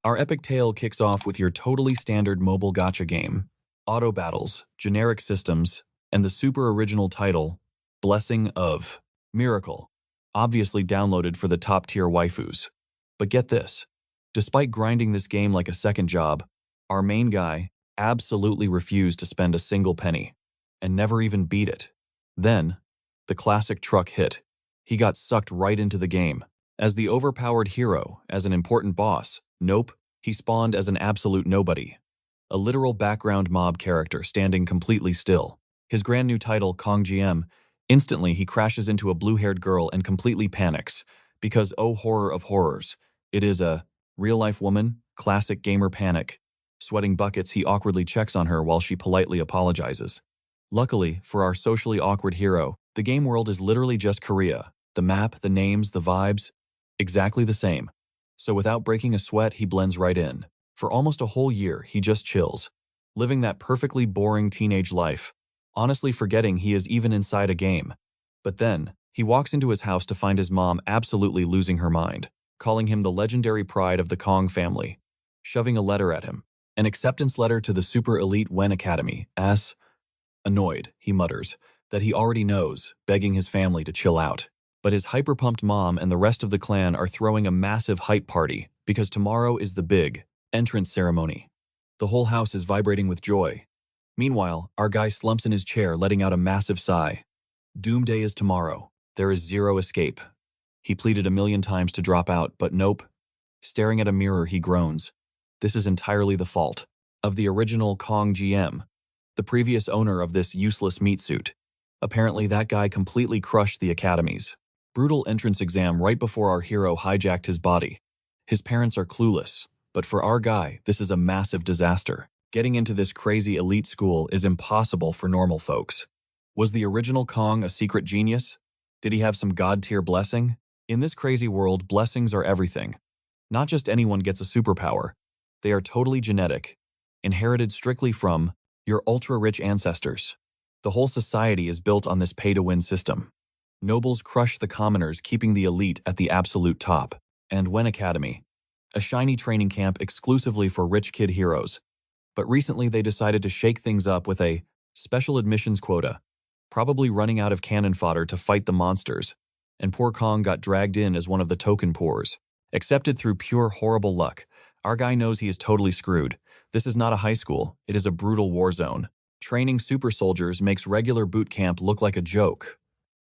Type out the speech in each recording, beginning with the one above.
Our epic tale kicks off with your totally standard mobile gacha game, auto battles, generic systems, and the super original title, Blessing of Miracle, obviously downloaded for the top-tier waifus. But get this, despite grinding this game like a second job, our main guy absolutely refused to spend a single penny, and never even beat it. Then, the classic truck hit. He got sucked right into the game. As the overpowered hero, as an important boss, nope, he spawned as an absolute nobody. A literal background mob character standing completely still. His brand new title, Kong GM, instantly he crashes into a blue-haired girl and completely panics, because oh horror of horrors, it is a real-life woman, classic gamer panic. Sweating buckets, he awkwardly checks on her while she politely apologizes. Luckily, for our socially awkward hero, the game world is literally just Korea. The map, the names, the vibes, exactly the same. So without breaking a sweat, he blends right in. For almost a whole year, he just chills, living that perfectly boring teenage life, honestly forgetting he is even inside a game. But then, he walks into his house to find his mom absolutely losing her mind, calling him the legendary pride of the Kong family, shoving a letter at him, an acceptance letter to the super elite Wen Academy, as annoyed, he mutters, that he already knows, begging his family to chill out. But his hyper-pumped mom and the rest of the clan are throwing a massive hype party because tomorrow is the big entrance ceremony. The whole house is vibrating with joy. Meanwhile, our guy slumps in his chair, letting out a massive sigh. Doomsday is tomorrow. There is zero escape. He pleaded 1,000,000 times to drop out, but nope. Staring at a mirror, he groans. This is entirely the fault of the original Kong GM, the previous owner of this useless meat suit. Apparently, that guy completely crushed the academy's brutal entrance exam right before our hero hijacked his body. His parents are clueless, but for our guy, this is a massive disaster. Getting into this crazy elite school is impossible for normal folks. Was the original Kong a secret genius? Did he have some god-tier blessing? In this crazy world, blessings are everything. Not just anyone gets a superpower. They are totally genetic, inherited strictly from your ultra-rich ancestors. The whole society is built on this pay-to-win system. Nobles crush the commoners, keeping the elite at the absolute top. And Wen Academy, a shiny training camp exclusively for rich kid heroes. But recently they decided to shake things up with a special admissions quota, probably running out of cannon fodder to fight the monsters, and poor Kong got dragged in as one of the token poors. Accepted through pure horrible luck, our guy knows he is totally screwed. This is not a high school, it is a brutal war zone. Training super soldiers makes regular boot camp look like a joke.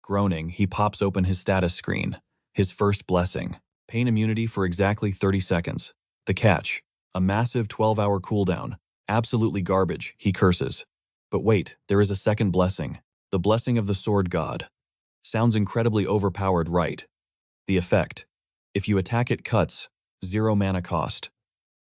Groaning, he pops open his status screen. His first blessing. Pain immunity for exactly 30 seconds. The catch. A massive 12-hour cooldown. Absolutely garbage, he curses. But wait, there is a second blessing. The blessing of the sword god. Sounds incredibly overpowered, right? The effect. If you attack it cuts, 0 mana cost.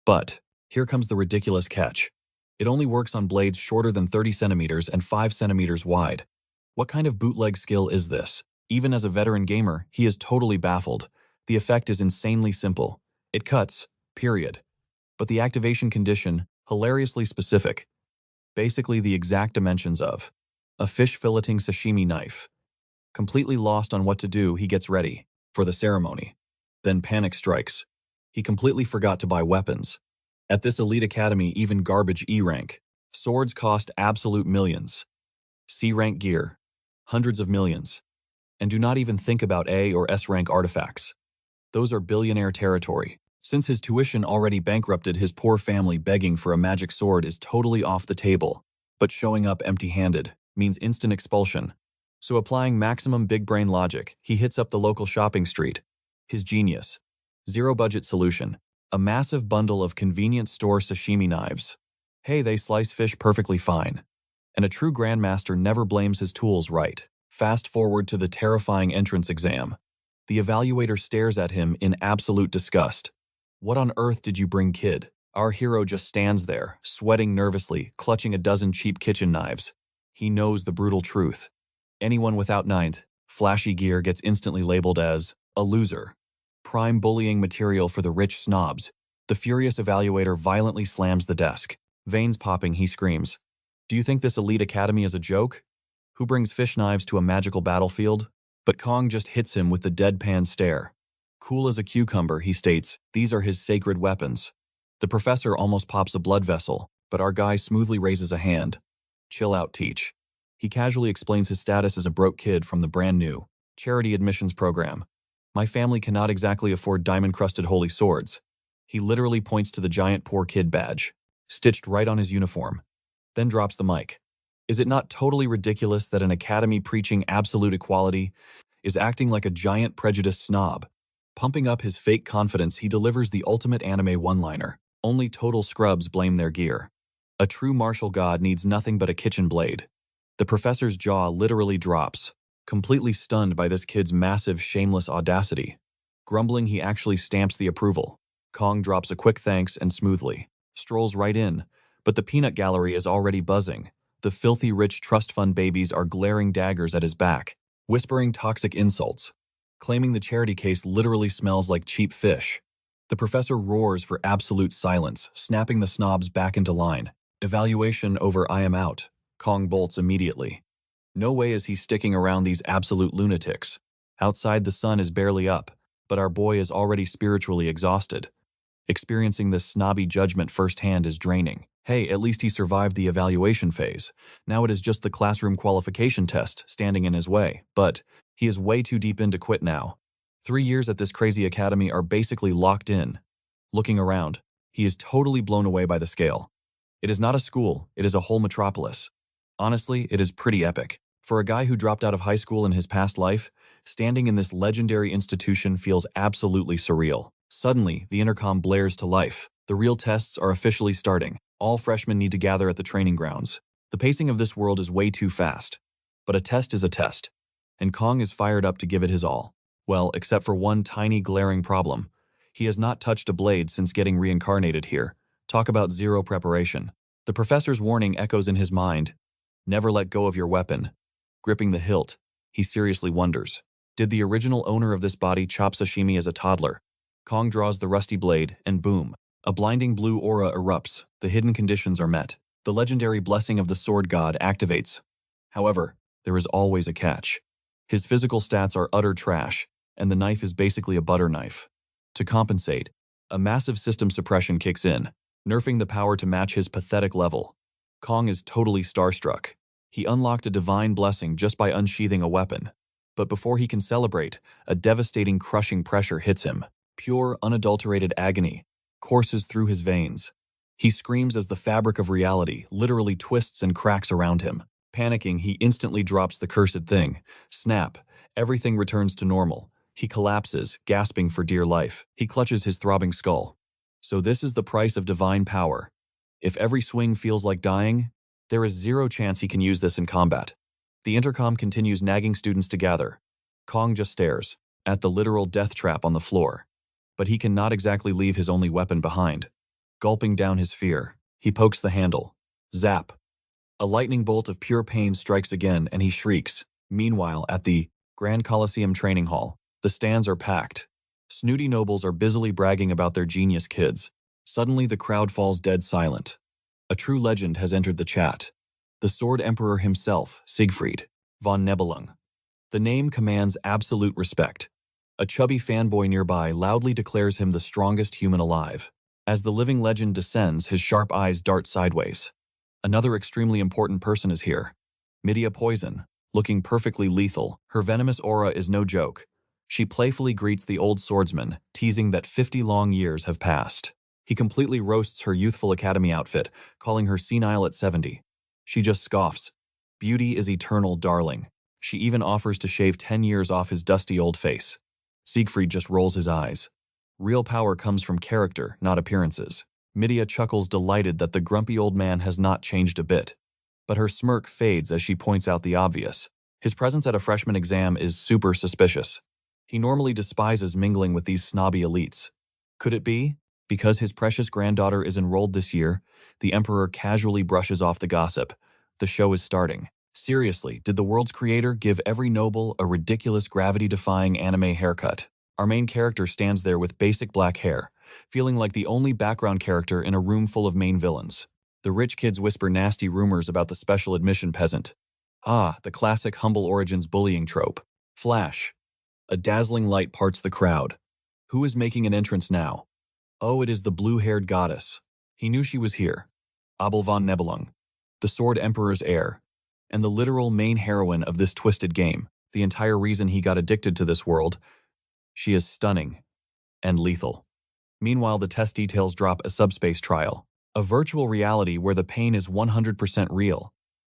But, here comes the ridiculous catch. It only works on blades shorter than 30 centimeters and 5 centimeters wide. What kind of bootleg skill is this? Even as a veteran gamer, he is totally baffled. The effect is insanely simple. It cuts, period. But the activation condition, hilariously specific. Basically the exact dimensions of a fish filleting sashimi knife. Completely lost on what to do, he gets ready for the ceremony. Then panic strikes. He completely forgot to buy weapons. At this elite academy, even garbage E rank. Swords cost absolute millions. C rank gear. Hundreds of millions. And do not even think about A or S rank artifacts. Those are billionaire territory. Since his tuition already bankrupted his poor family, begging for a magic sword is totally off the table. But showing up empty-handed means instant expulsion. So applying maximum big brain logic, he hits up the local shopping street. His genius. Zero-budget solution. A massive bundle of convenience store sashimi knives. Hey, they slice fish perfectly fine. And a true grandmaster never blames his tools, right? Fast forward to the terrifying entrance exam. The evaluator stares at him in absolute disgust. What on earth did you bring, kid? Our hero just stands there, sweating nervously, clutching a dozen cheap kitchen knives. He knows the brutal truth. Anyone without knight, flashy gear gets instantly labeled as a loser. Prime bullying material for the rich snobs. The furious evaluator violently slams the desk. Veins popping, he screams. Do you think this elite academy is a joke? Who brings fish knives to a magical battlefield? But Kong just hits him with the deadpan stare. Cool as a cucumber, he states, these are his sacred weapons. The professor almost pops a blood vessel, but our guy smoothly raises a hand. Chill out, Teach. He casually explains his status as a broke kid from the brand new charity admissions program. My family cannot exactly afford diamond-crusted holy swords. He literally points to the giant poor kid badge, stitched right on his uniform, then drops the mic. Is it not totally ridiculous that an academy preaching absolute equality is acting like a giant prejudiced snob? Pumping up his fake confidence, he delivers the ultimate anime one-liner. Only total scrubs blame their gear. A true martial god needs nothing but a kitchen blade. The professor's jaw literally drops, completely stunned by this kid's massive, shameless audacity. Grumbling, he actually stamps the approval. Kong drops a quick thanks and smoothly strolls right in, but the peanut gallery is already buzzing. The filthy rich trust fund babies are glaring daggers at his back, whispering toxic insults, claiming the charity case literally smells like cheap fish. The professor roars for absolute silence, snapping the snobs back into line. Evaluation over, I am out. Kong bolts immediately. No way is he sticking around these absolute lunatics. Outside, the sun is barely up, but our boy is already spiritually exhausted. Experiencing this snobby judgment firsthand is draining. Hey, at least he survived the evaluation phase. Now it is just the classroom qualification test standing in his way, but he is way too deep in to quit now. 3 years at this crazy academy are basically locked in. Looking around, he is totally blown away by the scale. It is not a school, it is a whole metropolis. Honestly, it is pretty epic. For a guy who dropped out of high school in his past life, standing in this legendary institution feels absolutely surreal. Suddenly, the intercom blares to life. The real tests are officially starting. All freshmen need to gather at the training grounds. The pacing of this world is way too fast. But a test is a test, and Kong is fired up to give it his all. Well, except for one tiny glaring problem. He has not touched a blade since getting reincarnated here. Talk about zero preparation. The professor's warning echoes in his mind. Never let go of your weapon. Gripping the hilt, he seriously wonders, did the original owner of this body chop sashimi as a toddler? Kong draws the rusty blade, and boom, a blinding blue aura erupts. The hidden conditions are met. The legendary blessing of the sword god activates. However, there is always a catch. His physical stats are utter trash, and the knife is basically a butter knife. To compensate, a massive system suppression kicks in, nerfing the power to match his pathetic level. Kong is totally starstruck. He unlocked a divine blessing just by unsheathing a weapon. But before he can celebrate, a devastating crushing pressure hits him. Pure, unadulterated agony courses through his veins. He screams as the fabric of reality literally twists and cracks around him. Panicking, he instantly drops the cursed thing. Snap. Everything returns to normal. He collapses, gasping for dear life. He clutches his throbbing skull. So this is the price of divine power. If every swing feels like dying, there is zero chance he can use this in combat. The intercom continues nagging students to gather. Kong just stares at the literal death trap on the floor. But he cannot exactly leave his only weapon behind. Gulping down his fear, he pokes the handle. Zap. A lightning bolt of pure pain strikes again, and he shrieks. Meanwhile, at the Grand Coliseum Training Hall, the stands are packed. Snooty nobles are busily bragging about their genius kids. Suddenly, the crowd falls dead silent. A true legend has entered the chat. The Sword Emperor himself, Siegfried von Nibelung. The name commands absolute respect. A chubby fanboy nearby loudly declares him the strongest human alive. As the living legend descends, his sharp eyes dart sideways. Another extremely important person is here. Medea Poison, looking perfectly lethal. Her venomous aura is no joke. She playfully greets the old swordsman, teasing that 50 long years have passed. He completely roasts her youthful academy outfit, calling her senile at 70. She just scoffs. Beauty is eternal, darling. She even offers to shave 10 years off his dusty old face. Siegfried just rolls his eyes. Real power comes from character, not appearances. Medea chuckles, delighted that the grumpy old man has not changed a bit. But her smirk fades as she points out the obvious. His presence at a freshman exam is super suspicious. He normally despises mingling with these snobby elites. Could it be? Because his precious granddaughter is enrolled this year, the Emperor casually brushes off the gossip. The show is starting. Seriously, did the world's creator give every noble a ridiculous gravity-defying anime haircut? Our main character stands there with basic black hair, feeling like the only background character in a room full of main villains. The rich kids whisper nasty rumors about the special admission peasant. Ah, the classic humble origins bullying trope. Flash. A dazzling light parts the crowd. Who is making an entrance now? Oh, it is the blue-haired goddess. He knew she was here. Abel von Nebelung, the Sword Emperor's heir, and the literal main heroine of this twisted game, the entire reason he got addicted to this world. She is stunning and lethal. Meanwhile, the test details drop a subspace trial, a virtual reality where the pain is 100% real.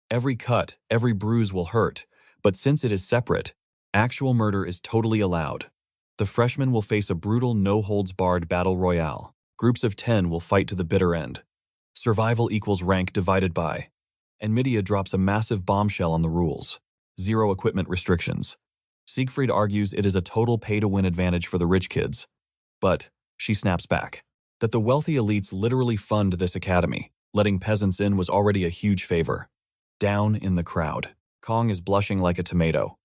Every cut, every bruise will hurt, but since it is separate, actual murder is totally allowed. The freshmen will face a brutal no-holds-barred battle royale. Groups of 10 will fight to the bitter end. Survival equals rank divided by. And Midia drops a massive bombshell on the rules. Zero equipment restrictions. Siegfried argues it is a total pay-to-win advantage for the rich kids. But she snaps back. That the wealthy elites literally fund this academy. Letting peasants in was already a huge favor. Down in the crowd. Kong is blushing like a tomato.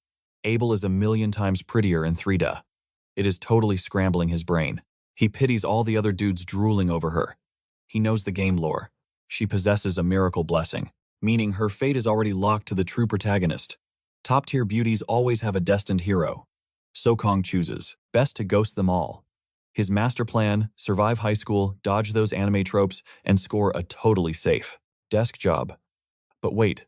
Abel is a million times prettier in 3D. It is totally scrambling his brain. He pities all the other dudes drooling over her. He knows the game lore. She possesses a miracle blessing, meaning her fate is already locked to the true protagonist. Top-tier beauties always have a destined hero. So Kong chooses, best to ghost them all. His master plan, survive high school, dodge those anime tropes, and score a totally safe desk job. But wait,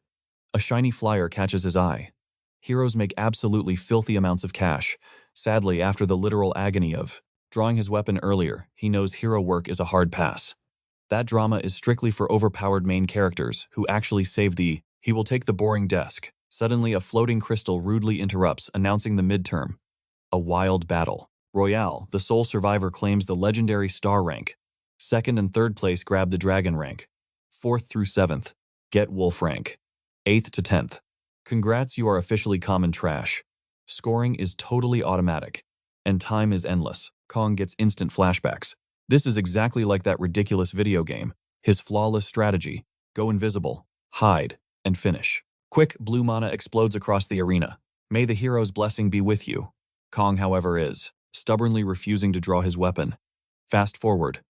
a shiny flyer catches his eye. Heroes make absolutely filthy amounts of cash. Sadly, after the literal agony of drawing his weapon earlier, he knows hero work is a hard pass. That drama is strictly for overpowered main characters who actually save the he will take the boring desk. Suddenly, a floating crystal rudely interrupts, announcing the midterm. A wild battle. Royale, the sole survivor, claims the legendary star rank. Second and third place grab the dragon rank. 4th through 7th, get wolf rank. 8th to 10th. Congrats, you are officially common trash. Scoring is totally automatic, and time is endless. Kong gets instant flashbacks. This is exactly like that ridiculous video game. His flawless strategy: go invisible, hide, and finish. Quick, blue mana explodes across the arena. May the hero's blessing be with you. Kong, however, is stubbornly refusing to draw his weapon. Fast forward.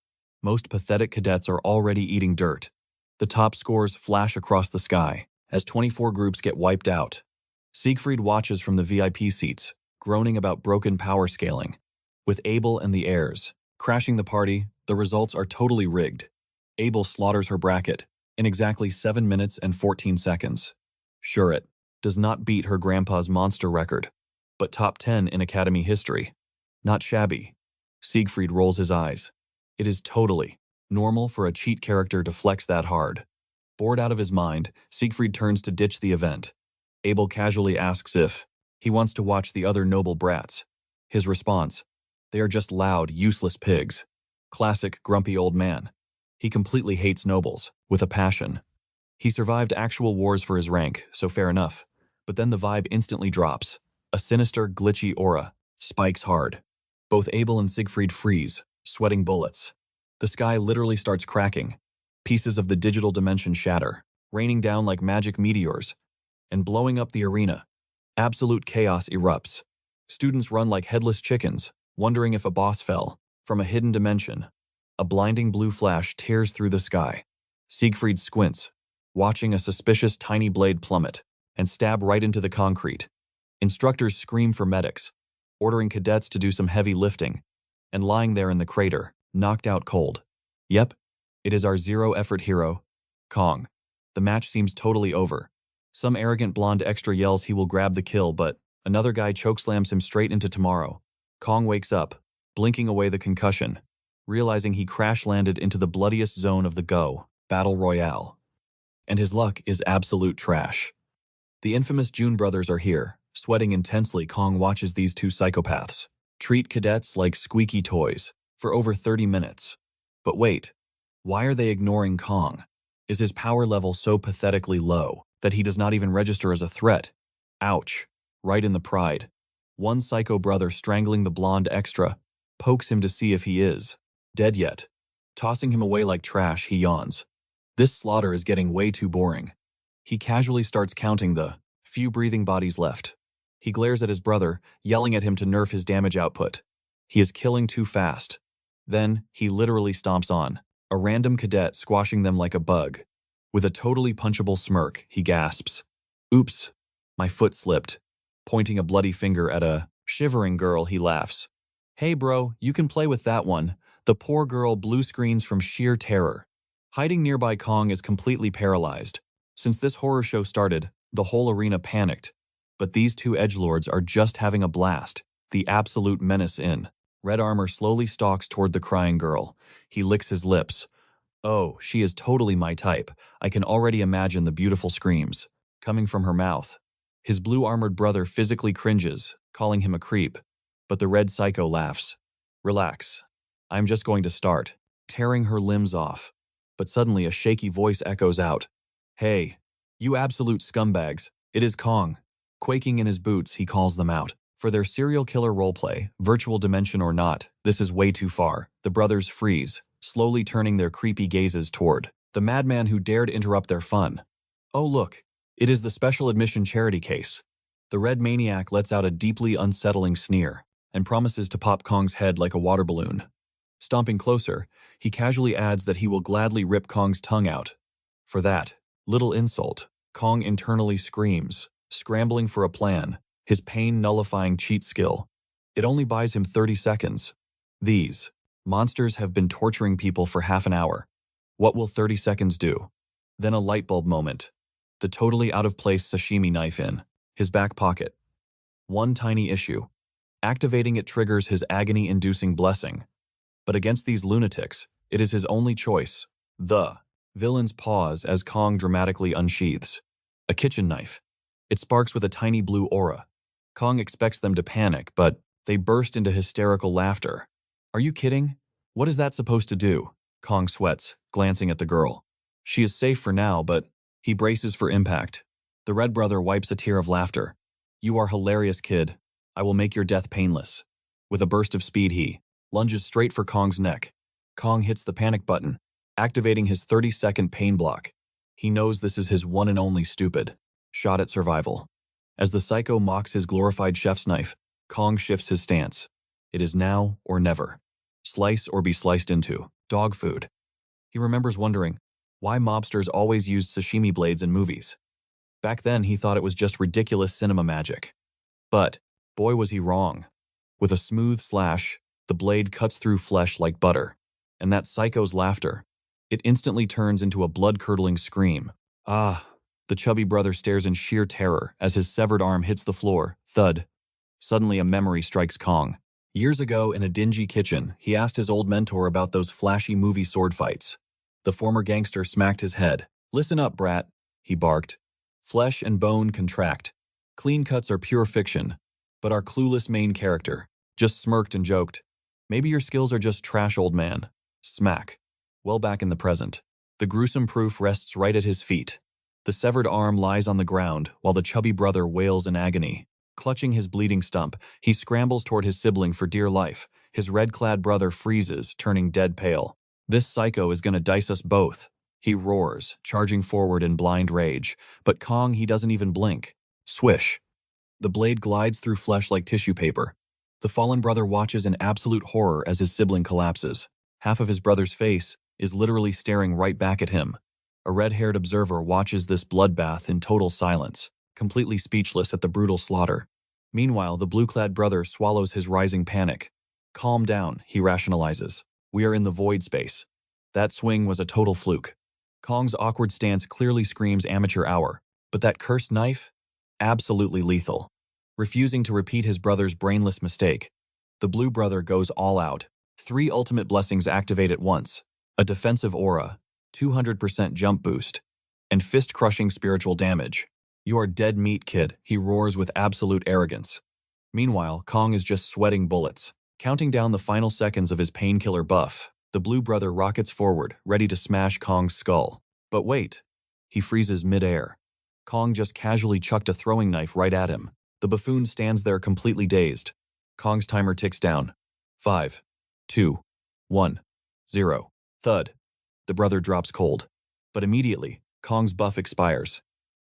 Most pathetic cadets are already eating dirt. The top scores flash across the sky as 24 groups get wiped out. Siegfried watches from the VIP seats, groaning about broken power scaling. With Abel and the heirs crashing the party, the results are totally rigged. Abel slaughters her bracket in exactly 7 minutes and 14 seconds. Sure, it does not beat her grandpa's monster record, but top 10 in Academy history. Not shabby. Siegfried rolls his eyes. It is totally normal for a cheat character to flex that hard. Bored out of his mind, Siegfried turns to ditch the event. Abel casually asks if he wants to watch the other noble brats. His response: they are just loud, useless pigs. Classic grumpy old man. He completely hates nobles, with a passion. He survived actual wars for his rank, so fair enough. But then the vibe instantly drops. A sinister, glitchy aura spikes hard. Both Abel and Siegfried freeze, sweating bullets. The sky literally starts cracking. Pieces of the digital dimension shatter, raining down like magic meteors, and blowing up the arena. Absolute chaos erupts. Students run like headless chickens, wondering if a boss fell from a hidden dimension. A blinding blue flash tears through the sky. Siegfried squints, watching a suspicious tiny blade plummet and stab right into the concrete. Instructors scream for medics, ordering cadets to do some heavy lifting, and lying there in the crater, knocked out cold. Yep, it is our zero-effort hero, Kong. The match seems totally over. Some arrogant blonde extra yells he will grab the kill, but another guy chokeslams him straight into tomorrow. Kong wakes up, blinking away the concussion, realizing he crash-landed into the bloodiest zone of the Go Battle Royale. And his luck is absolute trash. The infamous June brothers are here. Sweating intensely, Kong watches these two psychopaths treat cadets like squeaky toys for over 30 minutes. But wait, why are they ignoring Kong? Is his power level so pathetically low that he does not even register as a threat? Ouch. Right in the pride. One psycho brother strangling the blonde extra pokes him to see if he is dead yet. Tossing him away like trash, he yawns. This slaughter is getting way too boring. He casually starts counting the few breathing bodies left. He glares at his brother, yelling at him to nerf his damage output. He is killing too fast. Then, he literally stomps on a random cadet, squashing them like a bug. With a totally punchable smirk, he gasps, "Oops, my foot slipped." Pointing a bloody finger at a shivering girl, he laughs. "Hey bro, you can play with that one. The poor girl blue screens from sheer terror. Hiding nearby, Kong is completely paralyzed. Since this horror show started, the whole arena panicked. But these two edgelords are just having a blast. The absolute menace in. Red Armor slowly stalks toward the crying girl. He licks his lips. Oh, she is totally my type. I can already imagine the beautiful screams coming from her mouth. His blue-armored brother physically cringes, calling him a creep. But the red psycho laughs. Relax. I'm just going to start, tearing her limbs off. But suddenly a shaky voice echoes out. Hey, you absolute scumbags, it is Kong. Quaking in his boots, he calls them out. For their serial killer roleplay, virtual dimension or not, this is way too far. The brothers freeze, slowly turning their creepy gazes toward the madman who dared interrupt their fun. Oh look, it is the special admission charity case. The red maniac lets out a deeply unsettling sneer and promises to pop Kong's head like a water balloon. Stomping closer, he casually adds that he will gladly rip Kong's tongue out. For that little insult, Kong internally screams, scrambling for a plan, his pain-nullifying cheat skill. It only buys him 30 seconds. These monsters have been torturing people for half an hour. What will 30 seconds do? Then a light bulb moment. The totally out-of-place sashimi knife in his back pocket. One tiny issue. Activating it triggers his agony-inducing blessing. But against these lunatics, it is his only choice. The villains pause as Kong dramatically unsheathes a kitchen knife. It sparks with a tiny blue aura. Kong expects them to panic, but they burst into hysterical laughter. Are you kidding? What is that supposed to do? Kong sweats, glancing at the girl. She is safe for now, but he braces for impact. The red brother wipes a tear of laughter. You are hilarious, kid. I will make your death painless. With a burst of speed, he lunges straight for Kong's neck. Kong hits the panic button, activating his 30-second pain block. He knows this is his one and only stupid shot at survival. As the psycho mocks his glorified chef's knife, Kong shifts his stance. It is now or never. Slice or be sliced into. Dog food. He remembers wondering why mobsters always used sashimi blades in movies. Back then, he thought it was just ridiculous cinema magic. But, boy was he wrong. With a smooth slash, the blade cuts through flesh like butter. And that psycho's laughter, it instantly turns into a blood-curdling scream. Ah! The chubby brother stares in sheer terror as his severed arm hits the floor. Thud. Suddenly a memory strikes Kong. Years ago, in a dingy kitchen, he asked his old mentor about those flashy movie sword fights. The former gangster smacked his head. Listen up, brat, he barked. Flesh and bone contract. Clean cuts are pure fiction. But our clueless main character just smirked and joked. Maybe your skills are just trash, old man. Smack. Well back in the present. The gruesome proof rests right at his feet. The severed arm lies on the ground while the chubby brother wails in agony. Clutching his bleeding stump, he scrambles toward his sibling for dear life. His red-clad brother freezes, turning dead pale. This psycho is gonna dice us both. He roars, charging forward in blind rage. But Kong, he doesn't even blink. Swish. The blade glides through flesh like tissue paper. The fallen brother watches in absolute horror as his sibling collapses. Half of his brother's face is literally staring right back at him. A red-haired observer watches this bloodbath in total silence, completely speechless at the brutal slaughter. Meanwhile, the blue-clad brother swallows his rising panic. Calm down, he rationalizes. We are in the void space. That swing was a total fluke. Kong's awkward stance clearly screams amateur hour, but that cursed knife? Absolutely lethal. Refusing to repeat his brother's brainless mistake, the blue brother goes all out. 3 ultimate blessings activate at once. A defensive aura, 200% jump boost, and fist-crushing spiritual damage. You are dead meat, kid, he roars with absolute arrogance. Meanwhile, Kong is just sweating bullets. Counting down the final seconds of his painkiller buff, the blue brother rockets forward, ready to smash Kong's skull. But wait. He freezes mid-air. Kong just casually chucked a throwing knife right at him. The buffoon stands there completely dazed. Kong's timer ticks down. 5, 2, 1, 0. Thud. The brother drops cold. But immediately, Kong's buff expires.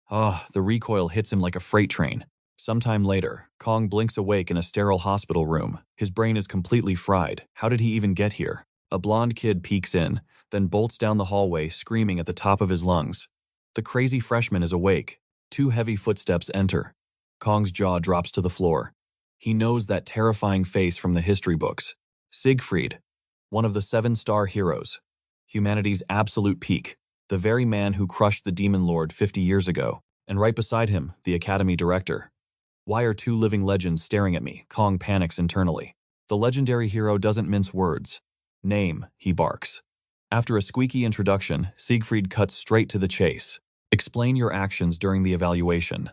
The recoil hits him like a freight train. Sometime later, Kong blinks awake in a sterile hospital room. His brain is completely fried. How did he even get here? A blonde kid peeks in, then bolts down the hallway, screaming at the top of his lungs. The crazy freshman is awake. 2 heavy footsteps enter. Kong's jaw drops to the floor. He knows that terrifying face from the history books. Siegfried. one of the 7-star heroes, humanity's absolute peak, the very man who crushed the Demon Lord 50 years ago, and right beside him, the Academy director. Why are two living legends staring at me? Kong panics internally. The legendary hero doesn't mince words. Name, he barks. After a squeaky introduction, Siegfried cuts straight to the chase. Explain your actions during the evaluation.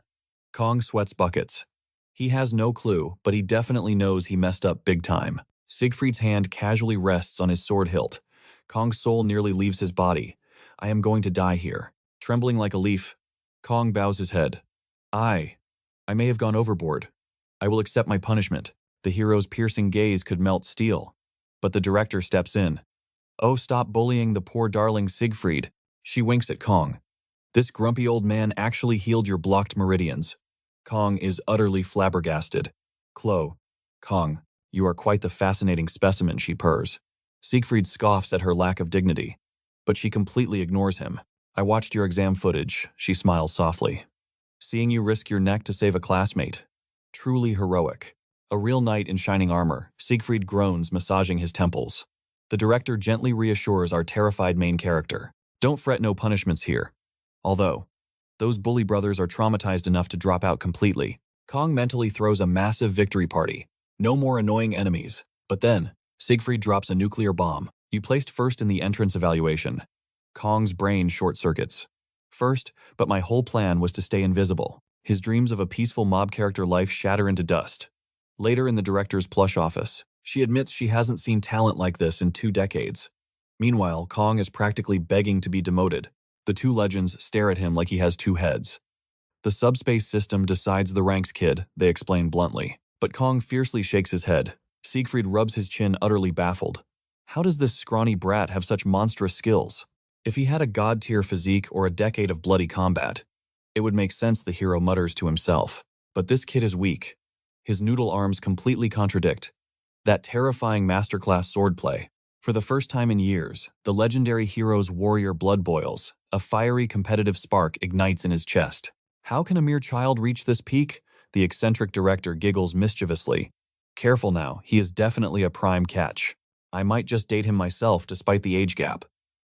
Kong sweats buckets. He has no clue, but he definitely knows he messed up big time. Siegfried's hand casually rests on his sword hilt. Kong's soul nearly leaves his body. I am going to die here. Trembling like a leaf, Kong bows his head. I may have gone overboard. I will accept my punishment. The hero's piercing gaze could melt steel. But the director steps in. Oh, stop bullying the poor darling Siegfried. She winks at Kong. This grumpy old man actually healed your blocked meridians. Kong is utterly flabbergasted. Kong, you are quite the fascinating specimen, she purrs. Siegfried scoffs at her lack of dignity, but she completely ignores him. I watched your exam footage, she smiles softly. Seeing you risk your neck to save a classmate. Truly heroic. A real knight in shining armor, Siegfried groans, massaging his temples. The director gently reassures our terrified main character. Don't fret, no punishments here. Although, those bully brothers are traumatized enough to drop out completely. Kong mentally throws a massive victory party. No more annoying enemies. But then, Siegfried drops a nuclear bomb. You placed first in the entrance evaluation. Kong's brain short-circuits. First, but my whole plan was to stay invisible. His dreams of a peaceful mob character life shatter into dust. Later in the director's plush office, she admits she hasn't seen talent like this in 2 decades. Meanwhile, Kong is practically begging to be demoted. The two legends stare at him like he has 2 heads. The subspace system decides the ranks, kid, they explain bluntly. But Kong fiercely shakes his head. Siegfried rubs his chin, utterly baffled. How does this scrawny brat have such monstrous skills? If he had a god-tier physique or a decade of bloody combat, it would make sense, the hero mutters to himself. But this kid is weak. His noodle arms completely contradict that terrifying masterclass swordplay. For the first time in years, the legendary hero's warrior blood boils. A fiery competitive spark ignites in his chest. How can a mere child reach this peak? The eccentric director giggles mischievously. Careful now, he is definitely a prime catch. I might just date him myself despite the age gap.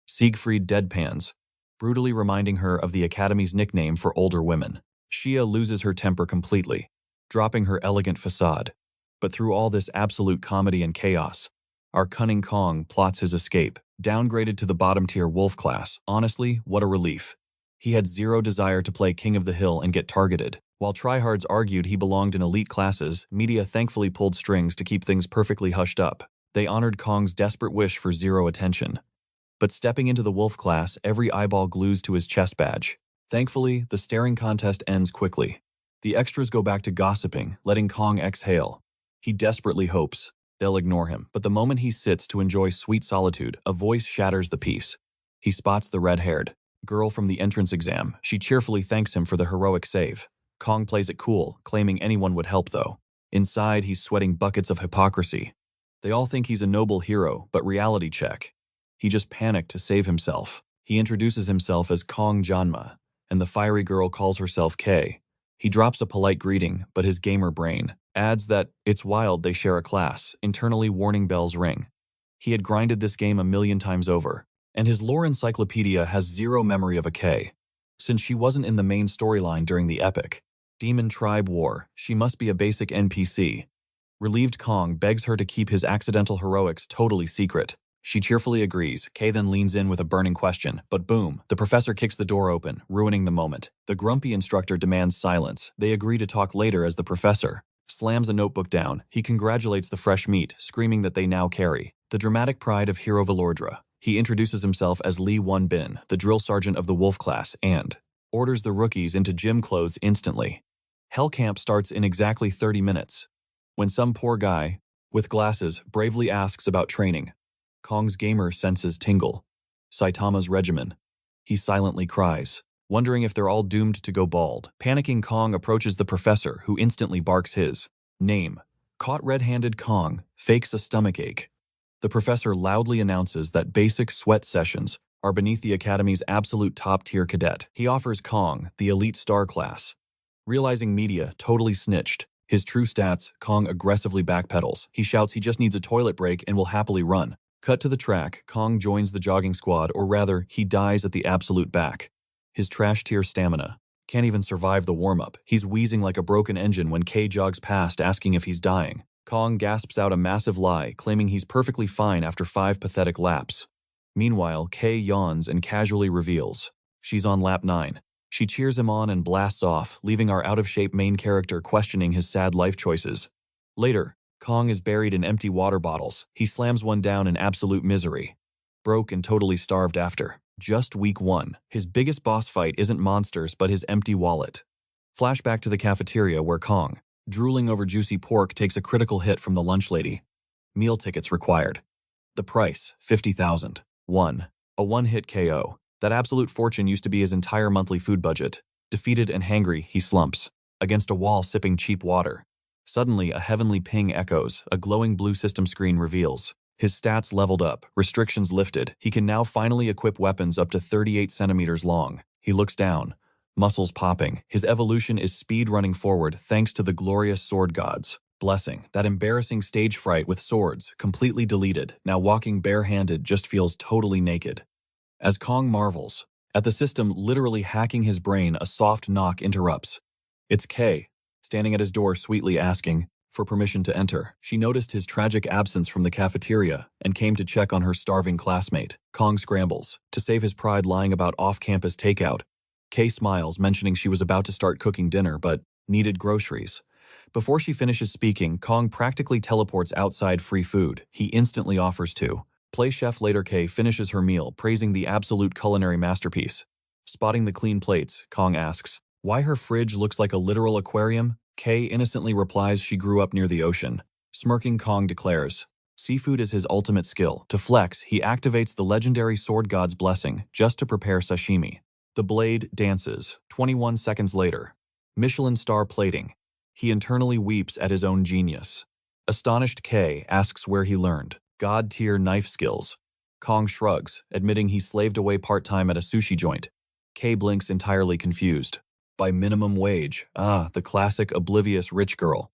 Siegfried deadpans, brutally reminding her of the Academy's nickname for older women. Shia loses her temper completely, dropping her elegant facade. But through all this absolute comedy and chaos, our cunning Kong plots his escape. Downgraded to the bottom-tier wolf class. Honestly, what a relief. He had zero desire to play King of the Hill and get targeted. While tryhards argued he belonged in elite classes, media thankfully pulled strings to keep things perfectly hushed up. They honored Kong's desperate wish for zero attention. But stepping into the wolf class, every eyeball glues to his chest badge. Thankfully, the staring contest ends quickly. The extras go back to gossiping, letting Kong exhale. He desperately hopes they'll ignore him, but the moment he sits to enjoy sweet solitude, a voice shatters the peace. He spots the red-haired girl from the entrance exam. She cheerfully thanks him for the heroic save. Kong plays it cool, claiming anyone would help though. Inside, he's sweating buckets of hypocrisy. They all think he's a noble hero, but reality check. He just panicked to save himself. He introduces himself as Kong Janma, and the fiery girl calls herself Kay. He drops a polite greeting, but his gamer brain adds that it's wild they share a class. Internally, warning bells ring. He had grinded this game 1,000,000 times over, and his lore encyclopedia has zero memory of a Kay. Since she wasn't in the main storyline during the epic Demon Tribe War, she must be a basic NPC. Relieved, Kong begs her to keep his accidental heroics totally secret. She cheerfully agrees. Kay then leans in with a burning question, but boom, the professor kicks the door open, ruining the moment. The grumpy instructor demands silence. They agree to talk later as the professor slams a notebook down. He congratulates the fresh meat, screaming that they now carry the dramatic pride of Hero Valordra. He introduces himself as Lee Won-bin, the drill sergeant of the wolf class, and orders the rookies into gym clothes instantly. Hell Camp starts in exactly 30 minutes. When some poor guy with glasses bravely asks about training, Kong's gamer senses tingle. Saitama's regimen. He silently cries, wondering if they're all doomed to go bald. Panicking, Kong approaches the professor, who instantly barks his name. Caught red-handed, Kong fakes a stomachache. The professor loudly announces that basic sweat sessions are beneath the Academy's absolute top-tier cadet. He offers Kong the elite star class. Realizing media totally snitched his true stats, Kong aggressively backpedals. He shouts he just needs a toilet break and will happily run. Cut to the track, Kong joins the jogging squad, or rather, he dies at the absolute back. His trash tier stamina. Can't even survive the warm-up. He's wheezing like a broken engine when K jogs past asking if he's dying. Kong gasps out a massive lie, claiming he's perfectly fine after 5 pathetic laps. Meanwhile, K yawns and casually reveals she's on lap 9. She cheers him on and blasts off, leaving our out-of-shape main character questioning his sad life choices. Later, Kong is buried in empty water bottles. He slams one down in absolute misery. Broke and totally starved after. Just week 1. His biggest boss fight isn't monsters, but his empty wallet. Flashback to the cafeteria where Kong, drooling over juicy pork, takes a critical hit from the lunch lady. Meal tickets required. The price, $50,000. 1. A one-hit KO. That absolute fortune used to be his entire monthly food budget. Defeated and hangry, he slumps against a wall sipping cheap water. Suddenly, a heavenly ping echoes. A glowing blue system screen reveals his stats leveled up, restrictions lifted. He can now finally equip weapons up to 38 centimeters long. He looks down, muscles popping. His evolution is speed running forward thanks to the glorious sword gods. Blessing. That embarrassing stage fright with swords, completely deleted. Now walking barehanded just feels totally naked. As Kong marvels at the system literally hacking his brain, a soft knock interrupts. It's Kay, standing at his door sweetly asking for permission to enter. She noticed his tragic absence from the cafeteria and came to check on her starving classmate. Kong scrambles to save his pride, lying about off-campus takeout. Kay smiles, mentioning she was about to start cooking dinner but needed groceries. Before she finishes speaking, Kong practically teleports outside free food. He instantly offers to play chef. Later, Kay finishes her meal, praising the absolute culinary masterpiece. Spotting the clean plates, Kong asks why her fridge looks like a literal aquarium. Kay innocently replies she grew up near the ocean. Smirking, Kong declares seafood is his ultimate skill. To flex, he activates the legendary sword god's blessing just to prepare sashimi. The blade dances. 21 seconds later. Michelin star plating. He internally weeps at his own genius. Astonished, Kay asks where he learned god-tier knife skills. Kong shrugs, admitting he slaved away part-time at a sushi joint. Kay blinks, entirely confused. By minimum wage. The classic oblivious rich girl.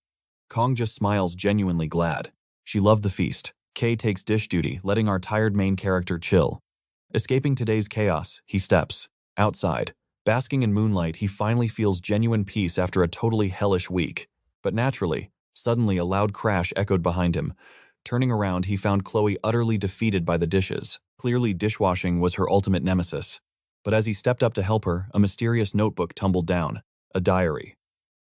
Kong just smiles, genuinely glad. She loved the feast. Kay takes dish duty, letting our tired main character chill. Escaping today's chaos, he steps outside. Basking in moonlight, he finally feels genuine peace after a totally hellish week. But naturally, suddenly a loud crash echoed behind him. Turning around, he found Chloe utterly defeated by the dishes. Clearly, dishwashing was her ultimate nemesis. But as he stepped up to help her, a mysterious notebook tumbled down, a diary.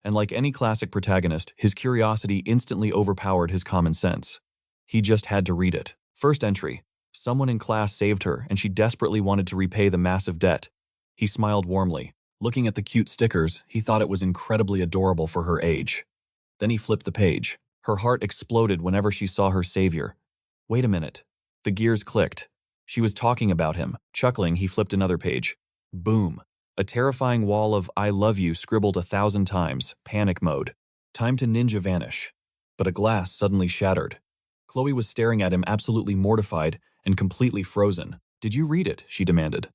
And like any classic protagonist, his curiosity instantly overpowered his common sense. He just had to read it. First entry. Someone in class saved her, and she desperately wanted to repay the massive debt. He smiled warmly. Looking at the cute stickers, he thought it was incredibly adorable for her age. Then he flipped the page. Her heart exploded whenever she saw her savior. Wait a minute. The gears clicked. She was talking about him. Chuckling, he flipped another page. Boom. A terrifying wall of "I love you" scribbled 1,000 times. Panic mode. Time to ninja vanish. But a glass suddenly shattered. Chloe was staring at him, absolutely mortified and completely frozen. Did you read it? She demanded.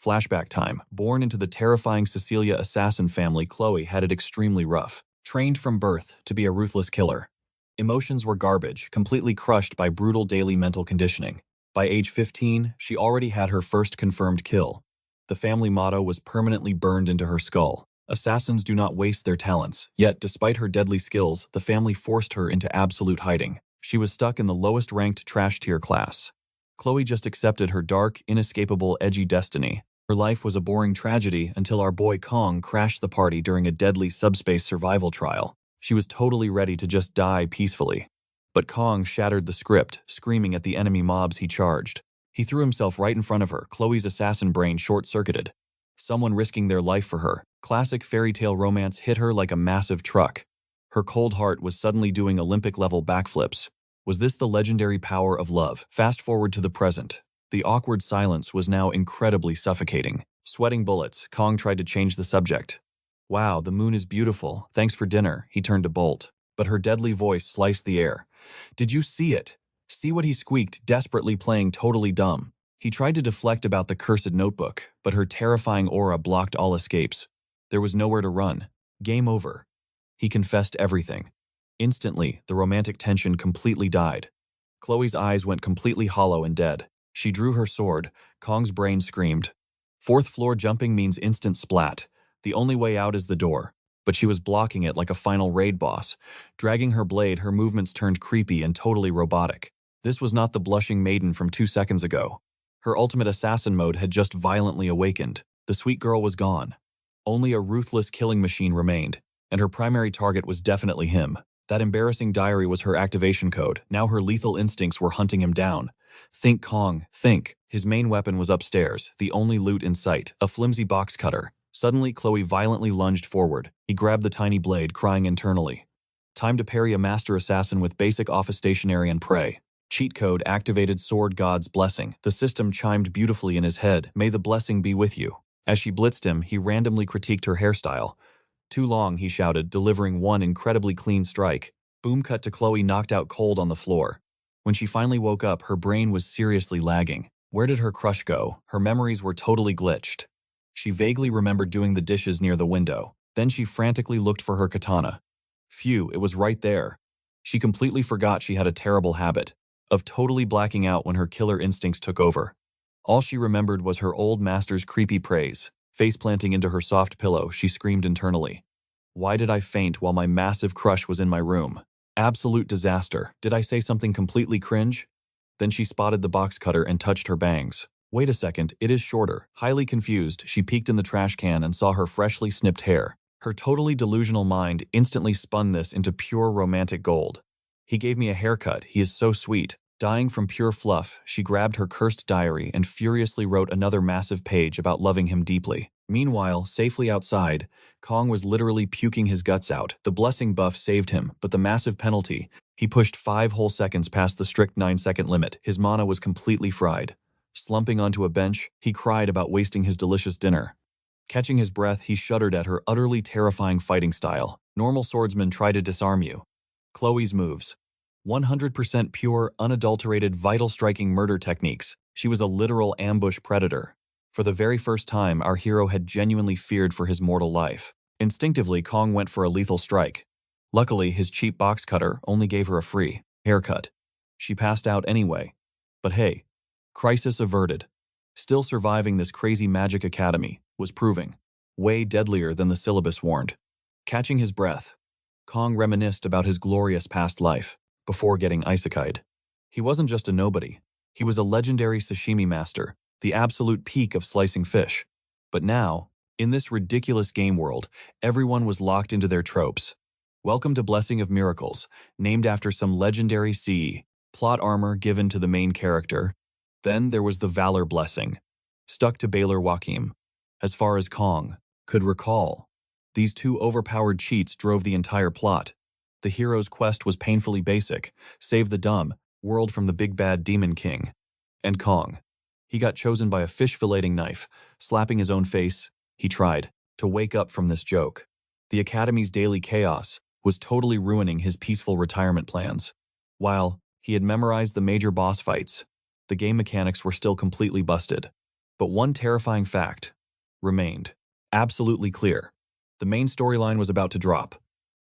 Flashback time. Born into the terrifying Cecilia assassin family, Chloe had it extremely rough. Trained from birth to be a ruthless killer. Emotions were garbage, completely crushed by brutal daily mental conditioning. By age 15, she already had her first confirmed kill. The family motto was permanently burned into her skull. Assassins do not waste their talents. Yet, despite her deadly skills, the family forced her into absolute hiding. She was stuck in the lowest-ranked trash tier class. Chloe just accepted her dark, inescapable, edgy destiny. Her life was a boring tragedy until our boy Kong crashed the party during a deadly subspace survival trial. She was totally ready to just die peacefully. But Kong shattered the script, screaming at the enemy mobs he charged. He threw himself right in front of her. Chloe's assassin brain short-circuited. Someone risking their life for her. Classic fairy tale romance hit her like a massive truck. Her cold heart was suddenly doing Olympic-level backflips. Was this the legendary power of love? Fast forward to the present. The awkward silence was now incredibly suffocating. Sweating bullets, Kong tried to change the subject. Wow, the moon is beautiful. Thanks for dinner, he turned to Bolt. But her deadly voice sliced the air. Did you see it? See what he squeaked, desperately playing totally dumb. He tried to deflect about the cursed notebook, but her terrifying aura blocked all escapes. There was nowhere to run. Game over. He confessed everything. Instantly, the romantic tension completely died. Chloe's eyes went completely hollow and dead. She drew her sword. Kong's brain screamed. Fourth floor jumping means instant splat. The only way out is the door. But she was blocking it like a final raid boss. Dragging her blade, her movements turned creepy and totally robotic. This was not the blushing maiden from 2 seconds ago. Her ultimate assassin mode had just violently awakened. The sweet girl was gone. Only a ruthless killing machine remained, and her primary target was definitely him. That embarrassing diary was her activation code. Now her lethal instincts were hunting him down. Think, Kong, think. His main weapon was upstairs, the only loot in sight, a flimsy box cutter. Suddenly, Chloe violently lunged forward. He grabbed the tiny blade, crying internally. Time to parry a master assassin with basic office stationery and pray. Cheat code activated Sword God's blessing. The system chimed beautifully in his head. May the blessing be with you. As she blitzed him, he randomly critiqued her hairstyle. Too long, he shouted, delivering one incredibly clean strike. Boom cut to Chloe knocked out cold on the floor. When she finally woke up, her brain was seriously lagging. Where did her crush go? Her memories were totally glitched. She vaguely remembered doing the dishes near the window. Then she frantically looked for her katana. Phew, it was right there. She completely forgot she had a terrible habit of totally blacking out when her killer instincts took over. All she remembered was her old master's creepy praise. Face planting into her soft pillow, she screamed internally. Why did I faint while my massive crush was in my room? Absolute disaster. Did I say something completely cringe? Then she spotted the box cutter and touched her bangs. Wait a second, it is shorter. Highly confused, she peeked in the trash can and saw her freshly snipped hair. Her totally delusional mind instantly spun this into pure romantic gold. He gave me a haircut, he is so sweet. Dying from pure fluff, she grabbed her cursed diary and furiously wrote another massive page about loving him deeply. Meanwhile, safely outside, Kong was literally puking his guts out. The blessing buff saved him, but the massive penalty, he pushed 5 whole seconds past the strict 9-second limit. His mana was completely fried. Slumping onto a bench, he cried about wasting his delicious dinner. Catching his breath, he shuddered at her utterly terrifying fighting style. Normal swordsmen try to disarm you. Chloe's moves. 100% pure, unadulterated, vital striking murder techniques. She was a literal ambush predator. For the very first time, our hero had genuinely feared for his mortal life. Instinctively, Kong went for a lethal strike. Luckily, his cheap box cutter only gave her a free haircut. She passed out anyway. But hey, crisis averted. Still surviving this crazy magic academy was proving way deadlier than the syllabus warned. Catching his breath, Kong reminisced about his glorious past life before getting isekai'd. He wasn't just a nobody. He was a legendary sashimi master, the absolute peak of slicing fish. But now, in this ridiculous game world, everyone was locked into their tropes. Welcome to Blessing of Miracles, named after some legendary CE. Plot armor given to the main character. Then there was the Valor Blessing, stuck to Baylor Wakim. As far as Kong could recall, these two overpowered cheats drove the entire plot. The hero's quest was painfully basic: save the dumb world from the big bad demon king. And Kong, he got chosen by a fish filleting knife. Slapping his own face, he tried to wake up from this joke. The Academy's daily chaos was totally ruining his peaceful retirement plans. While he had memorized the major boss fights, the game mechanics were still completely busted. But one terrifying fact remained absolutely clear. The main storyline was about to drop.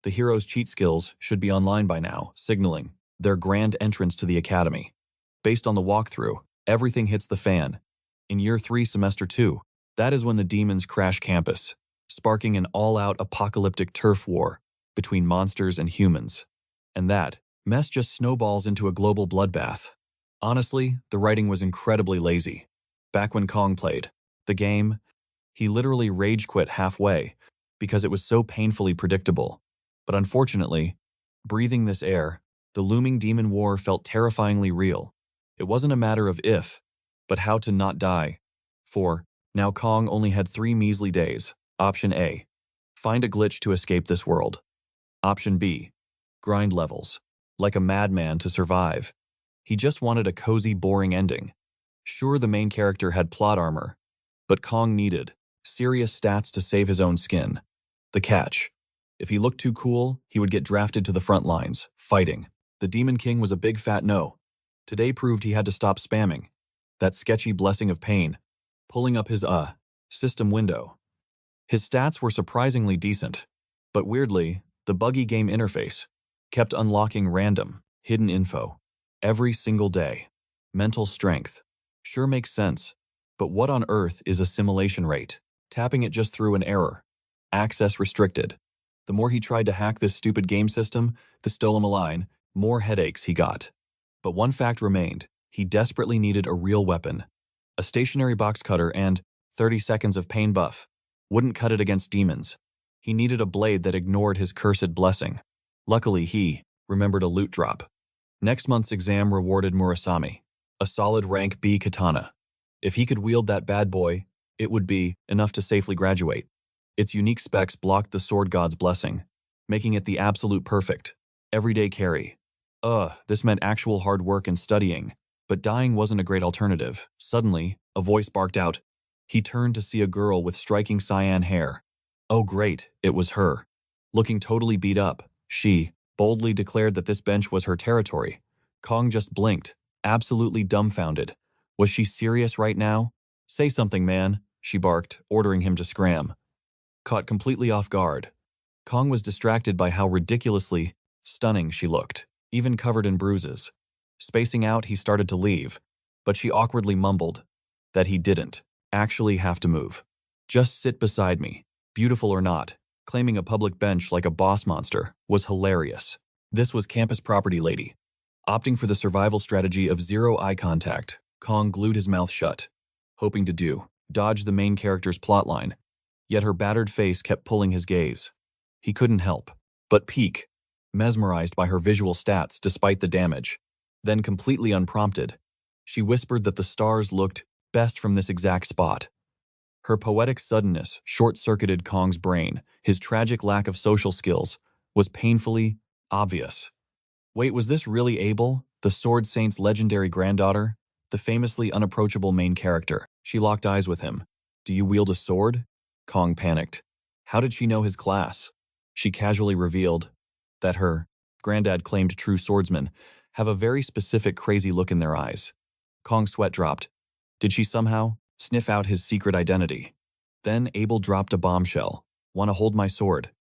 The hero's cheat skills should be online by now, signaling their grand entrance to the Academy. Based on the walkthrough, everything hits the fan. In Year 3, Semester 2, that is when the demons crash campus, sparking an all-out apocalyptic turf war between monsters and humans. And that mess just snowballs into a global bloodbath. Honestly, the writing was incredibly lazy. Back when Kong played the game, he literally rage quit halfway because it was so painfully predictable. But unfortunately, breathing this air, the looming demon war felt terrifyingly real. It wasn't a matter of if, but how to not die. For now Kong only had 3 measly days. Option A, find a glitch to escape this world. Option B, grind levels, like a madman to survive. He just wanted a cozy, boring ending. Sure, the main character had plot armor, but Kong needed serious stats to save his own skin. The catch: if he looked too cool, he would get drafted to the front lines, fighting. The Demon King was a big fat no. Today proved he had to stop spamming that sketchy blessing of pain, pulling up his system window. His stats were surprisingly decent, but weirdly, the buggy game interface kept unlocking random, hidden info. Every single day. Mental strength. Sure makes sense. But what on earth is assimilation rate? Tapping it just through an error. Access restricted. The more he tried to hack this stupid game system, the stole him a line, more headaches he got. But one fact remained. He desperately needed a real weapon. A stationary box cutter and 30 seconds of pain buff wouldn't cut it against demons. He needed a blade that ignored his cursed blessing. Luckily, he remembered a loot drop. Next month's exam rewarded Murasame a solid rank B katana. If he could wield that bad boy, it would be enough to safely graduate. Its unique specs blocked the sword god's blessing, making it the absolute perfect, everyday carry. This meant actual hard work and studying, but dying wasn't a great alternative. Suddenly, a voice barked out. He turned to see a girl with striking cyan hair. Oh great, it was her. Looking totally beat up, she boldly declared that this bench was her territory. Kong just blinked, absolutely dumbfounded. Was she serious right now? Say something, man, she barked, ordering him to scram. Caught completely off guard, Kong was distracted by how ridiculously stunning she looked, even covered in bruises. Spacing out, he started to leave, but she awkwardly mumbled that he didn't actually have to move. Just sit beside me, beautiful or not. Claiming a public bench like a boss monster was hilarious. This was campus property lady. Opting for the survival strategy of zero eye contact, Kong glued his mouth shut, hoping to dodge the main character's plotline. Yet her battered face kept pulling his gaze. He couldn't help but peek, mesmerized by her visual stats despite the damage. Then, completely unprompted, she whispered that the stars looked best from this exact spot. Her poetic suddenness short-circuited Kong's brain. His tragic lack of social skills was painfully obvious. Wait, was this really Abel, the Sword Saint's legendary granddaughter? The famously unapproachable main character. She locked eyes with him. Do you wield a sword? Kong panicked. How did she know his class? She casually revealed that her granddad claimed true swordsmen have a very specific crazy look in their eyes. Kong's sweat dropped. Did she somehow sniff out his secret identity? Then Abel dropped a bombshell. "Wanna hold my sword?"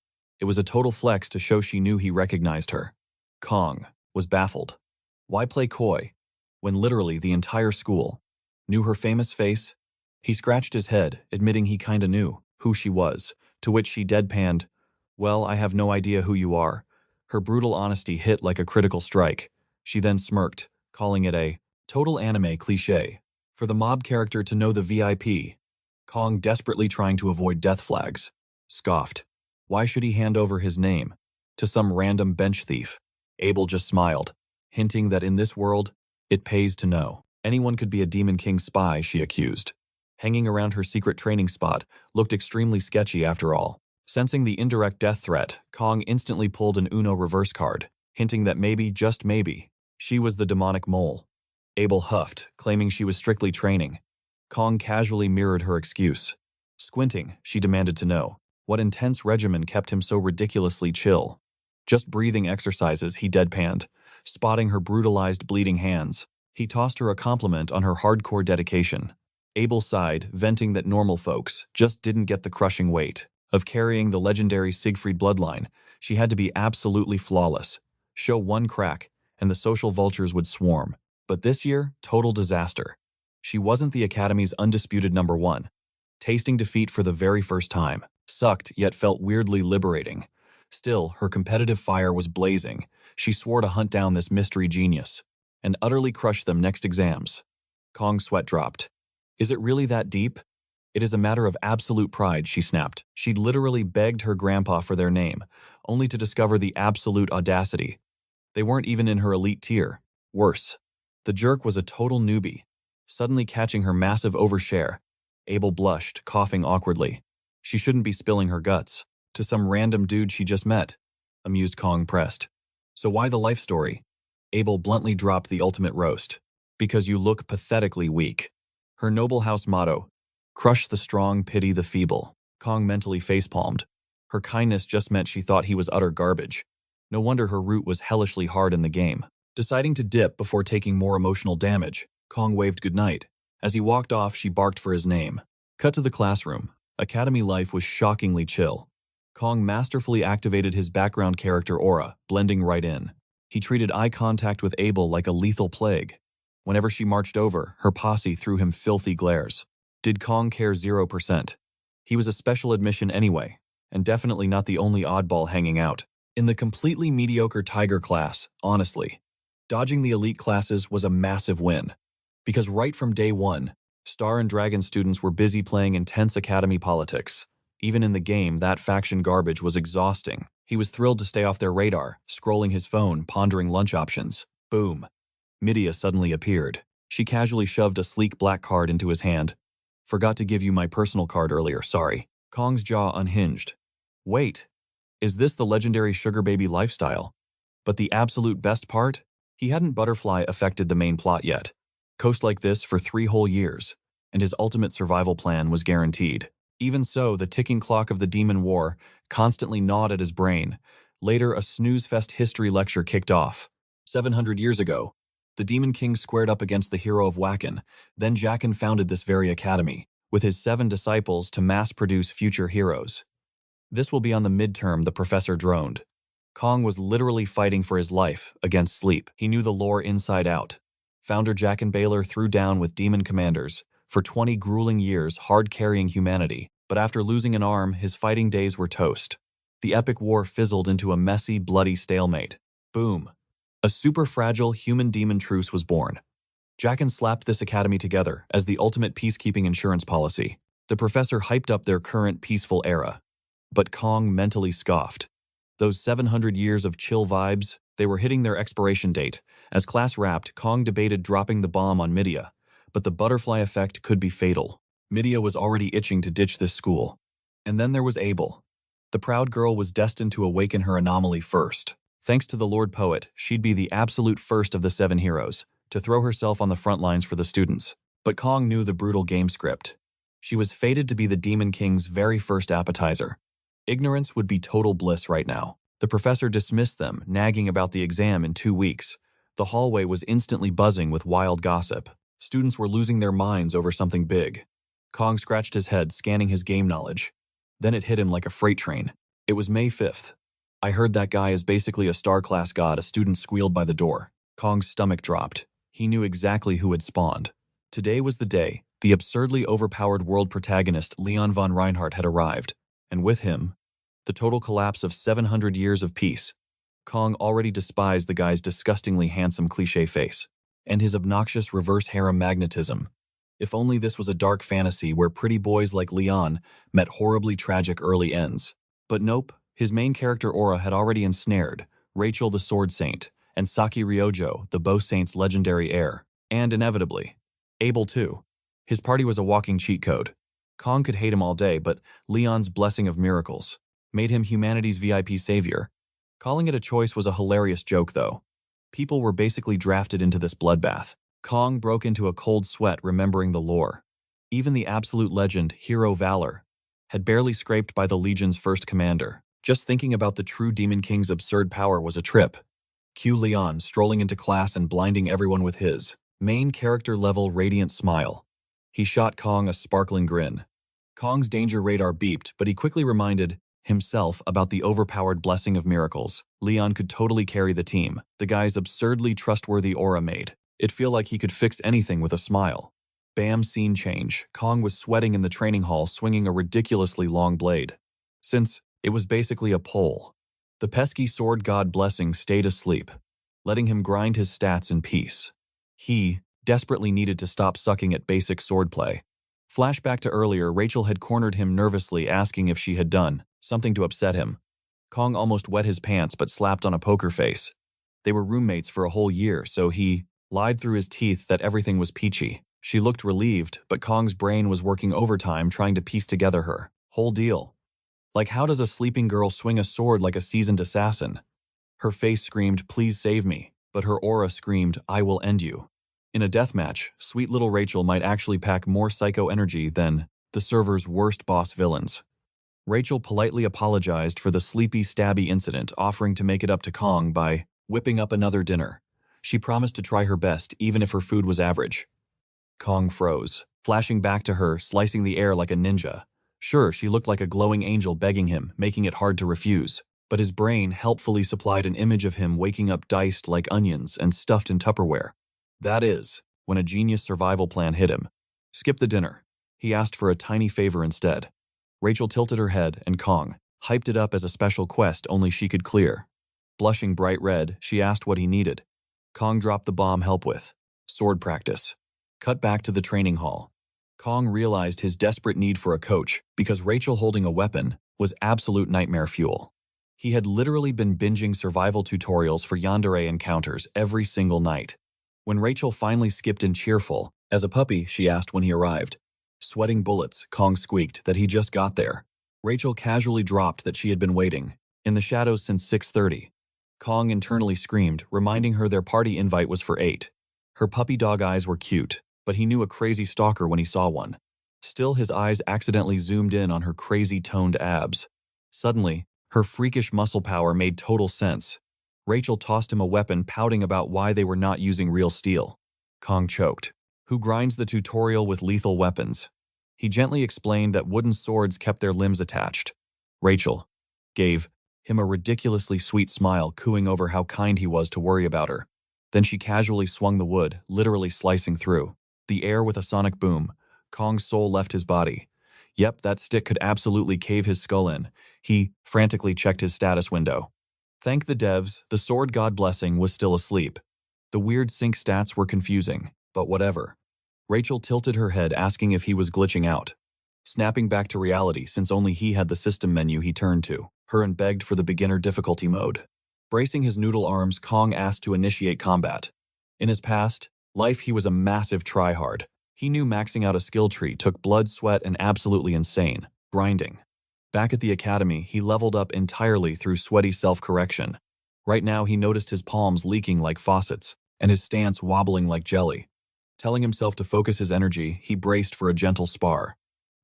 It was a total flex to show she knew he recognized her. Kong was baffled. Why play coy when literally the entire school knew her famous face? He scratched his head, admitting he kinda knew who she was, to which she deadpanned, "Well, I have no idea who you are." Her brutal honesty hit like a critical strike. She then smirked, calling it a total anime cliché for the mob character to know the VIP. Kong, desperately trying to avoid death flags, scoffed. Why should he hand over his name to some random bench thief? Abel just smiled, hinting that in this world, it pays to know. Anyone could be a Demon King's spy, she accused. Hanging around her secret training spot looked extremely sketchy after all. Sensing the indirect death threat, Kong instantly pulled an Uno reverse card, hinting that maybe, just maybe, she was the demonic mole. Abel huffed, claiming she was strictly training. Kong casually mirrored her excuse. Squinting, she demanded to know what intense regimen kept him so ridiculously chill. Just breathing exercises, he deadpanned, spotting her brutalized, bleeding hands. He tossed her a compliment on her hardcore dedication. Abel sighed, venting that normal folks just didn't get the crushing weight of carrying the legendary Siegfried bloodline. She had to be absolutely flawless. Show one crack, and the social vultures would swarm. But this year, total disaster. She wasn't the Academy's undisputed #1. Tasting defeat for the very first time sucked, yet felt weirdly liberating. Still, her competitive fire was blazing. She swore to hunt down this mystery genius and utterly crush them next exams. Kong's sweat dropped. Is it really that deep? It is a matter of absolute pride, she snapped. She'd literally begged her grandpa for their name, only to discover the absolute audacity. They weren't even in her elite tier. Worse, the jerk was a total newbie. Suddenly catching her massive overshare, Abel blushed, coughing awkwardly. She shouldn't be spilling her guts to some random dude she just met. Amused, Kong pressed. So why the life story? Abel bluntly dropped the ultimate roast. Because you look pathetically weak. Her noble house motto, crush the strong, pity the feeble. Kong mentally facepalmed. Her kindness just meant she thought he was utter garbage. No wonder her route was hellishly hard in the game. Deciding to dip before taking more emotional damage, Kong waved goodnight. As he walked off, she barked for his name. Cut to the classroom. Academy life was shockingly chill. Kong masterfully activated his background character aura, blending right in. He treated eye contact with Abel like a lethal plague. Whenever she marched over, her posse threw him filthy glares. Did Kong care 0%? He was a special admission anyway, and definitely not the only oddball hanging out. In the completely mediocre Tiger class, honestly, dodging the elite classes was a massive win. Because right from day one, Star and Dragon students were busy playing intense academy politics. Even in the game, that faction garbage was exhausting. He was thrilled to stay off their radar, scrolling his phone, pondering lunch options. Boom. Midia suddenly appeared. She casually shoved a sleek black card into his hand. Forgot to give you my personal card earlier, sorry. Kong's jaw unhinged. Wait, is this the legendary sugar baby lifestyle? But the absolute best part? He hadn't butterfly affected the main plot yet. Coast like this for 3 whole years, and his ultimate survival plan was guaranteed. Even so, the ticking clock of the Demon War constantly gnawed at his brain. Later, a snooze-fest history lecture kicked off. 700 years ago, the Demon King squared up against the hero of Wacken. Then Jacken founded this very academy, with his 7 disciples to mass-produce future heroes. This will be on the midterm, the professor droned. Kong was literally fighting for his life against sleep. He knew the lore inside out. Founder Jacken Baylor threw down with demon commanders, for 20 grueling years hard-carrying humanity, but after losing an arm, his fighting days were toast. The epic war fizzled into a messy, bloody stalemate. Boom. A super-fragile human-demon truce was born. Jacken slapped this academy together as the ultimate peacekeeping insurance policy. The professor hyped up their current peaceful era. But Kong mentally scoffed. Those 700 years of chill vibes, they were hitting their expiration date. As class wrapped, Kong debated dropping the bomb on Midia, but the butterfly effect could be fatal. Midia was already itching to ditch this school. And then there was Abel. The proud girl was destined to awaken her anomaly first. Thanks to the Lord Poet, she'd be the absolute first of the 7 heroes, to throw herself on the front lines for the students. But Kong knew the brutal game script. She was fated to be the Demon King's very first appetizer. Ignorance would be total bliss right now. The professor dismissed them, nagging about the exam in 2 weeks. The hallway was instantly buzzing with wild gossip. Students were losing their minds over something big. Kong scratched his head, scanning his game knowledge. Then it hit him like a freight train. It was May 5th. I heard that guy is basically a star-class god, a student squealed by the door. Kong's stomach dropped. He knew exactly who had spawned. Today was the day. The absurdly overpowered world protagonist Leon von Reinhardt had arrived. And with him, the total collapse of 700 years of peace. Kong already despised the guy's disgustingly handsome cliché face, and his obnoxious reverse harem magnetism. If only this was a dark fantasy where pretty boys like Leon met horribly tragic early ends. But nope, his main character aura had already ensnared Rachel the Sword Saint, and Saki Ryojo, the Bow Saint's legendary heir. And inevitably, Abel too. His party was a walking cheat code. Kong could hate him all day, but Leon's blessing of miracles made him humanity's VIP savior. Calling it a choice was a hilarious joke, though. People were basically drafted into this bloodbath. Kong broke into a cold sweat remembering the lore. Even the absolute legend, Hero Valor, had barely scraped by the Legion's first commander. Just thinking about the true Demon King's absurd power was a trip. Cue Leon strolling into class and blinding everyone with his main character-level radiant smile. He shot Kong a sparkling grin. Kong's danger radar beeped, but he quickly reminded himself about the overpowered blessing of miracles. Leon could totally carry the team. The guy's absurdly trustworthy aura made it feel like he could fix anything with a smile. Bam, scene change. Kong was sweating in the training hall, swinging a ridiculously long blade. Since it was basically a pole, the pesky sword god blessing stayed asleep, letting him grind his stats in peace. He desperately needed to stop sucking at basic swordplay. Flashback to earlier, Rachel had cornered him nervously, asking if she had done something to upset him. Kong almost wet his pants but slapped on a poker face. They were roommates for a whole year, so he lied through his teeth that everything was peachy. She looked relieved, but Kong's brain was working overtime trying to piece together her whole deal. Like, how does a sleeping girl swing a sword like a seasoned assassin? Her face screamed, "Please save me," but her aura screamed, "I will end you." In a deathmatch, sweet little Rachel might actually pack more psycho energy than the server's worst boss villains. Rachel politely apologized for the sleepy, stabby incident, offering to make it up to Kong by whipping up another dinner. She promised to try her best, even if her food was average. Kong froze, flashing back to her, slicing the air like a ninja. Sure, she looked like a glowing angel begging him, making it hard to refuse. but his brain helpfully supplied an image of him waking up diced like onions and stuffed in Tupperware. That is, when a genius survival plan hit him. Skip the dinner. He asked for a tiny favor instead. Rachel tilted her head, and Kong hyped it up as a special quest only she could clear. Blushing bright red, she asked what he needed. Kong dropped the bomb help with sword practice. Cut back to the training hall. Kong realized his desperate need for a coach because Rachel holding a weapon was absolute nightmare fuel. He had literally been binging survival tutorials for yandere encounters every single night. When Rachel finally skipped in cheerful, as a puppy, she asked when he arrived. Sweating bullets, Kong squeaked that he just got there. Rachel casually dropped that she had been waiting, in the shadows since 6:30. Kong internally screamed, reminding her their party invite was for 8. Her puppy dog eyes were cute, but he knew a crazy stalker when he saw one. Still, his eyes accidentally zoomed in on her crazy toned abs. Suddenly, her freakish muscle power made total sense. Rachel tossed him a weapon, pouting about why they were not using real steel. Kong choked. Who grinds the tutorial with lethal weapons? He gently explained that wooden swords kept their limbs attached. Rachel gave him a ridiculously sweet smile, cooing over how kind he was to worry about her. Then she casually swung the wood, literally slicing through the air with a sonic boom. Kong's soul left his body. Yep, that stick could absolutely cave his skull in. He frantically checked his status window. Thank the devs, the sword god blessing was still asleep. The weird sync stats were confusing, but whatever. Rachel tilted her head, asking if he was glitching out. Snapping back to reality since only he had the system menu he turned to, her and begged for the beginner difficulty mode. Bracing his noodle arms, Kong asked to initiate combat. In his past life, he was a massive tryhard. He knew maxing out a skill tree took blood, sweat, and absolutely insane grinding. Back at the academy, he leveled up entirely through sweaty self-correction. Right now, he noticed his palms leaking like faucets, and his stance wobbling like jelly. Telling himself to focus his energy, he braced for a gentle spar.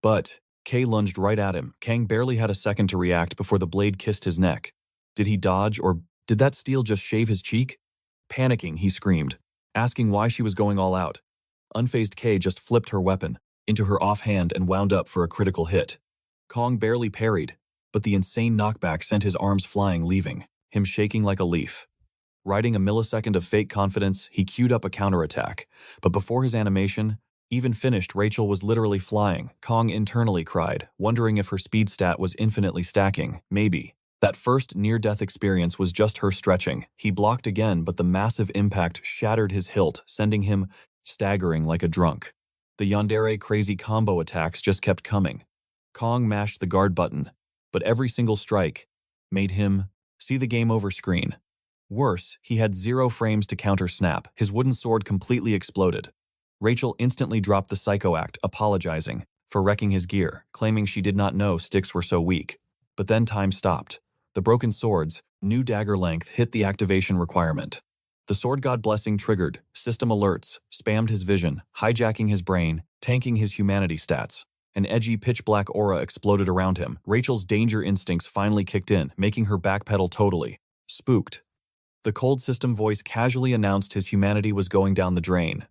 But Kay lunged right at him. Kang barely had a second to react before the blade kissed his neck. Did he dodge, or did that steel just shave his cheek? Panicking, he screamed, asking why she was going all out. Unfazed Kay just flipped her weapon into her offhand and wound up for a critical hit. Kong barely parried, but the insane knockback sent his arms flying, leaving him shaking like a leaf. Riding a millisecond of fake confidence, he queued up a counterattack, but before his animation even finished, Rachel was literally flying. Kong internally cried, wondering if her speed stat was infinitely stacking. Maybe. That first near-death experience was just her stretching. He blocked again, but the massive impact shattered his hilt, sending him staggering like a drunk. The yandere crazy combo attacks just kept coming. Kong mashed the guard button, but every single strike made him see the game over screen. Worse, he had 0 frames to counter snap. His wooden sword completely exploded. Rachel instantly dropped the psycho act, apologizing for wrecking his gear, claiming she did not know sticks were so weak. But then time stopped. The broken sword's new dagger length hit the activation requirement. The sword god blessing triggered, system alerts, spammed his vision, hijacking his brain, tanking his humanity stats. An edgy pitch-black aura exploded around him. Rachel's danger instincts finally kicked in, making her backpedal totally. Spooked. The cold system voice casually announced his humanity was going down the drain.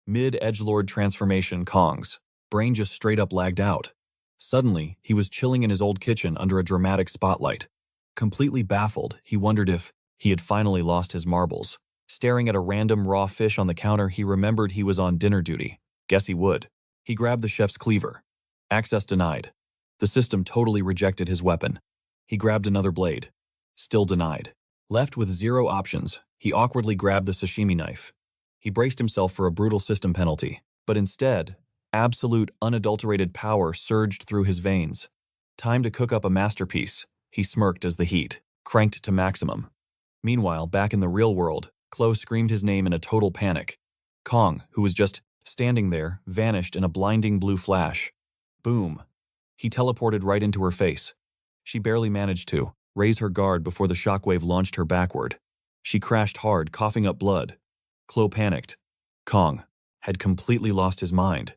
Mid-edgelord transformation, Kong's brain just straight up lagged out. Suddenly, he was chilling in his old kitchen under a dramatic spotlight. Completely baffled, he wondered if he had finally lost his marbles. Staring at a random raw fish on the counter, he remembered he was on dinner duty. Guess he would. He grabbed the chef's cleaver. Access denied. The system totally rejected his weapon. He grabbed another blade. Still denied. Left with 0 options, he awkwardly grabbed the sashimi knife. He braced himself for a brutal system penalty, but instead, absolute unadulterated power surged through his veins. Time to cook up a masterpiece, he smirked as the heat cranked to maximum. Meanwhile, back in the real world, Chloe screamed his name in a total panic. Kong, who was just standing there, vanished in a blinding blue flash. Boom. He teleported right into her face. She barely managed to raise her guard before the shockwave launched her backward. She crashed hard, coughing up blood. Chloe panicked. Kong had completely lost his mind.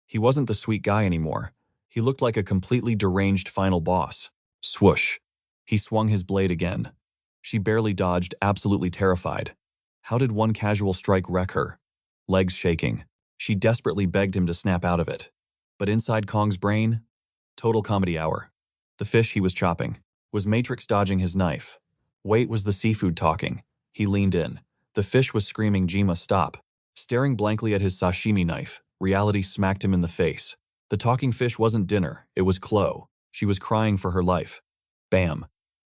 He wasn't the sweet guy anymore. He looked like a completely deranged final boss. Swoosh. He swung his blade again. She barely dodged, absolutely terrified. How did one casual strike wreck her? Legs shaking. She desperately begged him to snap out of it. But inside Kong's brain, total comedy hour. The fish he was chopping Was Matrix dodging his knife? Wait, was the seafood talking? He leaned in. The fish was screaming, "Jima, stop." Staring blankly at his sashimi knife, reality smacked him in the face. The talking fish wasn't dinner, it was Chloe. She was crying for her life. Bam.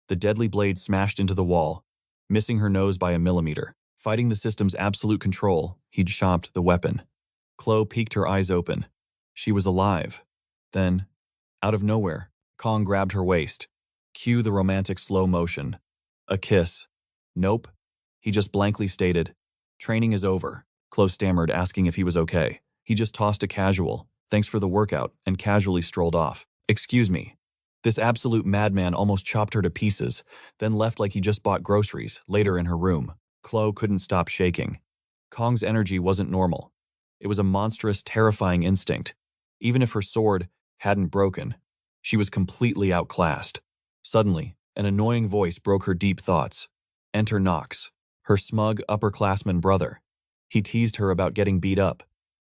The deadly blade smashed into the wall, missing her nose by a millimeter. Fighting the system's absolute control, he'd chopped the weapon. Chloe peeked her eyes open. She was alive. Then, out of nowhere, Kong grabbed her waist. Cue the romantic slow motion. A kiss. Nope. He just blankly stated, "Training is over." Chloe stammered, asking if he was okay. He just tossed a casual, "Thanks for the workout," and casually strolled off. "Excuse me." This absolute madman almost chopped her to pieces, then left like he just bought groceries, later in her room. Chloe couldn't stop shaking. Kong's energy wasn't normal. It was a monstrous, terrifying instinct. Even if her sword hadn't broken, she was completely outclassed. Suddenly, an annoying voice broke her deep thoughts. Enter Knox, her smug upperclassman brother. He teased her about getting beat up.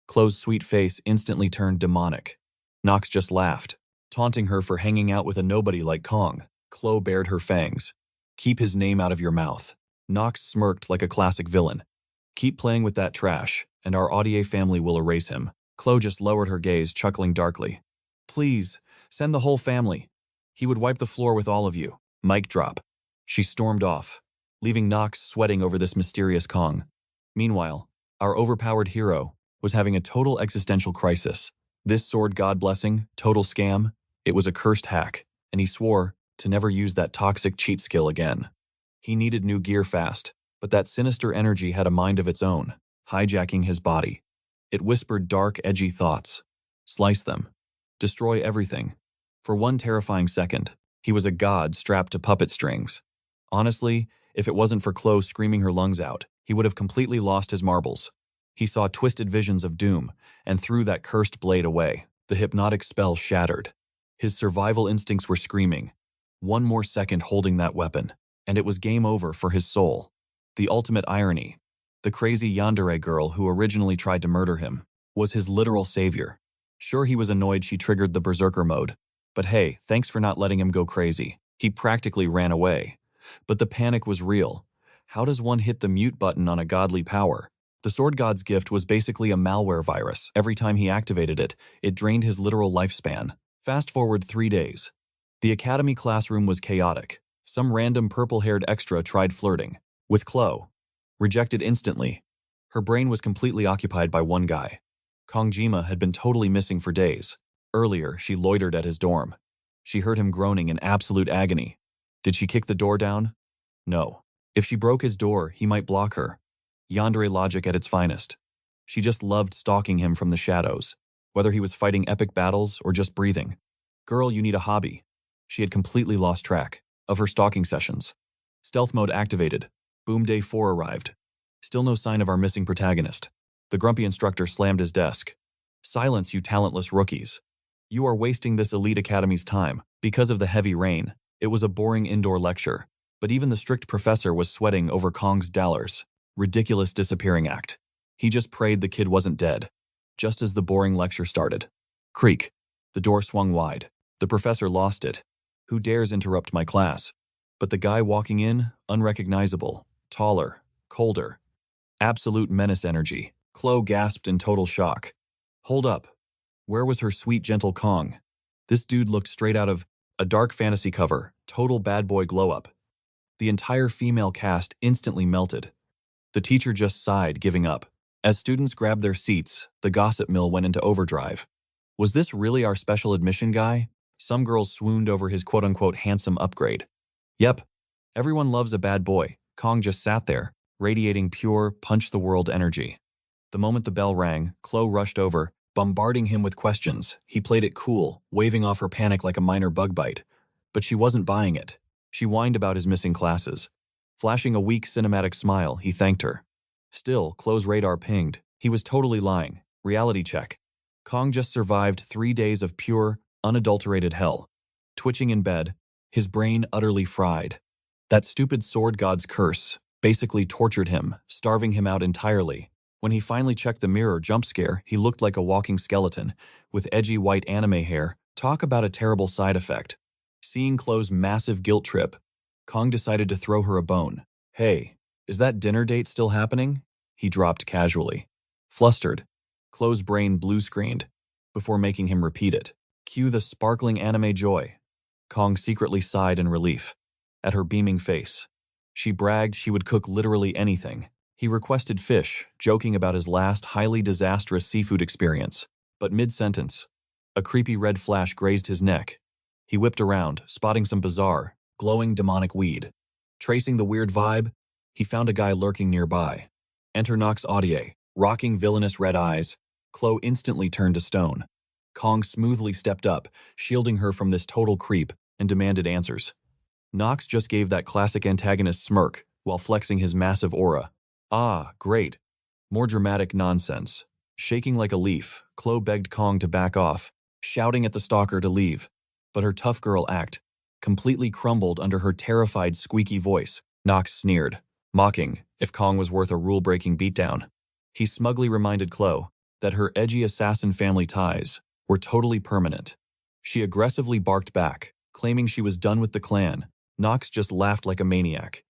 Chloe's sweet face instantly turned demonic. Knox just laughed, taunting her for hanging out with a nobody like Kong. Chloe bared her fangs. "Keep his name out of your mouth." Knox smirked like a classic villain. "Keep playing with that trash, and our Audier family will erase him." Chloe just lowered her gaze, chuckling darkly. "Please, send the whole family. He would wipe the floor with all of you." Mic drop. She stormed off, leaving Knox sweating over this mysterious Kong. Meanwhile, our overpowered hero was having a total existential crisis. This sword god blessing, total scam, it was a cursed hack, and he swore to never use that toxic cheat skill again. He needed new gear fast, but that sinister energy had a mind of its own, hijacking his body. It whispered dark, edgy thoughts. Slice them. Destroy everything. For one terrifying second, he was a god strapped to puppet strings. Honestly, if it wasn't for Chloe screaming her lungs out, he would have completely lost his marbles. He saw twisted visions of doom and threw that cursed blade away. The hypnotic spell shattered. His survival instincts were screaming. One more second holding that weapon, and it was game over for his soul. The ultimate irony. The crazy yandere girl who originally tried to murder him was his literal savior. Sure, he was annoyed she triggered the berserker mode, but hey, thanks for not letting him go crazy. He practically ran away. But the panic was real. How does one hit the mute button on a godly power? The sword god's gift was basically a malware virus. Every time he activated it, it drained his literal lifespan. Fast forward 3 days. The academy classroom was chaotic. Some random purple-haired extra tried flirting with Chloe. Rejected instantly. Her brain was completely occupied by one guy. Kongjima had been totally missing for days. Earlier, she loitered at his dorm. She heard him groaning in absolute agony. Did she kick the door down? No. If she broke his door, he might block her. Yandere logic at its finest. She just loved stalking him from the shadows, whether he was fighting epic battles or just breathing. Girl, you need a hobby. She had completely lost track of her stalking sessions. Stealth mode activated. Boom, day 4 arrived. Still no sign of our missing protagonist. The grumpy instructor slammed his desk. "Silence, you talentless rookies. You are wasting this elite academy's time." Because of the heavy rain, it was a boring indoor lecture, but even the strict professor was sweating over Kong's dollars. Ridiculous disappearing act. He just prayed the kid wasn't dead. Just as the boring lecture started. Creak. The door swung wide. The professor lost it. Who dares interrupt my class? But the guy walking in, unrecognizable, taller, colder. Absolute menace energy. Chloe gasped in total shock. Hold up. Where was her sweet, gentle Kong? This dude looked straight out of a dark fantasy cover, total bad boy glow-up. The entire female cast instantly melted. The teacher just sighed, giving up. As students grabbed their seats, the gossip mill went into overdrive. Was this really our special admission guy? Some girls swooned over his quote-unquote handsome upgrade. Yep, everyone loves a bad boy. Kong just sat there, radiating pure, punch-the-world energy. The moment the bell rang, Chloe rushed over, bombarding him with questions. He played it cool, waving off her panic like a minor bug bite. But she wasn't buying it. She whined about his missing classes. Flashing a weak cinematic smile, he thanked her. Still, Chloe's radar pinged. He was totally lying. Reality check. Kong just survived 3 days of pure, unadulterated hell. Twitching in bed, his brain utterly fried. That stupid sword god's curse basically tortured him, starving him out entirely. When he finally checked the mirror, jump scare, he looked like a walking skeleton, with edgy white anime hair. Talk about a terrible side effect. Seeing Chloe's massive guilt trip, Kong decided to throw her a bone. "Hey, is that dinner date still happening?" He dropped casually. Flustered, Chloe's brain blue-screened before making him repeat it. Cue the sparkling anime joy. Kong secretly sighed in relief at her beaming face. She bragged she would cook literally anything. He requested fish, joking about his last highly disastrous seafood experience. But mid-sentence, a creepy red flash grazed his neck. He whipped around, spotting some bizarre, glowing demonic weed. Tracing the weird vibe, he found a guy lurking nearby. Enter Nox Audier, rocking villainous red eyes. Chloe instantly turned to stone. Kong smoothly stepped up, shielding her from this total creep, and demanded answers. Nox just gave that classic antagonist smirk while flexing his massive aura. Ah, great. More dramatic nonsense. Shaking like a leaf, Chloe begged Kong to back off, shouting at the stalker to leave. But her tough girl act completely crumbled under her terrified, squeaky voice. Nox sneered, mocking if Kong was worth a rule-breaking beatdown. He smugly reminded Chloe that her edgy assassin family ties were totally permanent. She aggressively barked back, claiming she was done with the clan. Nox just laughed like a maniac.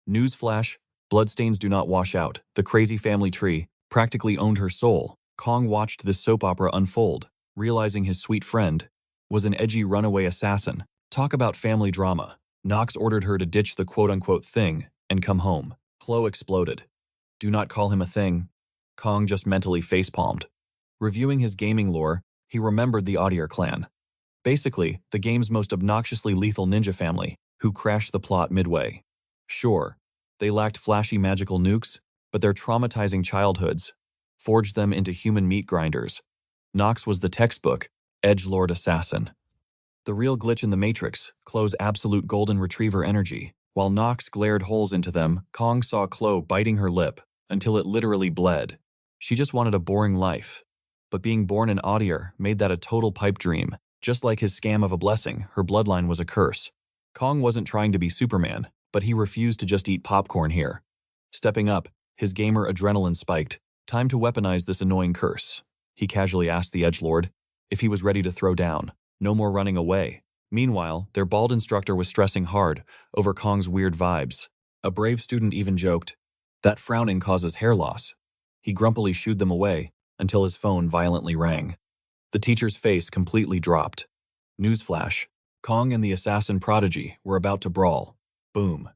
Newsflash, bloodstains do not wash out. The crazy family tree practically owned her soul. Kong watched this soap opera unfold, realizing his sweet friend was an edgy runaway assassin. Talk about family drama. Nox ordered her to ditch the quote-unquote thing and come home. Chloe exploded. Do not call him a thing. Kong just mentally facepalmed. Reviewing his gaming lore, he remembered the Audier clan. Basically, the game's most obnoxiously lethal ninja family, who crashed the plot midway. Sure, they lacked flashy magical nukes, but their traumatizing childhoods forged them into human meat grinders. Nox was the textbook edgelord assassin. The real glitch in the Matrix, Chloe's absolute golden retriever energy. While Nox glared holes into them, Kong saw Chloe biting her lip until it literally bled. She just wanted a boring life. But being born an Audier made that a total pipe dream. Just like his scam of a blessing, her bloodline was a curse. Kong wasn't trying to be Superman, but he refused to just eat popcorn here. Stepping up, his gamer adrenaline spiked. Time to weaponize this annoying curse. He casually asked the edgelord if he was ready to throw down. No more running away. Meanwhile, their bald instructor was stressing hard over Kong's weird vibes. A brave student even joked, "That frowning causes hair loss." He grumpily shooed them away until his phone violently rang. The teacher's face completely dropped. Newsflash, Kong and the assassin prodigy were about to brawl. Boom.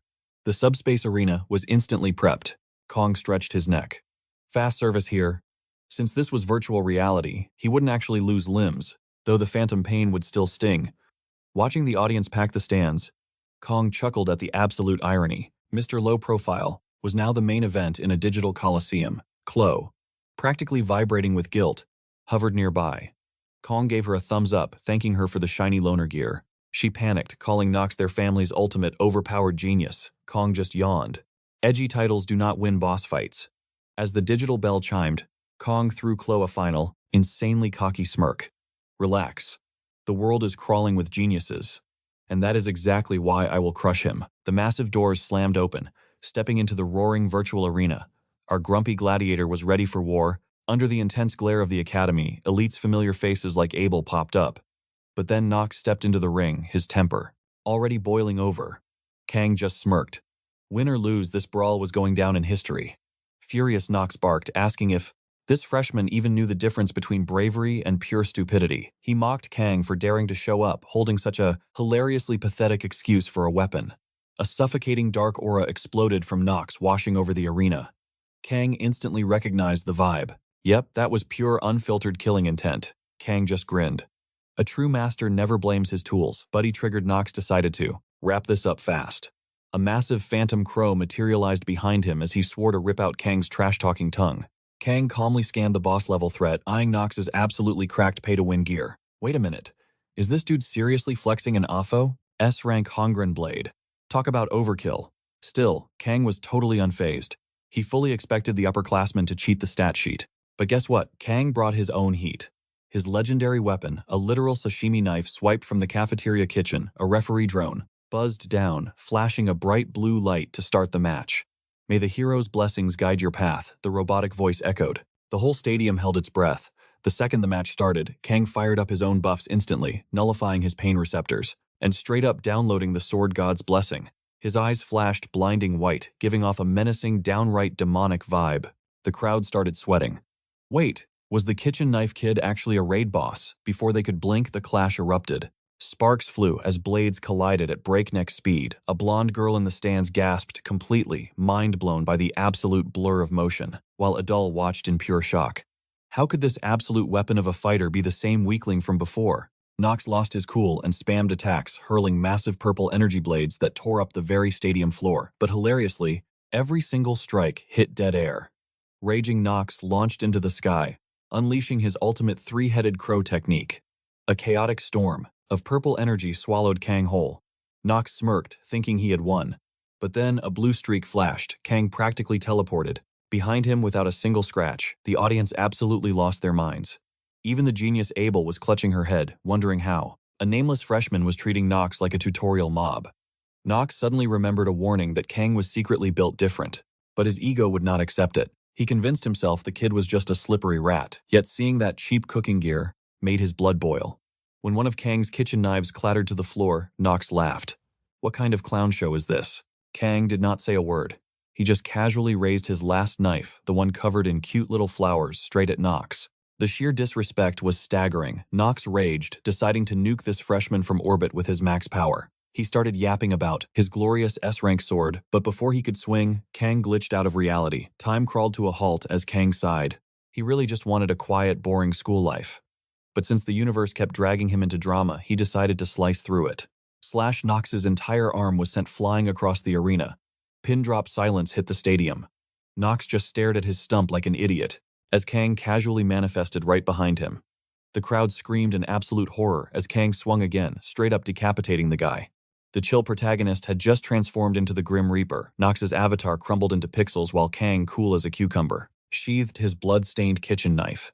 The subspace arena was instantly prepped. Kong stretched his neck. Fast service here. Since this was virtual reality, he wouldn't actually lose limbs, though the phantom pain would still sting. Watching the audience pack the stands, Kong chuckled at the absolute irony. Mr. Low Profile was now the main event in a digital coliseum. Chloe, practically vibrating with guilt, hovered nearby. Kong gave her a thumbs up, thanking her for the shiny loner gear. She panicked, calling Nox their family's ultimate overpowered genius. Kong just yawned. Edgy titles do not win boss fights. As the digital bell chimed, Kong threw Chloe a final, insanely cocky smirk. Relax. The world is crawling with geniuses. And that is exactly why I will crush him. The massive doors slammed open, stepping into the roaring virtual arena. Our grumpy gladiator was ready for war. Under the intense glare of the academy, Elite's familiar faces like Abel popped up. But then Nox stepped into the ring, his temper already boiling over. Kang just smirked. Win or lose, this brawl was going down in history. Furious Nox barked, asking if this freshman even knew the difference between bravery and pure stupidity. He mocked Kang for daring to show up, holding such a hilariously pathetic excuse for a weapon. A suffocating dark aura exploded from Nox, washing over the arena. Kang instantly recognized the vibe. Yep, that was pure unfiltered killing intent. Kang just grinned. A true master never blames his tools. Buddy-triggered Nox decided to wrap this up fast. A massive phantom crow materialized behind him as he swore to rip out Kang's trash-talking tongue. Kang calmly scanned the boss-level threat, eyeing Nox's absolutely cracked pay-to-win gear. Wait a minute. Is this dude seriously flexing an AFO? S-rank Hongren blade. Talk about overkill. Still, Kang was totally unfazed. He fully expected the upperclassmen to cheat the stat sheet. But guess what? Kang brought his own heat. His legendary weapon, a literal sashimi knife swiped from the cafeteria kitchen, a referee drone, buzzed down, flashing a bright blue light to start the match. May the hero's blessings guide your path, the robotic voice echoed. The whole stadium held its breath. The second the match started, Kang fired up his own buffs instantly, nullifying his pain receptors. and straight up downloading the sword god's blessing. His eyes flashed blinding white, giving off a menacing, downright demonic vibe. The crowd started sweating. Wait, was the kitchen knife kid actually a raid boss? Before they could blink, the clash erupted. Sparks flew as blades collided at breakneck speed. A blonde girl in the stands gasped completely, mind-blown by the absolute blur of motion, while Adul watched in pure shock. How could this absolute weapon of a fighter be the same weakling from before? Nox lost his cool and spammed attacks, hurling massive purple energy blades that tore up the very stadium floor. But hilariously, every single strike hit dead air. Raging Nox launched into the sky, unleashing his ultimate three-headed crow technique. A chaotic storm of purple energy swallowed Kang whole. Nox smirked, thinking he had won. But then a blue streak flashed. Kang practically teleported. Behind him without a single scratch, the audience absolutely lost their minds. Even the genius Abel was clutching her head, wondering how. A nameless freshman was treating Nox like a tutorial mob. Nox suddenly remembered a warning that Kang was secretly built different, but his ego would not accept it. He convinced himself the kid was just a slippery rat, yet seeing that cheap cooking gear made his blood boil. When one of Kang's kitchen knives clattered to the floor, Nox laughed. What kind of clown show is this? Kang did not say a word. He just casually raised his last knife, the one covered in cute little flowers, straight at Nox. The sheer disrespect was staggering. Nox raged, deciding to nuke this freshman from orbit with his max power. He started yapping about his glorious S-rank sword, but before he could swing, Kang glitched out of reality. Time crawled to a halt as Kang sighed. He really just wanted a quiet, boring school life. But since the universe kept dragging him into drama, he decided to slice through it. Slash Nox's entire arm was sent flying across the arena. Pin-drop silence hit the stadium. Nox just stared at his stump like an idiot, as Kang casually manifested right behind him. The crowd screamed in absolute horror as Kang swung again, straight up decapitating the guy. The chill protagonist had just transformed into the Grim Reaper. Nox's avatar crumbled into pixels while Kang, cool as a cucumber, sheathed his blood-stained kitchen knife.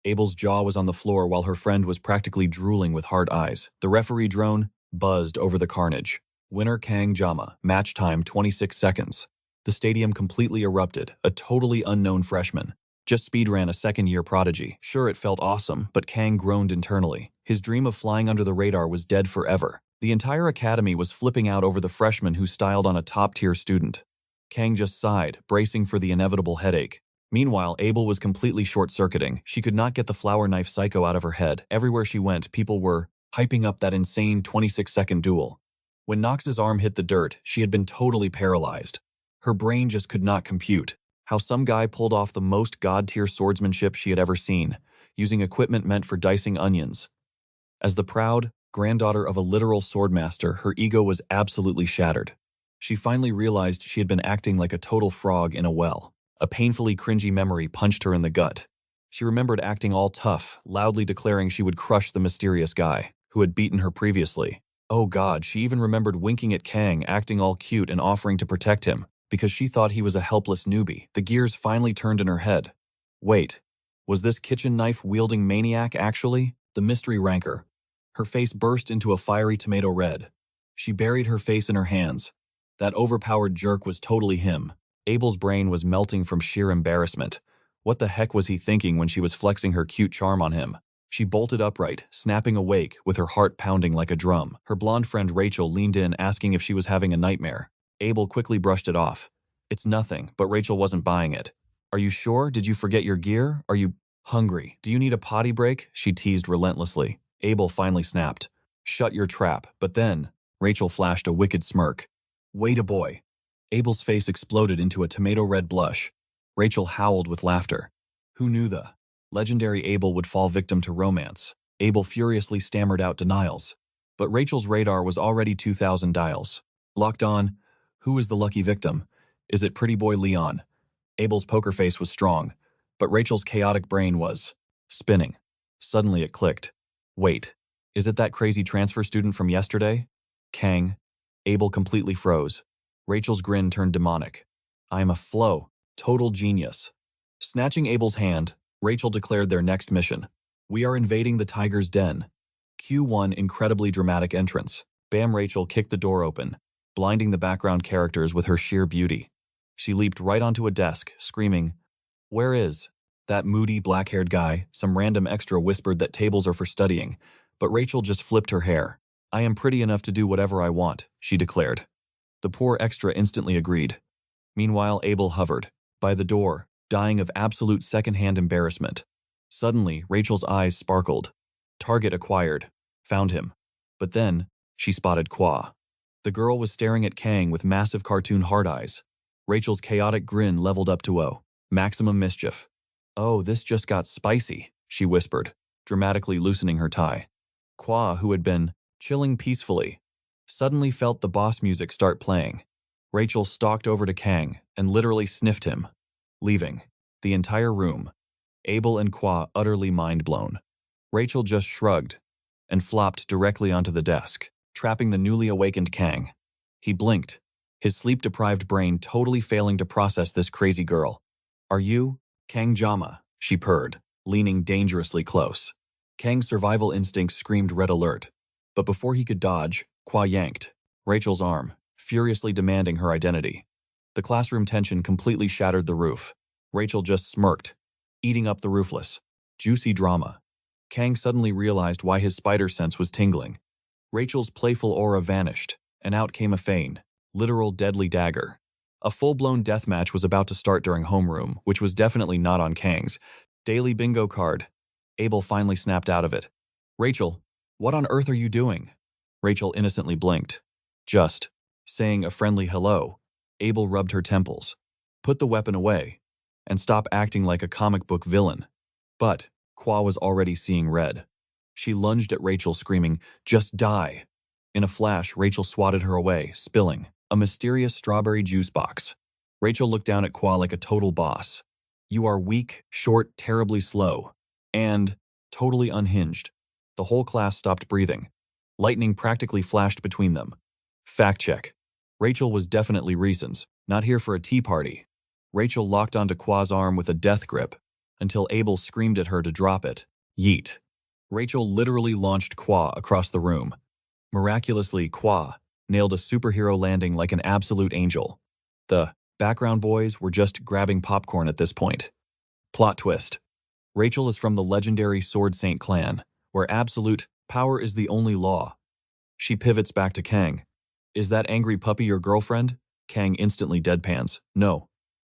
Abel's jaw was on the floor while her friend was practically drooling with hard eyes. The referee drone buzzed over the carnage. Winner Kang Jama, match time 26 seconds. The stadium completely erupted, a totally unknown freshman. Just speedran a second-year prodigy. Sure, it felt awesome, but Kang groaned internally. His dream of flying under the radar was dead forever. The entire academy was flipping out over the freshman who styled on a top-tier student. Kang just sighed, bracing for the inevitable headache. Meanwhile, Abel was completely short-circuiting. She could not get the flower knife psycho out of her head. Everywhere she went, people were hyping up that insane 26-second duel. When Nox's arm hit the dirt, she had been totally paralyzed. Her brain just could not compute how some guy pulled off the most god-tier swordsmanship she had ever seen, using equipment meant for dicing onions. As the proud granddaughter of a literal swordmaster, her ego was absolutely shattered. She finally realized she had been acting like a total frog in a well. A painfully cringy memory punched her in the gut. She remembered acting all tough, loudly declaring she would crush the mysterious guy who had beaten her previously. Oh God, she even remembered winking at Kang, acting all cute and offering to protect him, because she thought he was a helpless newbie. The gears finally turned in her head. Wait, was this kitchen knife-wielding maniac actually the mystery ranker? Her face burst into a fiery tomato red. She buried her face in her hands. That overpowered jerk was totally him. Abel's brain was melting from sheer embarrassment. What the heck was he thinking when she was flexing her cute charm on him? She bolted upright, snapping awake, with her heart pounding like a drum. Her blonde friend Rachel leaned in, asking if she was having a nightmare. Abel quickly brushed it off. It's nothing, but Rachel wasn't buying it. Are you sure? Did you forget your gear? Are you hungry? Do you need a potty break? She teased relentlessly. Abel finally snapped. Shut your trap. But then, Rachel flashed a wicked smirk. Wait a boy. Abel's face exploded into a tomato-red blush. Rachel howled with laughter. Who knew the legendary Abel would fall victim to romance? Abel furiously stammered out denials. But Rachel's radar was already 2,000 dials. Locked on. Who is the lucky victim? Is it pretty boy Leon? Abel's poker face was strong, but Rachel's chaotic brain was spinning. Suddenly it clicked. Wait, is it that crazy transfer student from yesterday? Kang. Abel completely froze. Rachel's grin turned demonic. I am a flow. Total genius. Snatching Abel's hand, Rachel declared their next mission. We are invading the tiger's den. Q1 incredibly dramatic entrance. Bam! Rachel kicked the door open, blinding the background characters with her sheer beauty. She leaped right onto a desk, screaming, Where is that moody, black-haired guy? Some random extra whispered that tables are for studying, but Rachel just flipped her hair. I am pretty enough to do whatever I want, she declared. The poor extra instantly agreed. Meanwhile, Abel hovered by the door, dying of absolute secondhand embarrassment. Suddenly, Rachel's eyes sparkled. Target acquired. Found him. But then, she spotted Kwa. The girl was staring at Kang with massive cartoon hard eyes. Rachel's chaotic grin leveled up to maximum mischief. Oh, this just got spicy, she whispered, dramatically loosening her tie. Kwa, who had been chilling peacefully, suddenly felt the boss music start playing. Rachel stalked over to Kang and literally sniffed him, leaving the entire room, Abel and Kwa utterly mind-blown. Rachel just shrugged and flopped directly onto the desk, trapping the newly awakened Kang. He blinked, his sleep-deprived brain totally failing to process this crazy girl. Are you Kang Jama? She purred, leaning dangerously close. Kang's survival instinct screamed red alert, but before he could dodge, Kwa yanked Rachel's arm, furiously demanding her identity. The classroom tension completely shattered the roof. Rachel just smirked, eating up the roofless. Juicy drama. Kang suddenly realized why his spider sense was tingling. Rachel's playful aura vanished, and out came a Fane, literal deadly dagger. A full-blown deathmatch was about to start during homeroom, which was definitely not on Kang's daily bingo card. Abel finally snapped out of it. Rachel, what on earth are you doing? Rachel innocently blinked. Just saying a friendly hello. Abel rubbed her temples. Put the weapon away, and stop acting like a comic book villain. But Kwa was already seeing red. She lunged at Rachel, screaming, "Just die!" In a flash, Rachel swatted her away, spilling a mysterious strawberry juice box. Rachel looked down at Kwa like a total boss. You are weak, short, terribly slow, and totally unhinged. The whole class stopped breathing. Lightning practically flashed between them. Fact check. Rachel was definitely Reason's, not here for a tea party. Rachel locked onto Kwa's arm with a death grip, until Abel screamed at her to drop it. Yeet. Rachel literally launched Kwa across the room. Miraculously, Kwa nailed a superhero landing like an absolute angel. The background boys were just grabbing popcorn at this point. Plot twist. Rachel is from the legendary Sword Saint clan, where absolute power is the only law. She pivots back to Kang. Is that angry puppy your girlfriend? Kang instantly deadpans. No.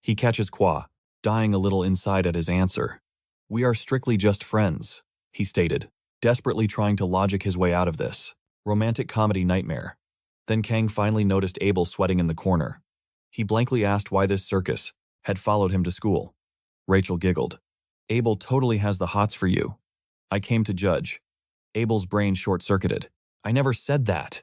He catches Kwa, dying a little inside at his answer. We are strictly just friends, he stated, desperately trying to logic his way out of this romantic comedy nightmare. Then Kang finally noticed Abel sweating in the corner. He blankly asked why this circus had followed him to school. Rachel giggled. Abel totally has the hots for you. I came to judge. Abel's brain short-circuited. I never said that,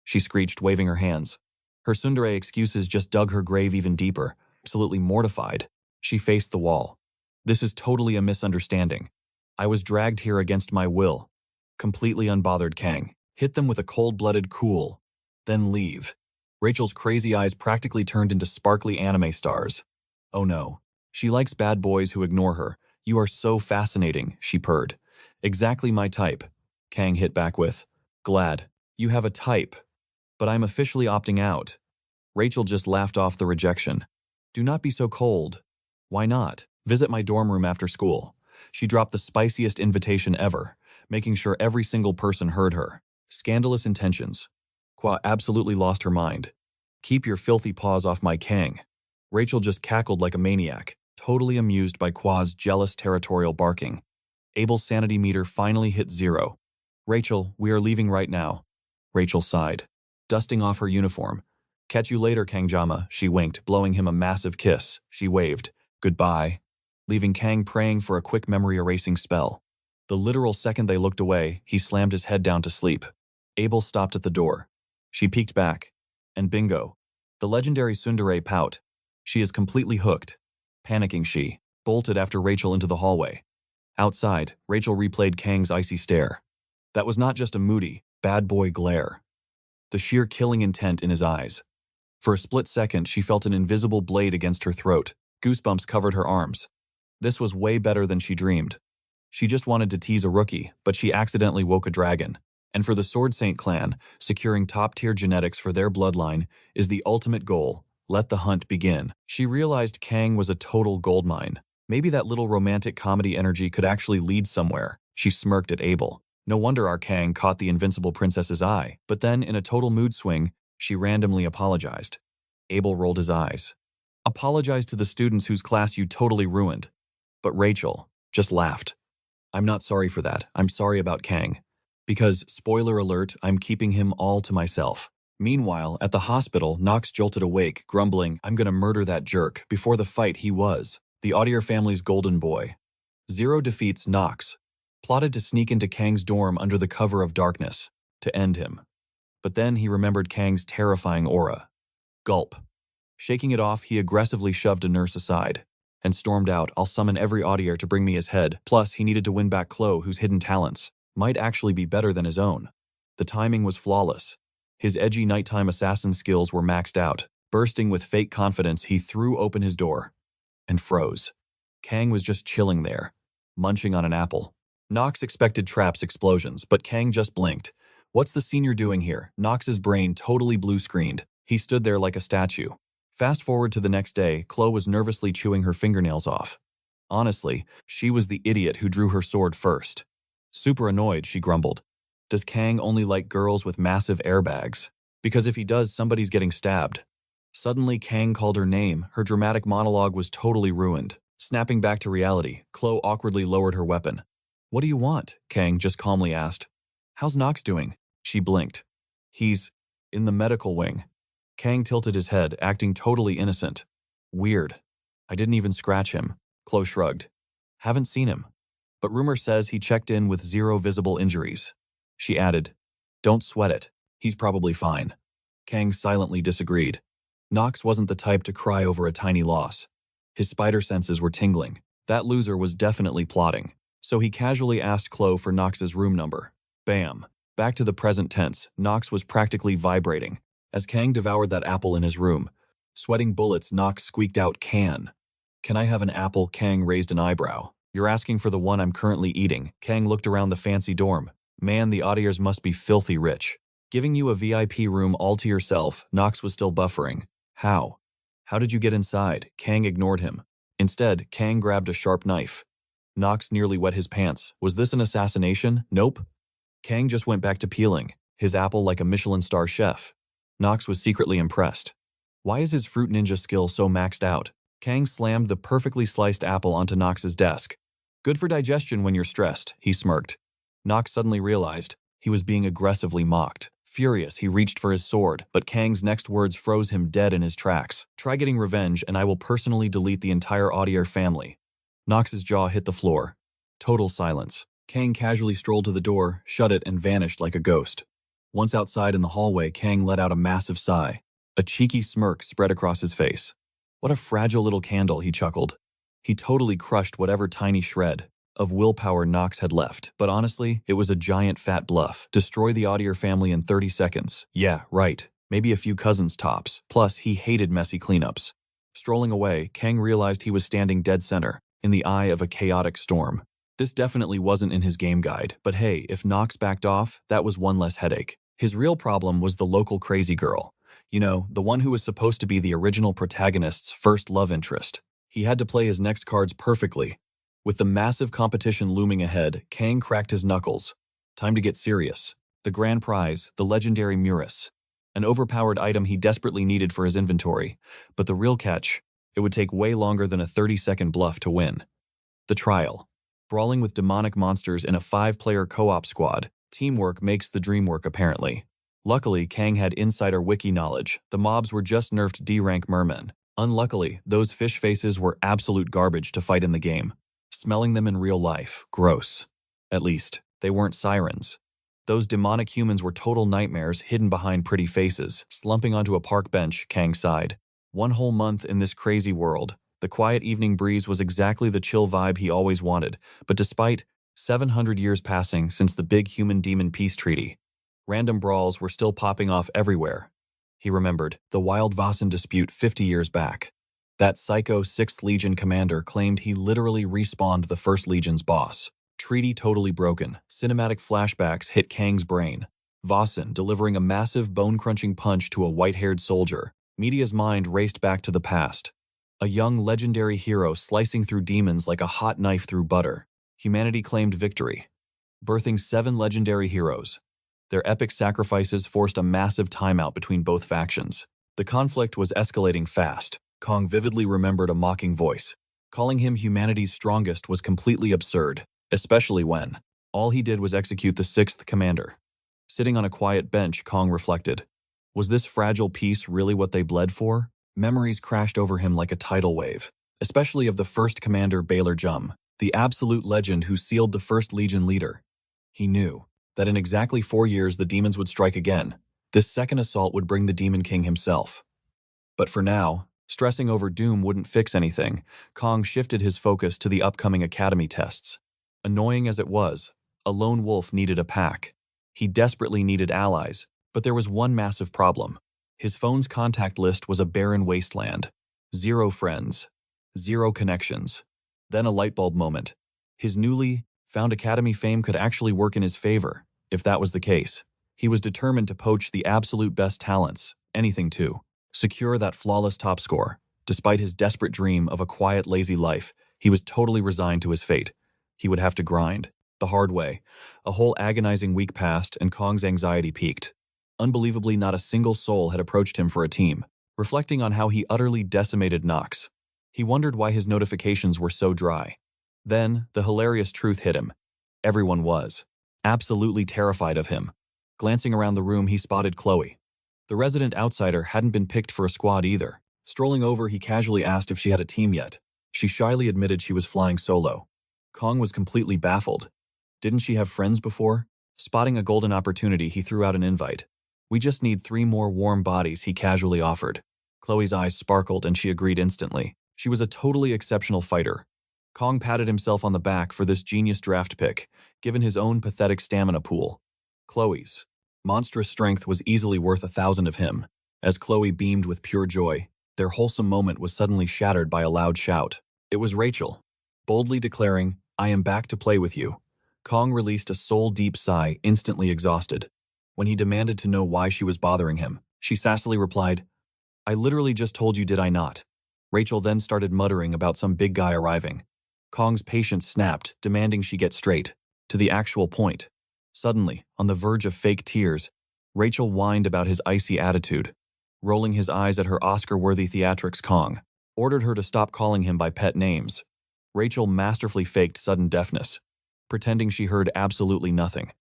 she screeched, waving her hands. Her tsundere excuses just dug her grave even deeper. Absolutely mortified, she faced the wall. This is totally a misunderstanding. I was dragged here against my will. Completely unbothered, Kang hit them with a cold-blooded cool, then leave. Rachel's crazy eyes practically turned into sparkly anime stars. Oh no. She likes bad boys who ignore her. You are so fascinating, she purred. Exactly my type, Kang hit back with. Glad. You have a type. But I'm officially opting out. Rachel just laughed off the rejection. Do not be so cold. Why not? Visit my dorm room after school. She dropped the spiciest invitation ever, making sure every single person heard her. Scandalous intentions. Kwa absolutely lost her mind. Keep your filthy paws off my Kang. Rachel just cackled like a maniac, totally amused by Kwa's jealous territorial barking. Abel's sanity meter finally hit 0. Rachel, we are leaving right now. Rachel sighed, dusting off her uniform. Catch you later, Kangjama, she winked, blowing him a massive kiss. She waved, goodbye, leaving Kang praying for a quick memory-erasing spell. The literal second they looked away, he slammed his head down to sleep. Abel stopped at the door. She peeked back, and bingo. The legendary tsundere pout. She is completely hooked. Panicking, she bolted after Rachel into the hallway. Outside, Rachel replayed Kang's icy stare. That was not just a moody, bad boy glare. The sheer killing intent in his eyes. For a split second, she felt an invisible blade against her throat. Goosebumps covered her arms. This was way better than she dreamed. She just wanted to tease a rookie, but she accidentally woke a dragon. And for the Sword Saint clan, securing top-tier genetics for their bloodline is the ultimate goal. Let the hunt begin. She realized Kang was a total goldmine. Maybe that little romantic comedy energy could actually lead somewhere. She smirked at Abel. No wonder our Kang caught the invincible princess's eye, but then, in a total mood swing, she randomly apologized. Abel rolled his eyes. Apologize to the students whose class you totally ruined. But Rachel just laughed. I'm not sorry for that. I'm sorry about Kang. Because, spoiler alert, I'm keeping him all to myself. Meanwhile, at the hospital, Nox jolted awake, grumbling, I'm gonna murder that jerk. Before the fight, he was the Audier family's golden boy. Zero defeats Nox, plotted to sneak into Kang's dorm under the cover of darkness, to end him. But then he remembered Kang's terrifying aura. Gulp. Shaking it off, he aggressively shoved a nurse aside and stormed out, I'll summon every Audier to bring me his head. Plus, he needed to win back Chloe, whose hidden talents might actually be better than his own. The timing was flawless. His edgy nighttime assassin skills were maxed out. Bursting with fake confidence, he threw open his door and froze. Kang was just chilling there, munching on an apple. Nox expected Trap's explosions, but Kang just blinked. What's the senior doing here? Nox's brain totally blue-screened. He stood there like a statue. Fast forward to the next day, Chloe was nervously chewing her fingernails off. Honestly, she was the idiot who drew her sword first. Super annoyed, she grumbled. Does Kang only like girls with massive airbags? Because if he does, somebody's getting stabbed. Suddenly, Kang called her name. Her dramatic monologue was totally ruined. Snapping back to reality, Chloe awkwardly lowered her weapon. What do you want? Kang just calmly asked. How's Nox doing? She blinked. He's in the medical wing. Kang tilted his head, acting totally innocent. Weird. I didn't even scratch him. Chloe shrugged. Haven't seen him. But rumor says he checked in with 0 visible injuries. She added, Don't sweat it. He's probably fine. Kang silently disagreed. Nox wasn't the type to cry over a tiny loss. His spider senses were tingling. That loser was definitely plotting. So he casually asked Chloe for Nox's room number. Bam. Back to the present tense, Nox was practically vibrating. As Kang devoured that apple in his room, sweating bullets, Nox squeaked out, Can I have an apple? Kang raised an eyebrow. You're asking for the one I'm currently eating. Kang looked around the fancy dorm. Man, the Audiers must be filthy rich. Giving you a VIP room all to yourself, Nox was still buffering. How? How did you get inside? Kang ignored him. Instead, Kang grabbed a sharp knife. Nox nearly wet his pants. Was this an assassination? Nope. Kang just went back to peeling his apple like a Michelin star chef. Nox was secretly impressed. Why is his fruit ninja skill so maxed out? Kang slammed the perfectly sliced apple onto Nox's desk. Good for digestion when you're stressed, he smirked. Nox suddenly realized he was being aggressively mocked. Furious, he reached for his sword, but Kang's next words froze him dead in his tracks. Try getting revenge, and I will personally delete the entire Audier family. Nox's jaw hit the floor. Total silence. Kang casually strolled to the door, shut it, and vanished like a ghost. Once outside in the hallway, Kang let out a massive sigh. A cheeky smirk spread across his face. What a fragile little candle, he chuckled. He totally crushed whatever tiny shred of willpower Nox had left, but honestly, it was a giant fat bluff. Destroy the Audier family in 30 seconds. Yeah, right. Maybe a few cousins tops. Plus, he hated messy cleanups. Strolling away, Kang realized he was standing dead center, in the eye of a chaotic storm. This definitely wasn't in his game guide, but hey, if Nox backed off, that was one less headache. His real problem was the local crazy girl. You know, the one who was supposed to be the original protagonist's first love interest. He had to play his next cards perfectly. With the massive competition looming ahead, Kang cracked his knuckles. Time to get serious. The grand prize, the legendary Muris. An overpowered item he desperately needed for his inventory. But the real catch, it would take way longer than a 30-second bluff to win. The trial. Brawling with demonic monsters in a 5-player co-op squad. Teamwork makes the dream work, apparently. Luckily, Kang had insider wiki knowledge. The mobs were just nerfed D-rank mermen. Unluckily, those fish faces were absolute garbage to fight in the game. Smelling them in real life, gross. At least, they weren't sirens. Those demonic humans were total nightmares hidden behind pretty faces. Slumping onto a park bench, Kang sighed. One whole month in this crazy world. The quiet evening breeze was exactly the chill vibe he always wanted, but despite 700 years passing since the big human-demon peace treaty, random brawls were still popping off everywhere. He remembered the Wild Vasan dispute 50 years back. That psycho 6th Legion commander claimed he literally respawned the 1st Legion's boss. Treaty totally broken. Cinematic flashbacks hit Kang's brain. Vasan delivering a massive bone-crunching punch to a white-haired soldier. Media's mind raced back to the past. A young legendary hero slicing through demons like a hot knife through butter. Humanity claimed victory. birthing 7 legendary heroes. Their epic sacrifices forced a massive timeout between both factions. The conflict was escalating fast. Kong vividly remembered a mocking voice. Calling him humanity's strongest was completely absurd, especially when all he did was execute the 6th commander. Sitting on a quiet bench, Kong reflected. Was this fragile peace really what they bled for? Memories crashed over him like a tidal wave, especially of the 1st commander Baylor Jum, the absolute legend who sealed the 1st Legion leader. He knew that in exactly 4 years the demons would strike again. This second assault would bring the Demon King himself. But for now, stressing over doom wouldn't fix anything. Kong shifted his focus to the upcoming academy tests. Annoying as it was, a lone wolf needed a pack. He desperately needed allies, but there was one massive problem. His phone's contact list was a barren wasteland. 0 friends. 0 connections. Then a lightbulb moment. His newly found academy fame could actually work in his favor. If that was the case, he was determined to poach the absolute best talents, anything to secure that flawless top score. Despite his desperate dream of a quiet, lazy life, he was totally resigned to his fate. He would have to grind, the hard way. A whole agonizing week passed and Kong's anxiety peaked. Unbelievably, not a single soul had approached him for a team. Reflecting on how he utterly decimated Nox, he wondered why his notifications were so dry. Then, the hilarious truth hit him. Everyone was absolutely terrified of him. Glancing around the room, he spotted Chloe. The resident outsider hadn't been picked for a squad either. Strolling over, he casually asked if she had a team yet. She shyly admitted she was flying solo. Kong was completely baffled. Didn't she have friends before? Spotting a golden opportunity, he threw out an invite. We just need 3 more warm bodies, he casually offered. Chloe's eyes sparkled and she agreed instantly. She was a totally exceptional fighter. Kong patted himself on the back for this genius draft pick, given his own pathetic stamina pool. Chloe's monstrous strength was easily worth 1,000 of him. As Chloe beamed with pure joy, their wholesome moment was suddenly shattered by a loud shout. It was Rachel, boldly declaring, "I am back to play with you." Kong released a soul-deep sigh, instantly exhausted. When he demanded to know why she was bothering him, she sassily replied, "I literally just told you, did I not?" Rachel then started muttering about some big guy arriving. Kong's patience snapped, demanding she get straight to the actual point. Suddenly, on the verge of fake tears, Rachel whined about his icy attitude. Rolling his eyes at her Oscar-worthy theatrics, Kong ordered her to stop calling him by pet names. Rachel masterfully faked sudden deafness, pretending she heard absolutely nothing.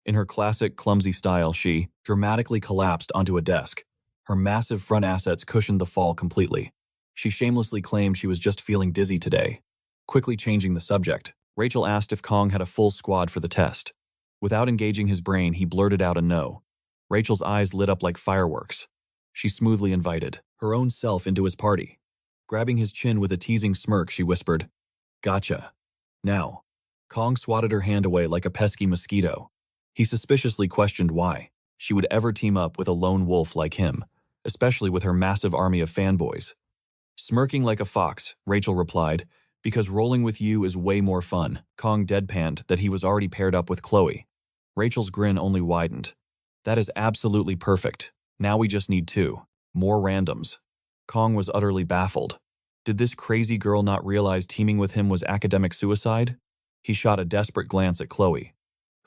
In her classic clumsy style, she dramatically collapsed onto a desk. Her massive front assets cushioned the fall completely. She shamelessly claimed she was just feeling dizzy today. Quickly changing the subject, Rachel asked if Kong had a full squad for the test. Without engaging his brain, he blurted out a no. Rachel's eyes lit up like fireworks. She smoothly invited her own self into his party. Grabbing his chin with a teasing smirk, she whispered, "Gotcha." Now, Kong swatted her hand away like a pesky mosquito. He suspiciously questioned why she would ever team up with a lone wolf like him, especially with her massive army of fanboys. Smirking like a fox, Rachel replied, "Because rolling with you is way more fun." Kong deadpanned that he was already paired up with Chloe. Rachel's grin only widened. "That is absolutely perfect. Now we just need 2 more randoms." Kong was utterly baffled. Did this crazy girl not realize teaming with him was academic suicide? He shot a desperate glance at Chloe,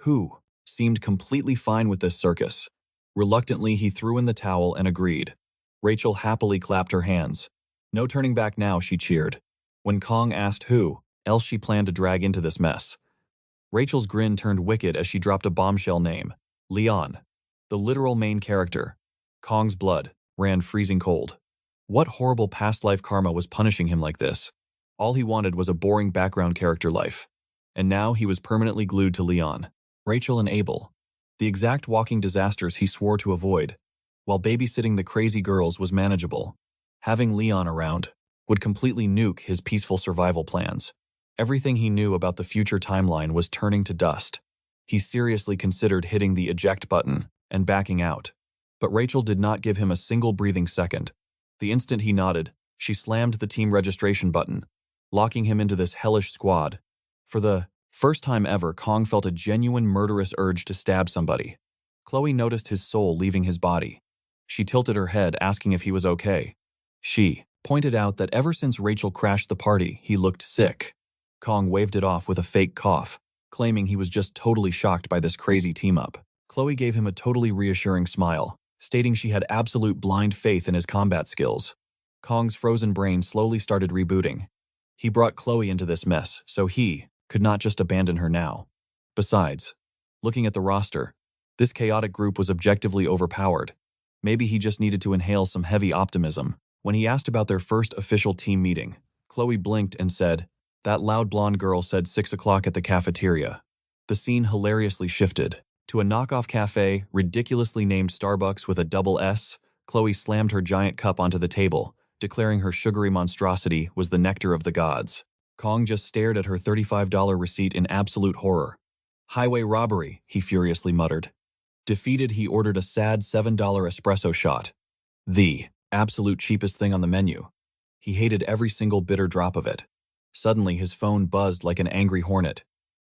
who seemed completely fine with this circus. Reluctantly, he threw in the towel and agreed. Rachel happily clapped her hands. No turning back now, she cheered. When Kong asked who else she planned to drag into this mess, Rachel's grin turned wicked as she dropped a bombshell name, Leon, the literal main character. Kong's blood ran freezing cold. What horrible past life karma was punishing him like this? All he wanted was a boring background character life. And now he was permanently glued to Leon, Rachel and Abel, the exact walking disasters he swore to avoid. While babysitting the crazy girls was manageable, having Leon around would completely nuke his peaceful survival plans. Everything he knew about the future timeline was turning to dust. He seriously considered hitting the eject button and backing out. But Rachel did not give him a single breathing second. The instant he nodded, she slammed the team registration button, locking him into this hellish squad. For the first time ever, Kong felt a genuine murderous urge to stab somebody. Chloe noticed his soul leaving his body. She tilted her head, asking if he was okay. She pointed out that ever since Rachel crashed the party, he looked sick. Kong waved it off with a fake cough. claiming he was just totally shocked by this crazy team-up. Chloe gave him a totally reassuring smile, stating she had absolute blind faith in his combat skills. Kong's frozen brain slowly started rebooting. He brought Chloe into this mess, so he could not just abandon her now. Besides, looking at the roster, this chaotic group was objectively overpowered. Maybe he just needed to inhale some heavy optimism. When he asked about their first official team meeting, Chloe blinked and said, "That loud blonde girl said 6 o'clock at the cafeteria." The scene hilariously shifted. To a knockoff cafe, ridiculously named Starbucks with a double S, Chloe slammed her giant cup onto the table, declaring her sugary monstrosity was the nectar of the gods. Kong just stared at her $35 receipt in absolute horror. "Highway robbery," he furiously muttered. Defeated, he ordered a sad $7 espresso shot. The absolute cheapest thing on the menu. He hated every single bitter drop of it. Suddenly, his phone buzzed like an angry hornet.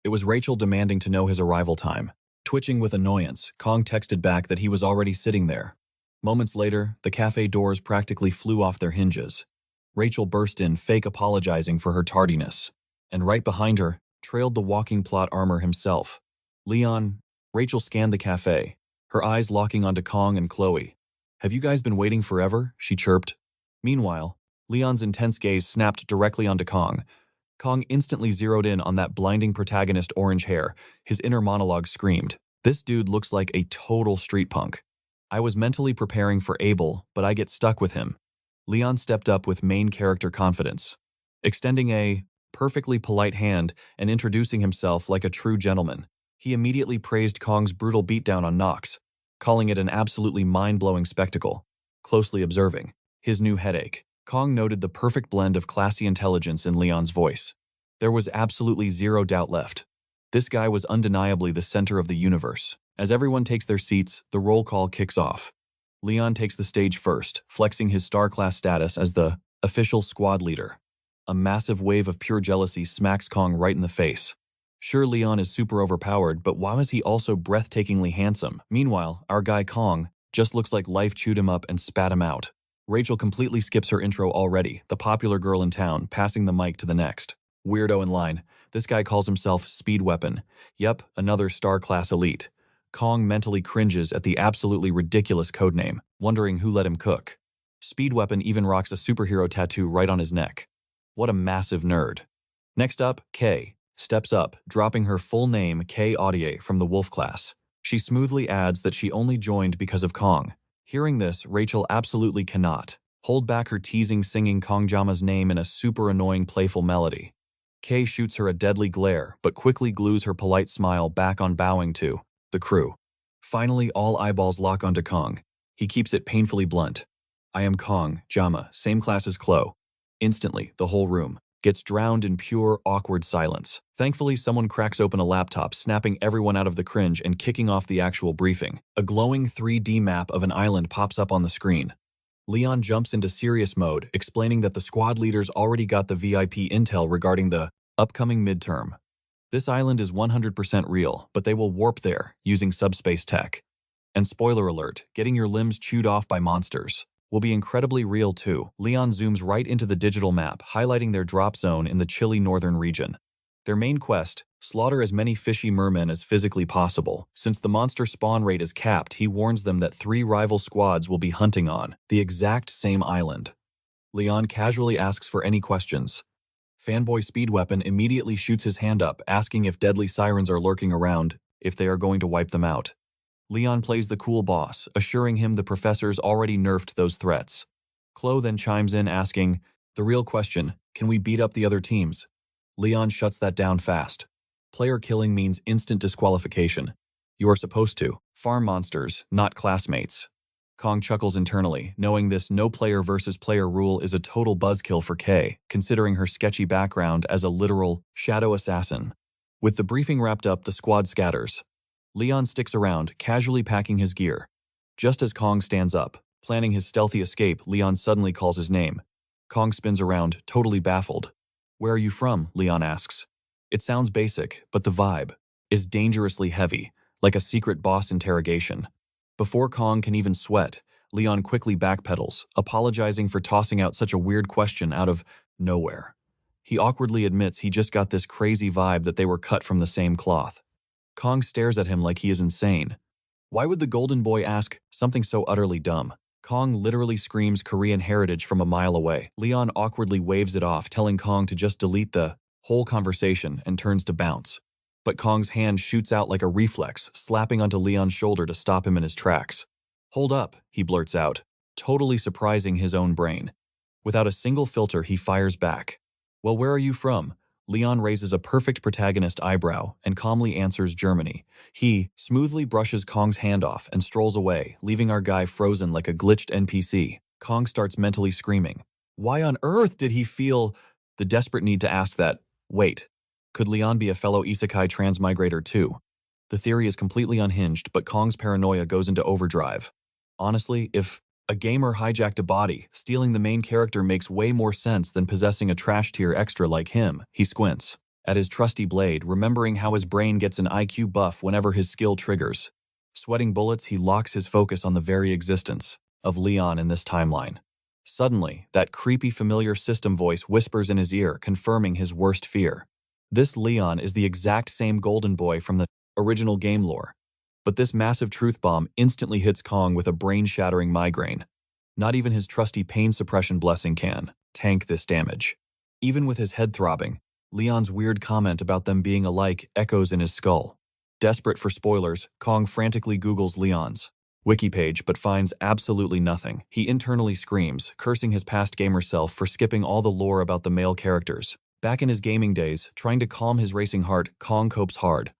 It was Rachel demanding to know his arrival time. Twitching with annoyance, Kong texted back that he was already sitting there. Moments later, the cafe doors practically flew off their hinges. Rachel burst in, fake apologizing for her tardiness. And right behind her, trailed the walking plot armor himself. Leon. Rachel scanned the cafe, her eyes locking onto Kong and Chloe. "Have you guys been waiting forever?" she chirped. Meanwhile, Leon's intense gaze snapped directly onto Kong. Kong instantly zeroed in on that blinding protagonist orange hair. His inner monologue screamed, "This dude looks like a total street punk." I was mentally preparing for Abel, but I get stuck with him. Leon stepped up with main character confidence, extending a perfectly polite hand and introducing himself like a true gentleman. He immediately praised Kong's brutal beatdown on Nox, calling it an absolutely mind-blowing spectacle. Closely observing his new headache, Kong noted the perfect blend of classy intelligence in Leon's voice. There was absolutely zero doubt left. This guy was undeniably the center of the universe. As everyone takes their seats, the roll call kicks off. Leon takes the stage first, flexing his star-class status as the official squad leader. A massive wave of pure jealousy smacks Kong right in the face. Sure, Leon is super overpowered, but why is he also breathtakingly handsome? Meanwhile, our guy Kong just looks like life chewed him up and spat him out. Rachel completely skips her intro already, the popular girl in town, passing the mic to the next weirdo in line. This guy calls himself Speed Weapon. Yep, another star-class elite. Kong mentally cringes at the absolutely ridiculous codename, wondering who let him cook. Speed Weapon even rocks a superhero tattoo right on his neck. What a massive nerd. Next up, Kay steps up, dropping her full name, Kay Audier, from the Wolf class. She smoothly adds that she only joined because of Kong. Hearing this, Rachel absolutely cannot hold back her teasing, singing Kongjama's name in a super annoying playful melody. Kay shoots her a deadly glare, but quickly glues her polite smile back on, bowing to the crew. Finally, all eyeballs lock onto Kong. He keeps it painfully blunt. "I am Kong, Jama, same class as Chloe." Instantly, the whole room gets drowned in pure, awkward silence. Thankfully, someone cracks open a laptop, snapping everyone out of the cringe and kicking off the actual briefing. A glowing 3D map of an island pops up on the screen. Leon jumps into serious mode, explaining that the squad leaders already got the VIP intel regarding the upcoming midterm. This island is 100% real, but they will warp there using subspace tech. And spoiler alert, getting your limbs chewed off by monsters will be incredibly real too. Leon zooms right into the digital map, highlighting their drop zone in the chilly northern region. Their main quest, slaughter as many fishy mermen as physically possible. Since the monster spawn rate is capped, he warns them that 3 rival squads will be hunting on the exact same island. Leon casually asks for any questions. Fanboy Speed Weapon immediately shoots his hand up, asking if deadly sirens are lurking around, if they are going to wipe them out. Leon plays the cool boss, assuring him the professors already nerfed those threats. Chloe then chimes in asking, "The real question, can we beat up the other teams?" Leon shuts that down fast. Player killing means instant disqualification. You are supposed to farm monsters, not classmates. Kong chuckles internally, knowing this no player versus player rule is a total buzzkill for Kay, considering her sketchy background as a literal shadow assassin. With the briefing wrapped up, the squad scatters. Leon sticks around, casually packing his gear. Just as Kong stands up, planning his stealthy escape, Leon suddenly calls his name. Kong spins around, totally baffled. "Where are you from?" Leon asks. It sounds basic, but the vibe is dangerously heavy, like a secret boss interrogation. Before Kong can even sweat, Leon quickly backpedals, apologizing for tossing out such a weird question out of nowhere. He awkwardly admits he just got this crazy vibe that they were cut from the same cloth. Kong stares at him like he is insane. Why would the golden boy ask something so utterly dumb? Kong literally screams Korean heritage from a mile away. Leon awkwardly waves it off, telling Kong to just delete the whole conversation and turns to bounce. But Kong's hand shoots out like a reflex, slapping onto Leon's shoulder to stop him in his tracks. "Hold up," he blurts out, totally surprising his own brain. Without a single filter, he fires back. "Well, where are you from?" Leon raises a perfect protagonist eyebrow and calmly answers Germany. He smoothly brushes Kong's hand off and strolls away, leaving our guy frozen like a glitched NPC. Kong starts mentally screaming. Why on earth did he feel the desperate need to ask that? Wait, could Leon be a fellow isekai transmigrator too? The theory is completely unhinged, but Kong's paranoia goes into overdrive. Honestly, if a gamer hijacked a body, stealing the main character makes way more sense than possessing a trash tier extra like him. He squints at his trusty blade, remembering how his brain gets an IQ buff whenever his skill triggers. Sweating bullets, he locks his focus on the very existence of Leon in this timeline. Suddenly, that creepy familiar system voice whispers in his ear, confirming his worst fear. This Leon is the exact same golden boy from the original game lore. But this massive truth bomb instantly hits Kong with a brain-shattering migraine. Not even his trusty pain suppression blessing can tank this damage. Even with his head throbbing, Leon's weird comment about them being alike echoes in his skull. Desperate for spoilers, Kong frantically Googles Leon's wiki page but finds absolutely nothing. He internally screams, cursing his past gamer self for skipping all the lore about the male characters. Back in his gaming days, trying to calm his racing heart, Kong copes hard.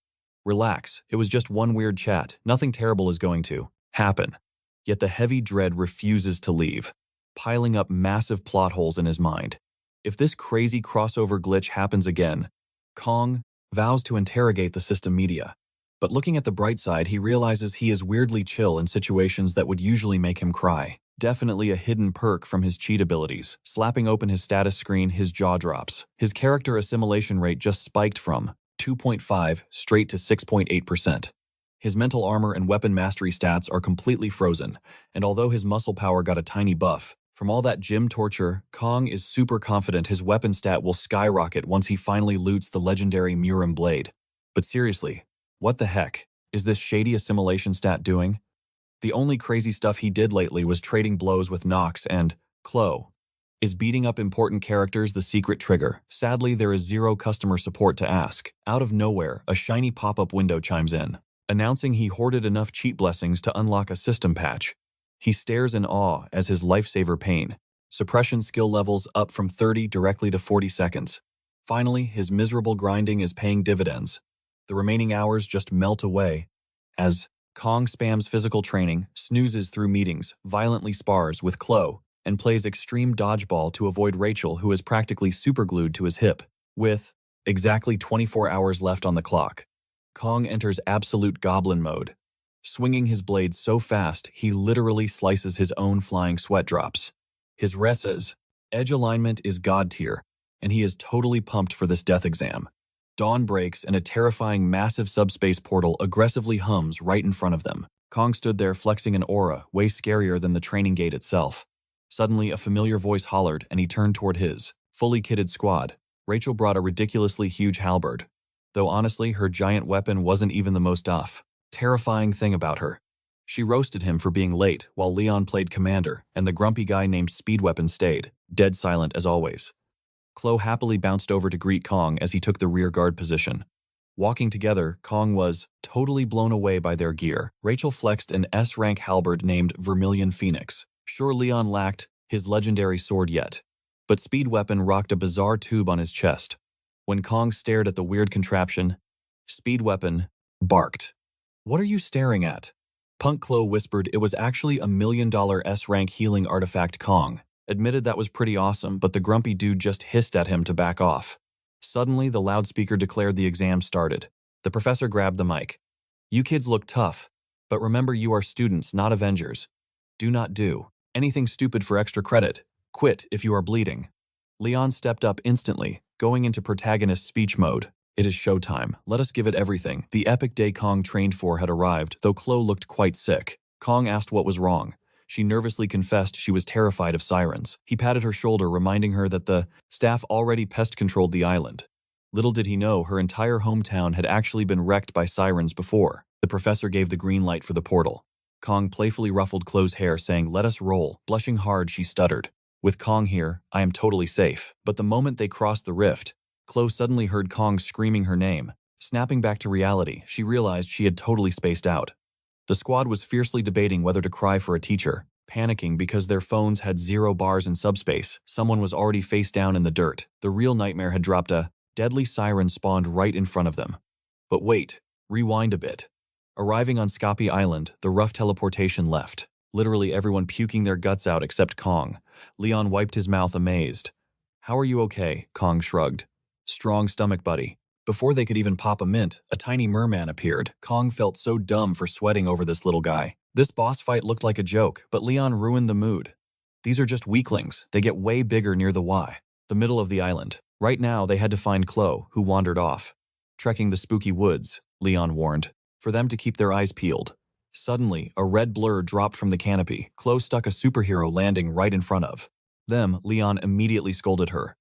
Relax, it was just one weird chat. Nothing terrible is going to happen. Yet the heavy dread refuses to leave, piling up massive plot holes in his mind. If this crazy crossover glitch happens again, Kong vows to interrogate the system media. But looking at the bright side, he realizes he is weirdly chill in situations that would usually make him cry. Definitely a hidden perk from his cheat abilities. Slapping open his status screen, his jaw drops. His character assimilation rate just spiked from 2.5 straight to 6.8%. His mental armor and weapon mastery stats are completely frozen, and although his muscle power got a tiny buff, from all that gym torture, Kong is super confident his weapon stat will skyrocket once he finally loots the legendary Murim blade. But seriously, what the heck is this shady assimilation stat doing? The only crazy stuff he did lately was trading blows with Nox and Chloe. Is beating up important characters the secret trigger? Sadly, there is zero customer support to ask. Out of nowhere, a shiny pop-up window chimes in, announcing he hoarded enough cheat blessings to unlock a system patch. He stares in awe as his lifesaver pain. Suppression skill levels up from 30 directly to 40 seconds. Finally, his miserable grinding is paying dividends. The remaining hours just melt away as Kong spams physical training, snoozes through meetings, violently spars with Chloe, and plays extreme dodgeball to avoid Rachel, who is practically superglued to his hip. With exactly 24 hours left on the clock, Kong enters absolute goblin mode, swinging his blade so fast he literally slices his own flying sweat drops. His Resa's edge alignment is god tier, and he is totally pumped for this death exam. Dawn breaks and a terrifying massive subspace portal aggressively hums right in front of them. Kong stood there flexing an aura way scarier than the training gate itself. Suddenly, a familiar voice hollered, and he turned toward his fully kitted squad. Rachel brought a ridiculously huge halberd, though honestly, her giant weapon wasn't even the most terrifying thing about her. She roasted him for being late, while Leon played commander, and the grumpy guy named Speedweapon stayed, dead silent as always. Chloe happily bounced over to greet Kong as he took the rear guard position. Walking together, Kong was totally blown away by their gear. Rachel flexed an S-rank halberd named Vermilion Phoenix. Sure, Leon lacked his legendary sword yet, but Speedweapon rocked a bizarre tube on his chest. When Kong stared at the weird contraption, Speedweapon barked. "What are you staring at?" Punk Chloe whispered it was actually a $1 million S-rank healing artifact. Kong admitted that was pretty awesome, but the grumpy dude just hissed at him to back off. Suddenly, the loudspeaker declared the exam started. The professor grabbed the mic. "You kids look tough, but remember you are students, not Avengers. Do not do anything stupid for extra credit. Quit if you are bleeding." Leon stepped up instantly, going into protagonist speech mode. "It is showtime. Let us give it everything." The epic day Kong trained for had arrived, though Chloe looked quite sick. Kong asked what was wrong. She nervously confessed she was terrified of sirens. He patted her shoulder, reminding her that the staff already pest-controlled the island. Little did he know her entire hometown had actually been wrecked by sirens before. The professor gave the green light for the portal. Kong playfully ruffled Chloe's hair, saying, "Let us roll." Blushing hard, she stuttered, "With Kong here, I am totally safe." But the moment they crossed the rift, Chloe suddenly heard Kong screaming her name. Snapping back to reality, she realized she had totally spaced out. The squad was fiercely debating whether to cry for a teacher, panicking because their phones had 0 bars in subspace. Someone was already face down in the dirt. The real nightmare had dropped. A deadly siren spawned right in front of them. But wait, rewind a bit. Arriving on Scapi Island, the rough teleportation left. Literally everyone puking their guts out except Kong. Leon wiped his mouth amazed. "How are you okay?" Kong shrugged. "Strong stomach, buddy." Before they could even pop a mint, a tiny merman appeared. Kong felt so dumb for sweating over this little guy. This boss fight looked like a joke, but Leon ruined the mood. These are just weaklings. They get way bigger near the the middle of the island. Right now, they had to find Chloe, who wandered off. Trekking the spooky woods, Leon warned, for them to keep their eyes peeled. Suddenly, a red blur dropped from the canopy. Chloe stuck a superhero landing right in front of them. Leon immediately scolded her.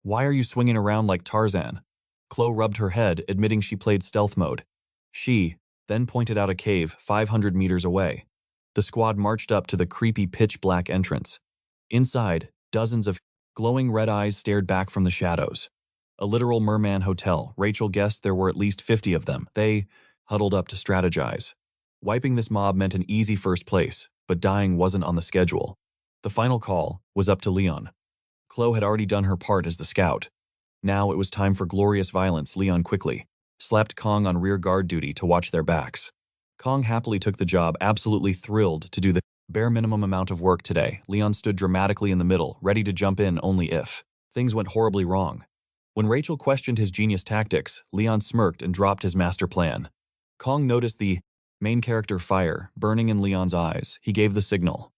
"Why are you swinging around like Tarzan?" Chloe rubbed her head, admitting she played stealth mode. She then pointed out a cave 500 meters away. The squad marched up to the creepy pitch-black entrance. Inside, dozens of glowing red eyes stared back from the shadows. A literal merman hotel. Rachel guessed there were at least 50 of them. They huddled up to strategize. Wiping this mob meant an easy first place, but dying wasn't on the schedule. The final call was up to Leon. Chloe had already done her part as the scout. Now it was time for glorious violence. Leon quickly slapped Kong on rear guard duty to watch their backs. Kong happily took the job, absolutely thrilled to do the bare minimum amount of work today. Leon stood dramatically in the middle, ready to jump in only if things went horribly wrong. When Rachel questioned his genius tactics, Leon smirked and dropped his master plan. Kong noticed the main character fire burning in Leon's eyes. He gave the signal.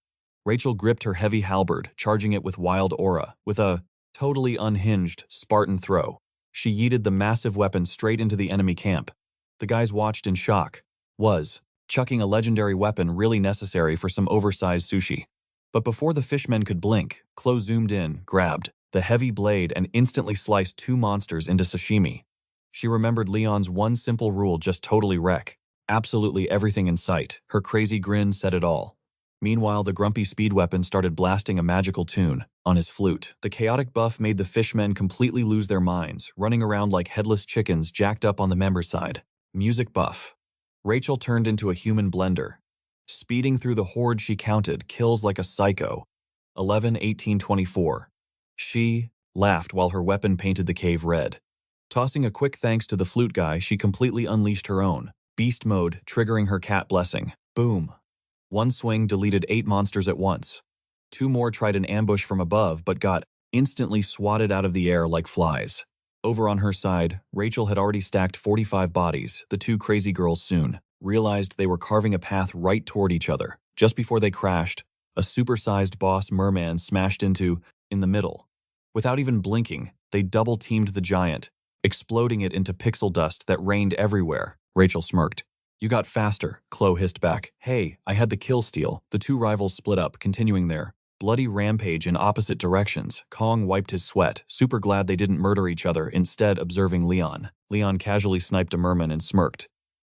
Rachel gripped her heavy halberd, charging it with wild aura. With a totally unhinged Spartan throw, she yeeted the massive weapon straight into the enemy camp. The guys watched in shock. Was chucking a legendary weapon really necessary for some oversized sushi? But before the fishmen could blink, Chloe zoomed in, grabbed the heavy blade, and instantly sliced 2 monsters into sashimi. She remembered Leon's one simple rule: just totally wreck absolutely everything in sight. Her crazy grin said it all. Meanwhile, the grumpy speed weapon started blasting a magical tune on his flute. The chaotic buff made the fishmen completely lose their minds, running around like headless chickens jacked up on the member side. Music buff. Rachel turned into a human blender. Speeding through the horde, she counted kills like a psycho. 11, 18, 24. She laughed while her weapon painted the cave red. Tossing a quick thanks to the flute guy, she completely unleashed her own beast mode, triggering her cat blessing. Boom. One swing deleted 8 monsters at once. 2 more tried an ambush from above but got instantly swatted out of the air like flies. Over on her side, Rachel had already stacked 45 bodies. The 2 crazy girls soon realized they were carving a path right toward each other. Just before they crashed, a supersized boss merman smashed in the middle. Without even blinking, they double-teamed the giant, exploding it into pixel dust that rained everywhere. Rachel smirked. "You got faster," Chloe hissed back. "Hey, I had the kill steal." The 2 rivals split up, continuing their bloody rampage in opposite directions. Kong wiped his sweat, super glad they didn't murder each other, instead observing Leon. Leon casually sniped a merman and smirked.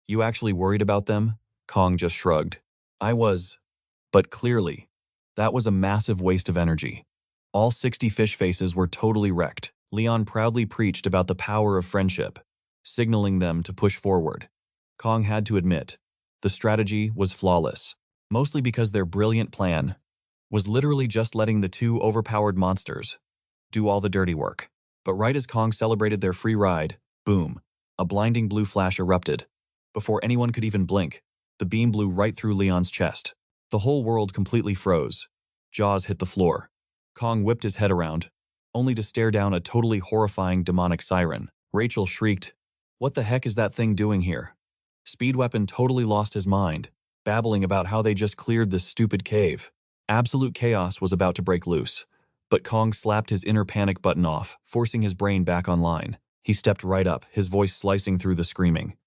"You actually worried about them?" Kong just shrugged. "I was. But clearly, that was a massive waste of energy." All 60 fish faces were totally wrecked. Leon proudly preached about the power of friendship, signaling them to push forward. Kong had to admit, the strategy was flawless, mostly because their brilliant plan was literally just letting the 2 overpowered monsters do all the dirty work. But right as Kong celebrated their free ride, boom, a blinding blue flash erupted. Before anyone could even blink, the beam blew right through Leon's chest. The whole world completely froze. Jaws hit the floor. Kong whipped his head around, only to stare down a totally horrifying demonic siren. Rachel shrieked, "What the heck is that thing doing here?" Speed Weapon totally lost his mind, babbling about how they just cleared this stupid cave. Absolute chaos was about to break loose, but Kong slapped his inner panic button off, forcing his brain back online. He stepped right up, his voice slicing through the screaming.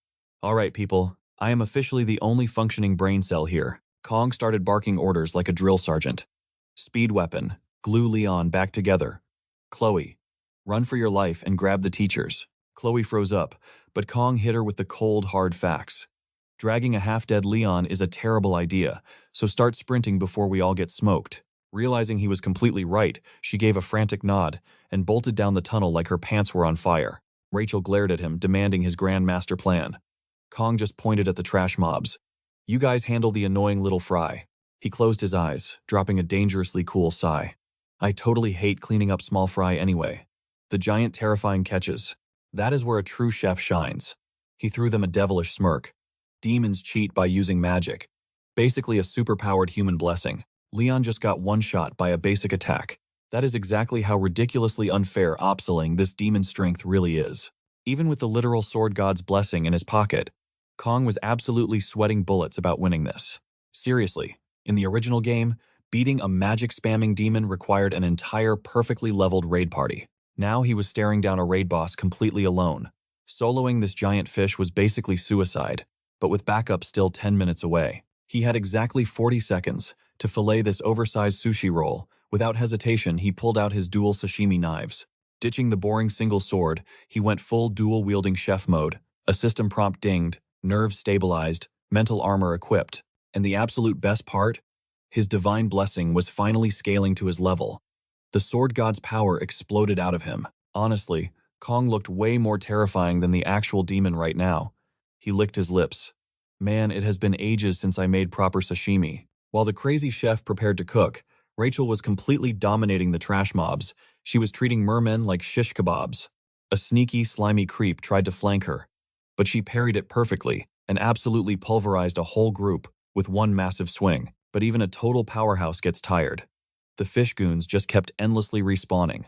"All right, people, I am officially the only functioning brain cell here. Kong started barking orders like a drill sergeant. Speed weapon, glue Leon back together. Chloe, run for your life and grab the teachers. Chloe froze up, but Kong hit her with the cold, hard facts. Dragging a half-dead Leon is a terrible idea, so start sprinting before we all get smoked. Realizing he was completely right, she gave a frantic nod and bolted down the tunnel like her pants were on fire. Rachel glared at him, demanding his grand master plan. Kong just pointed at the trash mobs. You guys handle the annoying little fry. He closed his eyes, dropping a dangerously cool sigh. I totally hate cleaning up small fry anyway. The giant terrifying catches. That is where a true chef shines. He threw them a devilish smirk. Demons cheat by using magic. Basically a superpowered human blessing. Leon just got one shot by a basic attack. That is exactly how ridiculously unfair opseling this demon strength really is. Even with the literal sword god's blessing in his pocket, Kong was absolutely sweating bullets about winning this. Seriously, in the original game, beating a magic-spamming demon required an entire perfectly leveled raid party. Now he was staring down a raid boss completely alone. Soloing this giant fish was basically suicide, but with backup still 10 minutes away. He had exactly 40 seconds to fillet this oversized sushi roll. Without hesitation, he pulled out his dual sashimi knives. Ditching the boring single sword, he went full dual-wielding chef mode. A system prompt dinged, nerves stabilized, mental armor equipped. And the absolute best part? His divine blessing was finally scaling to his level. The sword god's power exploded out of him. Honestly, Kong looked way more terrifying than the actual demon right now. He licked his lips. Man, it has been ages since I made proper sashimi. While the crazy chef prepared to cook, Rachel was completely dominating the trash mobs. She was treating mermen like shish kebabs. A sneaky, slimy creep tried to flank her, but she parried it perfectly and absolutely pulverized a whole group with one massive swing. But even a total powerhouse gets tired. The fish goons just kept endlessly respawning.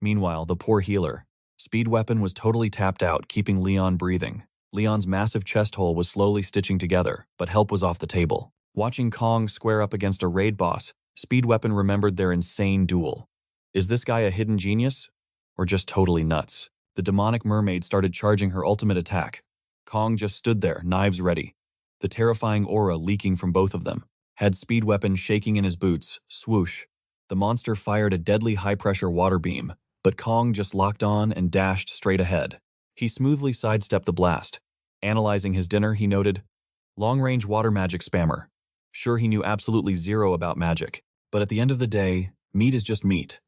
Meanwhile, the poor healer. Speed weapon was totally tapped out, keeping Leon breathing. Leon's massive chest hole was slowly stitching together, but help was off the table. Watching Kong square up against a raid boss, Speed weapon remembered their insane duel. Is this guy a hidden genius? Or just totally nuts? The demonic mermaid started charging her ultimate attack. Kong just stood there, knives ready. The terrifying aura leaking from both of them. Had Speed weapon shaking in his boots, swoosh. The monster fired a deadly high-pressure water beam, but Kong just locked on and dashed straight ahead. He smoothly sidestepped the blast. Analyzing his dinner, he noted, long-range water magic spammer. Sure, he knew absolutely zero about magic, but at the end of the day, meat is just meat.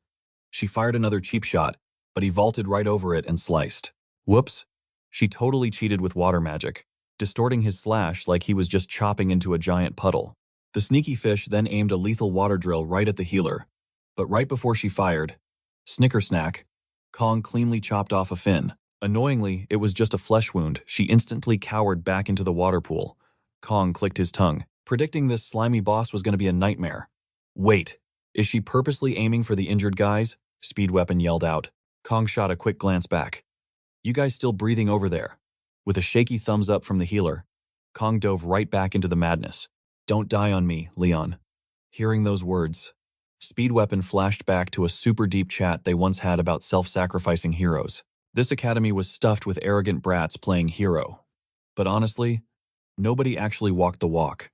She fired another cheap shot, but he vaulted right over it and sliced. Whoops. She totally cheated with water magic, distorting his slash like he was just chopping into a giant puddle. The sneaky fish then aimed a lethal water drill right at the healer, but right before she fired, snicker snack, Kong cleanly chopped off a fin. Annoyingly, it was just a flesh wound. She instantly cowered back into the water pool. Kong clicked his tongue, predicting this slimy boss was going to be a nightmare. Wait, is she purposely aiming for the injured guys? Speed weapon yelled out. Kong shot a quick glance back. You guys still breathing over there? With a shaky thumbs up from the healer, Kong dove right back into the madness. Don't die on me, Leon. Hearing those words, Speed weapon flashed back to a super deep chat they once had about self-sacrificing heroes. This academy was stuffed with arrogant brats playing hero. But honestly, nobody actually walked the walk,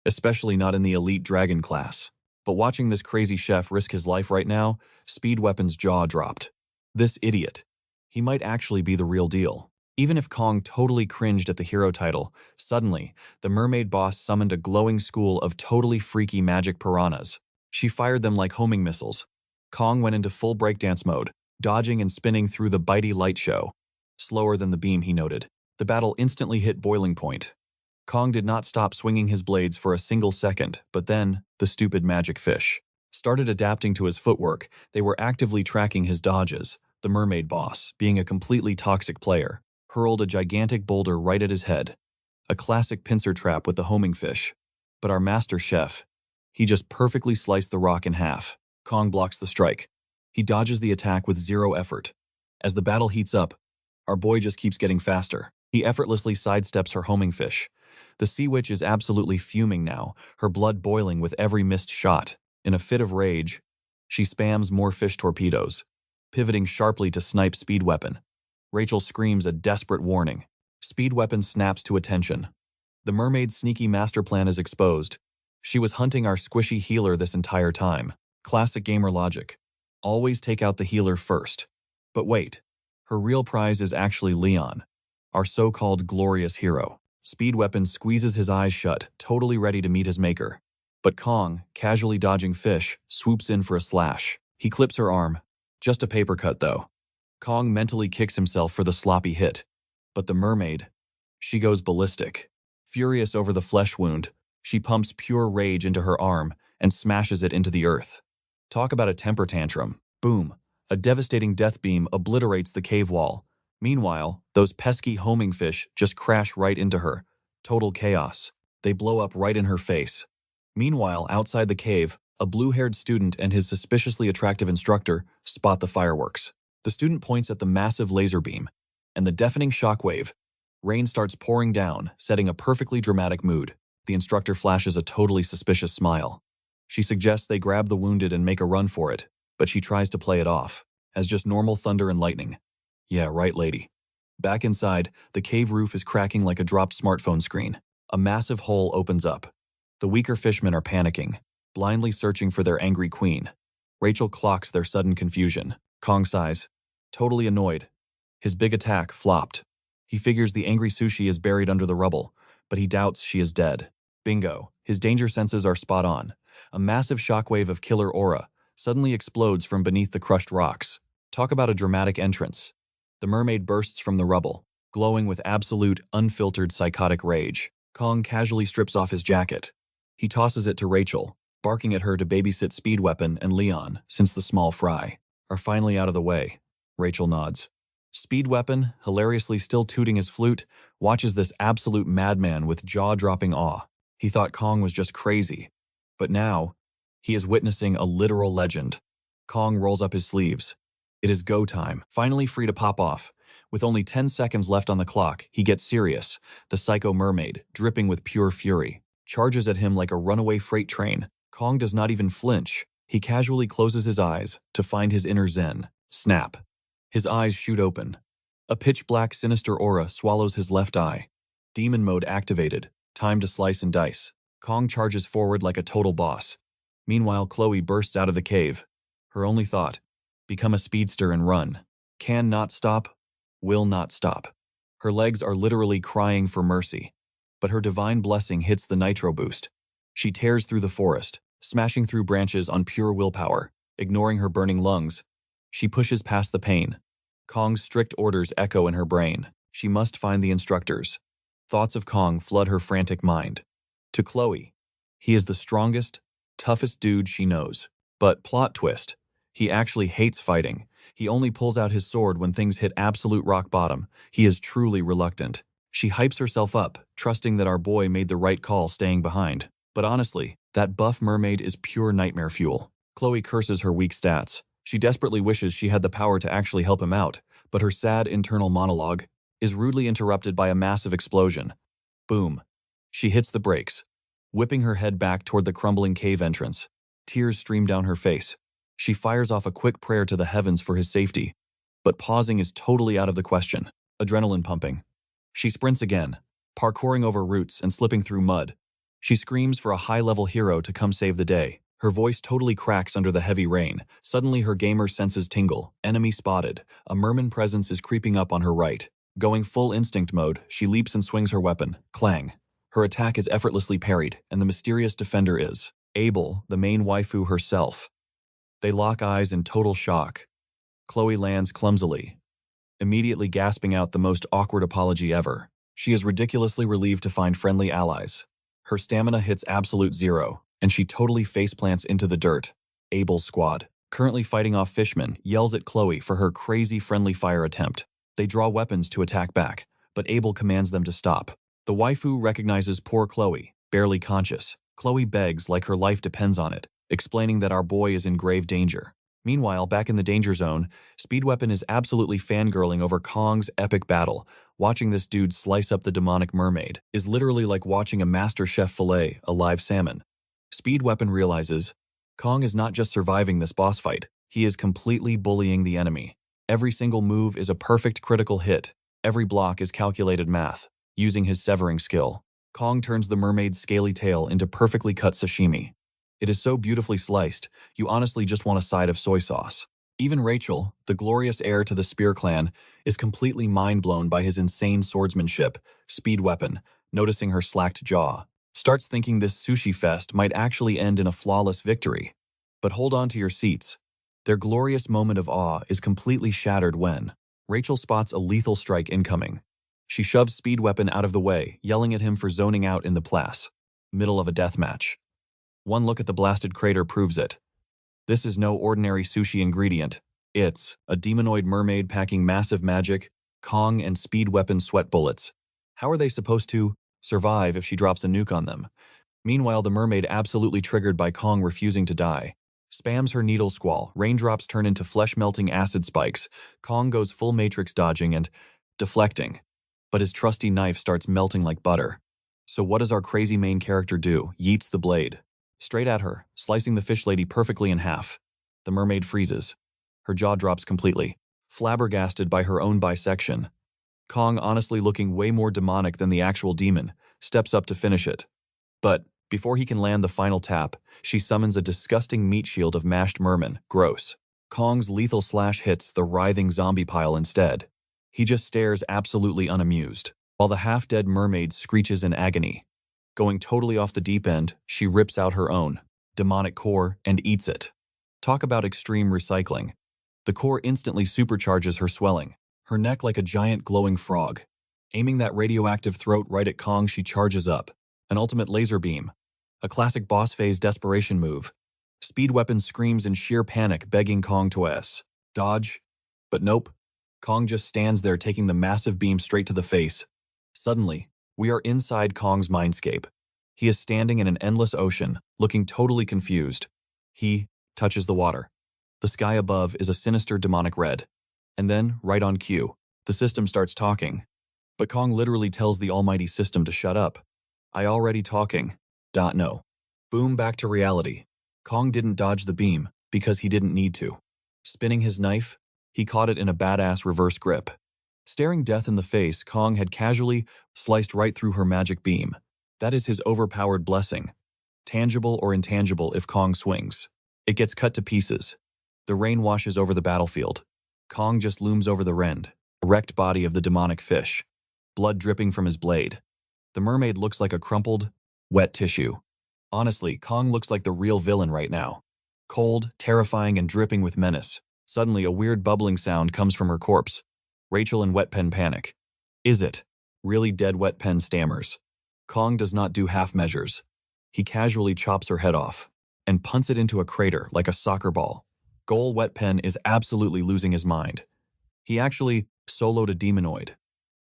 especially not in the elite dragon class. But watching this crazy chef risk his life right now, Speed weapon's jaw dropped. This idiot. He might actually be the real deal. Even if Kong totally cringed at the hero title, suddenly, the mermaid boss summoned a glowing school of totally freaky magic piranhas. She fired them like homing missiles. Kong went into full breakdance mode, dodging and spinning through the bitey light show. Slower than the beam, he noted. The battle instantly hit boiling point. Kong did not stop swinging his blades for a single second, but then, the stupid magic fish started adapting to his footwork. They were actively tracking his dodges. The mermaid boss, being a completely toxic player, hurled a gigantic boulder right at his head. A classic pincer trap with the homing fish. But our master chef, he just perfectly sliced the rock in half. Kong blocks the strike. He dodges the attack with zero effort. As the battle heats up, our boy just keeps getting faster. He effortlessly sidesteps her homing fish. The sea witch is absolutely fuming now, her blood boiling with every missed shot. In a fit of rage, she spams more fish torpedoes, pivoting sharply to snipe Speed weapon. Rachel screams a desperate warning. Speed weapon snaps to attention. The mermaid's sneaky master plan is exposed. She was hunting our squishy healer this entire time. Classic gamer logic. Always take out the healer first. But wait, her real prize is actually Leon, our so-called glorious hero. Speed Weapon squeezes his eyes shut, totally ready to meet his maker. But Kong, casually dodging fish, swoops in for a slash. He clips her arm. Just a paper cut, though. Kong mentally kicks himself for the sloppy hit. But the mermaid, she goes ballistic. Furious over the flesh wound, she pumps pure rage into her arm and smashes it into the earth. Talk about a temper tantrum. Boom. A devastating death beam obliterates the cave wall. Meanwhile, those pesky homing fish just crash right into her. Total chaos. They blow up right in her face. Meanwhile, outside the cave, a blue-haired student and his suspiciously attractive instructor spot the fireworks. The student points at the massive laser beam, and the deafening shockwave. Rain starts pouring down, setting a perfectly dramatic mood. The instructor flashes a totally suspicious smile. She suggests they grab the wounded and make a run for it, but she tries to play it off as just normal thunder and lightning. Yeah, right, lady. Back inside, the cave roof is cracking like a dropped smartphone screen. A massive hole opens up. The weaker fishmen are panicking, blindly searching for their angry queen. Rachel clocks their sudden confusion. Kong sighs, totally annoyed. His big attack flopped. He figures the angry sushi is buried under the rubble, but he doubts she is dead. Bingo, his danger senses are spot on. A massive shockwave of killer aura suddenly explodes from beneath the crushed rocks. Talk about a dramatic entrance. The mermaid bursts from the rubble, glowing with absolute, unfiltered psychotic rage. Kong casually strips off his jacket. He tosses it to Rachel, barking at her to babysit Speed Weapon and Leon since the small fry are finally out of the way. Rachel nods. Speed Weapon, hilariously still tooting his flute, watches this absolute madman with jaw-dropping awe. He thought Kong was just crazy. But now, he is witnessing a literal legend. Kong rolls up his sleeves. It is go time, finally free to pop off. With only 10 seconds left on the clock, he gets serious. The psycho mermaid, dripping with pure fury, charges at him like a runaway freight train. Kong does not even flinch. He casually closes his eyes to find his inner zen. Snap. His eyes shoot open. A pitch-black sinister aura swallows his left eye. Demon mode activated. Time to slice and dice. Kong charges forward like a total boss. Meanwhile, Chloe bursts out of the cave. Her only thought, become a speedster and run. Can not stop, will not stop. Her legs are literally crying for mercy. But her divine blessing hits the nitro boost. She tears through the forest, smashing through branches on pure willpower, ignoring her burning lungs. She pushes past the pain. Kong's strict orders echo in her brain. She must find the instructors. Thoughts of Kong flood her frantic mind. To Chloe, he is the strongest, toughest dude she knows. But plot twist, he actually hates fighting. He only pulls out his sword when things hit absolute rock bottom. He is truly reluctant. She hypes herself up, trusting that our boy made the right call staying behind. But honestly, that buff mermaid is pure nightmare fuel. Chloe curses her weak stats. She desperately wishes she had the power to actually help him out, but her sad internal monologue is rudely interrupted by a massive explosion. Boom. She hits the brakes, whipping her head back toward the crumbling cave entrance. Tears stream down her face. She fires off a quick prayer to the heavens for his safety, but pausing is totally out of the question. Adrenaline pumping. She sprints again, parkouring over roots and slipping through mud. She screams for a high-level hero to come save the day. Her voice totally cracks under the heavy rain. Suddenly her gamer senses tingle. Enemy spotted. A merman presence is creeping up on her right. Going full instinct mode, she leaps and swings her weapon. Clang. Her attack is effortlessly parried, and the mysterious defender is Abel, the main waifu herself. They lock eyes in total shock. Chloe lands clumsily, immediately gasping out the most awkward apology ever. She is ridiculously relieved to find friendly allies. Her stamina hits absolute zero, and she totally faceplants into the dirt. Abel's squad, currently fighting off fishmen, yells at Chloe for her crazy friendly fire attempt. They draw weapons to attack back, but Abel commands them to stop. The waifu recognizes poor Chloe, barely conscious. Chloe begs like her life depends on it, explaining that our boy is in grave danger. Meanwhile, back in the danger zone, Speed Weapon is absolutely fangirling over Kong's epic battle. Watching this dude slice up the demonic mermaid is literally like watching a master chef fillet a live salmon. Speed Weapon realizes Kong is not just surviving this boss fight, he is completely bullying the enemy. Every single move is a perfect critical hit. Every block is calculated math, using his severing skill. Kong turns the mermaid's scaly tail into perfectly cut sashimi. It is so beautifully sliced, you honestly just want a side of soy sauce. Even Rachel, the glorious heir to the Spear clan, is completely mind-blown by his insane swordsmanship, speed weapon, noticing her slacked jaw. Starts thinking this sushi fest might actually end in a flawless victory. But hold on to your seats. Their glorious moment of awe is completely shattered when Rachel spots a lethal strike incoming. She shoves speed weapon out of the way, yelling at him for zoning out in the place. Middle of a death match. One look at the blasted crater proves it. This is no ordinary sushi ingredient. It's a demonoid mermaid packing massive magic, Kong and speed weapon sweat bullets. How are they supposed to survive if she drops a nuke on them? Meanwhile, the mermaid, absolutely triggered by Kong refusing to die, spams her needle squall, raindrops turn into flesh-melting acid spikes, Kong goes full matrix dodging and deflecting. But his trusty knife starts melting like butter. So what does our crazy main character do? Yeets the blade straight at her, slicing the fish lady perfectly in half. The mermaid freezes. Her jaw drops completely, flabbergasted by her own bisection. Kong, honestly looking way more demonic than the actual demon, steps up to finish it. But before he can land the final tap, she summons a disgusting meat shield of mashed merman. Gross. Kong's lethal slash hits the writhing zombie pile instead. He just stares, absolutely unamused, while the half-dead mermaid screeches in agony. Going totally off the deep end, she rips out her own demonic core and eats it. Talk about extreme recycling. The core instantly supercharges her swelling, her neck like a giant glowing frog. Aiming that radioactive throat right at Kong, she charges up. An ultimate laser beam. A classic boss phase desperation move. Speed weapon screams in sheer panic, begging Kong to dodge. But nope. Kong just stands there, taking the massive beam straight to the face. Suddenly, we are inside Kong's mindscape. He is standing in an endless ocean, looking totally confused. He touches the water. The sky above is a sinister demonic red. And then, right on cue, the system starts talking. But Kong literally tells the almighty system to shut up. I already talking. No. Boom, back to reality. Kong didn't dodge the beam because he didn't need to. Spinning his knife, he caught it in a badass reverse grip. Staring death in the face, Kong had casually sliced right through her magic beam. That is his overpowered blessing. Tangible or intangible if Kong swings. It gets cut to pieces. The rain washes over the battlefield. Kong just looms over the rend, erect body of the demonic fish. Blood dripping from his blade. The mermaid looks like a crumpled, wet tissue. Honestly, Kong looks like the real villain right now. Cold, terrifying, and dripping with menace. Suddenly, a weird bubbling sound comes from her corpse. Rachel and Wet Pen panic. Is it really dead? Wet Pen stammers. Kong does not do half measures. He casually chops her head off and punts it into a crater like a soccer ball. Goal Wet Pen is absolutely losing his mind. He actually soloed a demonoid,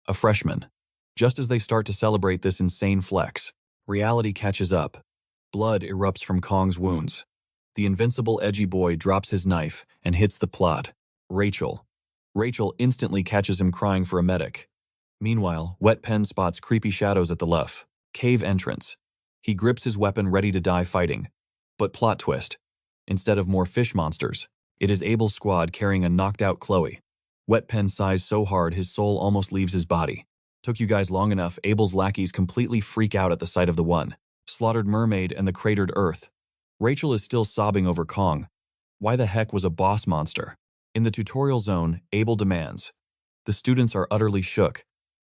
a freshman. Just as they start to celebrate this insane flex, reality catches up. Blood erupts from Kong's wounds. The invincible edgy boy drops his knife and hits the plot. Rachel. Rachel instantly catches him crying for a medic. Meanwhile, Wet Pen spots creepy shadows at the luff cave entrance. He grips his weapon ready to die fighting. But plot twist. Instead of more fish monsters, it is Abel's squad carrying a knocked-out Chloe. Wet Pen sighs so hard his soul almost leaves his body. Took you guys long enough. Abel's lackeys completely freak out at the sight of the slaughtered mermaid and the cratered earth. Rachel is still sobbing over Kong. Why the heck was a boss monster? In the tutorial zone, Abel demands. The students are utterly shook.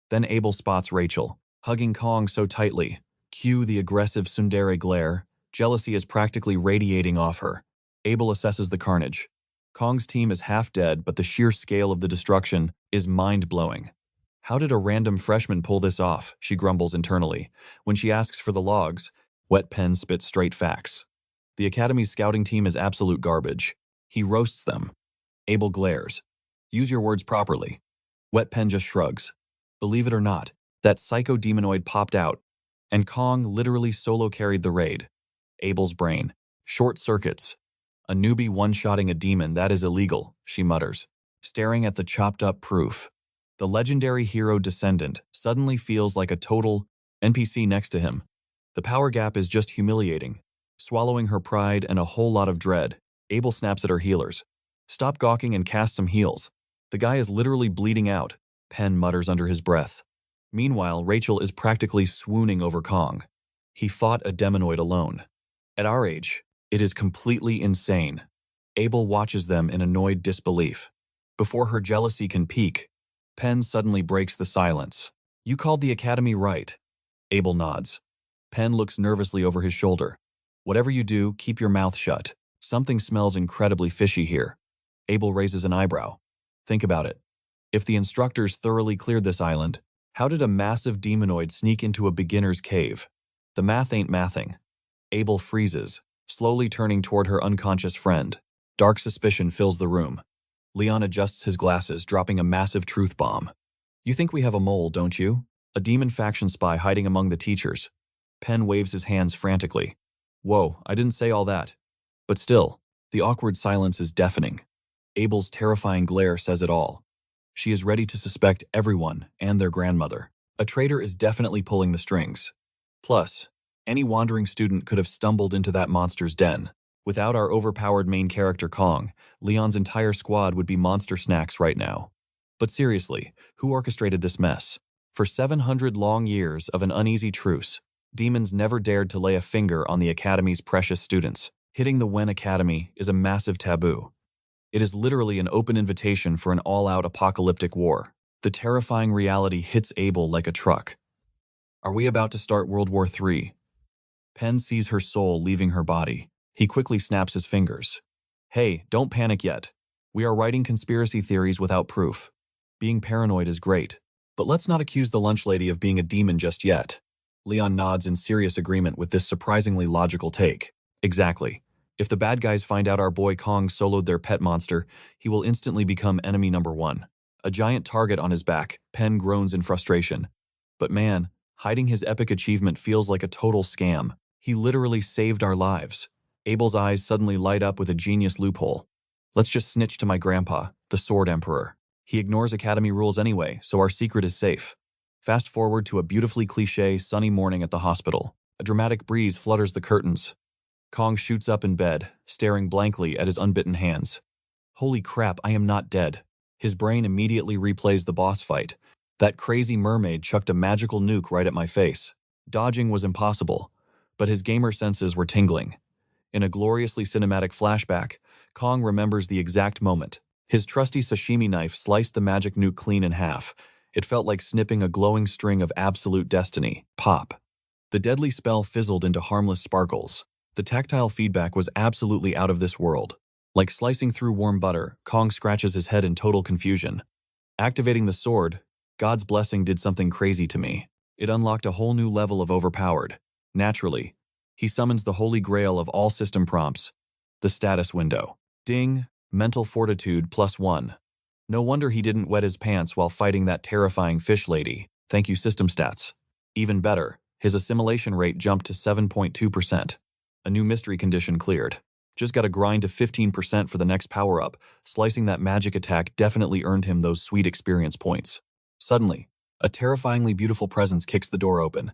Then Abel spots Rachel, hugging Kong so tightly. Cue the aggressive tsundere glare. Jealousy is practically radiating off her. Abel assesses the carnage. Kong's team is half dead, but the sheer scale of the destruction is mind-blowing. How did a random freshman pull this off? She grumbles internally. When she asks for the logs, Wet Pen spits straight facts. The Academy's scouting team is absolute garbage. He roasts them. Abel glares. Use your words properly. Wet Pen just shrugs. Believe it or not, that psycho demonoid popped out, and Kong literally solo carried the raid. Abel's brain. Short circuits. A newbie one-shotting a demon, that is illegal, she mutters, staring at the chopped-up proof. The legendary hero descendant suddenly feels like a total NPC next to him. The power gap is just humiliating. Swallowing her pride and a whole lot of dread, Abel snaps at her healers. Stop gawking and cast some heals. The guy is literally bleeding out, Pen mutters under his breath. Meanwhile, Rachel is practically swooning over Kong. He fought a demonoid alone. At our age, it is completely insane. Abel watches them in annoyed disbelief. Before her jealousy can peak, Penn suddenly breaks the silence. "You called the academy right." Abel nods. Penn looks nervously over his shoulder. "Whatever you do, keep your mouth shut. Something smells incredibly fishy here." Abel raises an eyebrow. "Think about it. If the instructors thoroughly cleared this island, how did a massive demonoid sneak into a beginner's cave? The math ain't mathing." Abel freezes, slowly turning toward her unconscious friend. Dark suspicion fills the room. Leon adjusts his glasses, dropping a massive truth bomb. "You think we have a mole, don't you? A demon faction spy hiding among the teachers." Penn waves his hands frantically. "Whoa, I didn't say all that." But still, the awkward silence is deafening. Abel's terrifying glare says it all. She is ready to suspect everyone and their grandmother. A traitor is definitely pulling the strings. Plus, any wandering student could have stumbled into that monster's den. Without our overpowered main character Kong, Leon's entire squad would be monster snacks right now. But seriously, who orchestrated this mess? For 700 long years of an uneasy truce, demons never dared to lay a finger on the Academy's precious students. Hitting the Wen Academy is a massive taboo. It is literally an open invitation for an all-out apocalyptic war. The terrifying reality hits Abel like a truck. Are we about to start World War III? Penn sees her soul leaving her body. He quickly snaps his fingers. "Hey, don't panic yet. We are writing conspiracy theories without proof. Being paranoid is great, but let's not accuse the lunch lady of being a demon just yet." Leon nods in serious agreement with this surprisingly logical take. Exactly. If the bad guys find out our boy Kong soloed their pet monster, he will instantly become enemy number one. A giant target on his back, Penn groans in frustration. But man, hiding his epic achievement feels like a total scam. He literally saved our lives. Abel's eyes suddenly light up with a genius loophole. "Let's just snitch to my grandpa, the Sword Emperor. He ignores Academy rules anyway, so our secret is safe." Fast forward to a beautifully cliché sunny morning at the hospital. A dramatic breeze flutters the curtains. Kong shoots up in bed, staring blankly at his unbitten hands. "Holy crap, I am not dead." His brain immediately replays the boss fight. That crazy mermaid chucked a magical nuke right at my face. Dodging was impossible, but his gamer senses were tingling. In a gloriously cinematic flashback, Kong remembers the exact moment. His trusty sashimi knife sliced the magic nuke clean in half. It felt like snipping a glowing string of absolute destiny. Pop. The deadly spell fizzled into harmless sparkles. The tactile feedback was absolutely out of this world. Like slicing through warm butter, Kong scratches his head in total confusion. Activating the sword, God's blessing did something crazy to me. It unlocked a whole new level of overpowered. Naturally, he summons the holy grail of all system prompts, the status window. Ding, mental fortitude +1. No wonder he didn't wet his pants while fighting that terrifying fish lady. Thank you, system stats. Even better, his assimilation rate jumped to 7.2%. A new mystery condition cleared. Just gotta grind to 15% for the next power-up. Slicing that magic attack definitely earned him those sweet experience points. Suddenly, a terrifyingly beautiful presence kicks the door open.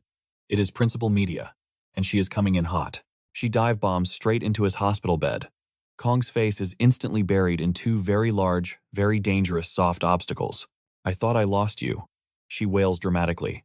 It is Principal Media, and she is coming in hot. She dive bombs straight into his hospital bed. Kong's face is instantly buried in two very large, very dangerous soft obstacles. "I thought I lost you," she wails dramatically.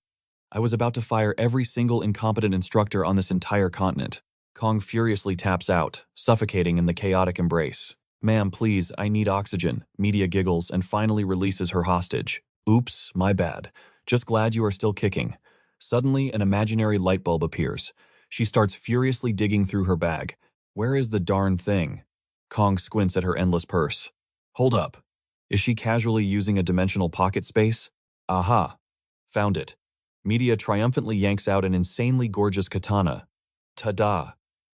"I was about to fire every single incompetent instructor on this entire continent." Kong furiously taps out, suffocating in the chaotic embrace. "Ma'am, please, I need oxygen." Media giggles and finally releases her hostage. "Oops, my bad. Just glad you are still kicking." Suddenly, an imaginary light bulb appears. She starts furiously digging through her bag. "Where is the darn thing?" Kong squints at her endless purse. "Hold up. Is she casually using a dimensional pocket space?" "Aha. Found it." Media triumphantly yanks out an insanely gorgeous katana. "Ta-da.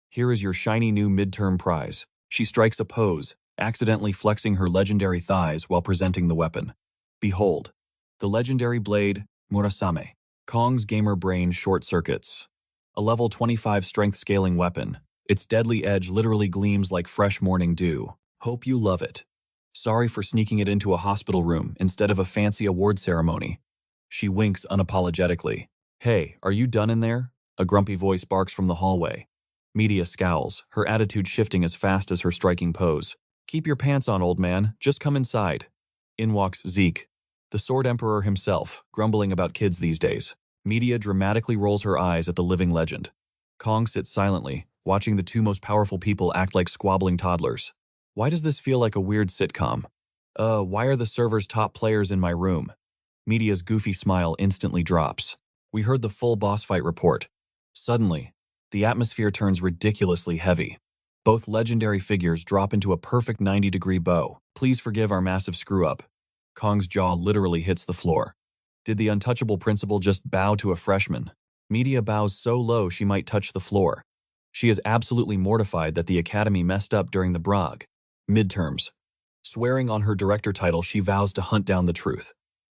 Here is your shiny new midterm prize." She strikes a pose, accidentally flexing her legendary thighs while presenting the weapon. Behold, the legendary blade, Murasame. Kong's gamer brain short-circuits. A level 25 strength scaling weapon. Its deadly edge literally gleams like fresh morning dew. Hope you love it. Sorry for sneaking it into a hospital room instead of a fancy award ceremony. She winks unapologetically. "Hey, are you done in there?" A grumpy voice barks from the hallway. Media scowls, her attitude shifting as fast as her striking pose. "Keep your pants on, old man. Just come inside." In walks Zeke. The Sword Emperor himself, grumbling about kids these days. Media dramatically rolls her eyes at the living legend. Kong sits silently, watching the two most powerful people act like squabbling toddlers. Why does this feel like a weird sitcom? Why are the server's top players in my room? Media's goofy smile instantly drops. We heard the full boss fight report. Suddenly, the atmosphere turns ridiculously heavy. Both legendary figures drop into a perfect 90-degree bow. Please forgive our massive screw-up. Kong's jaw literally hits the floor. Did the untouchable principal just bow to a freshman? Media bows so low she might touch the floor. She is absolutely mortified that the academy messed up during the Brog midterms. Swearing on her director title, she vows to hunt down the truth.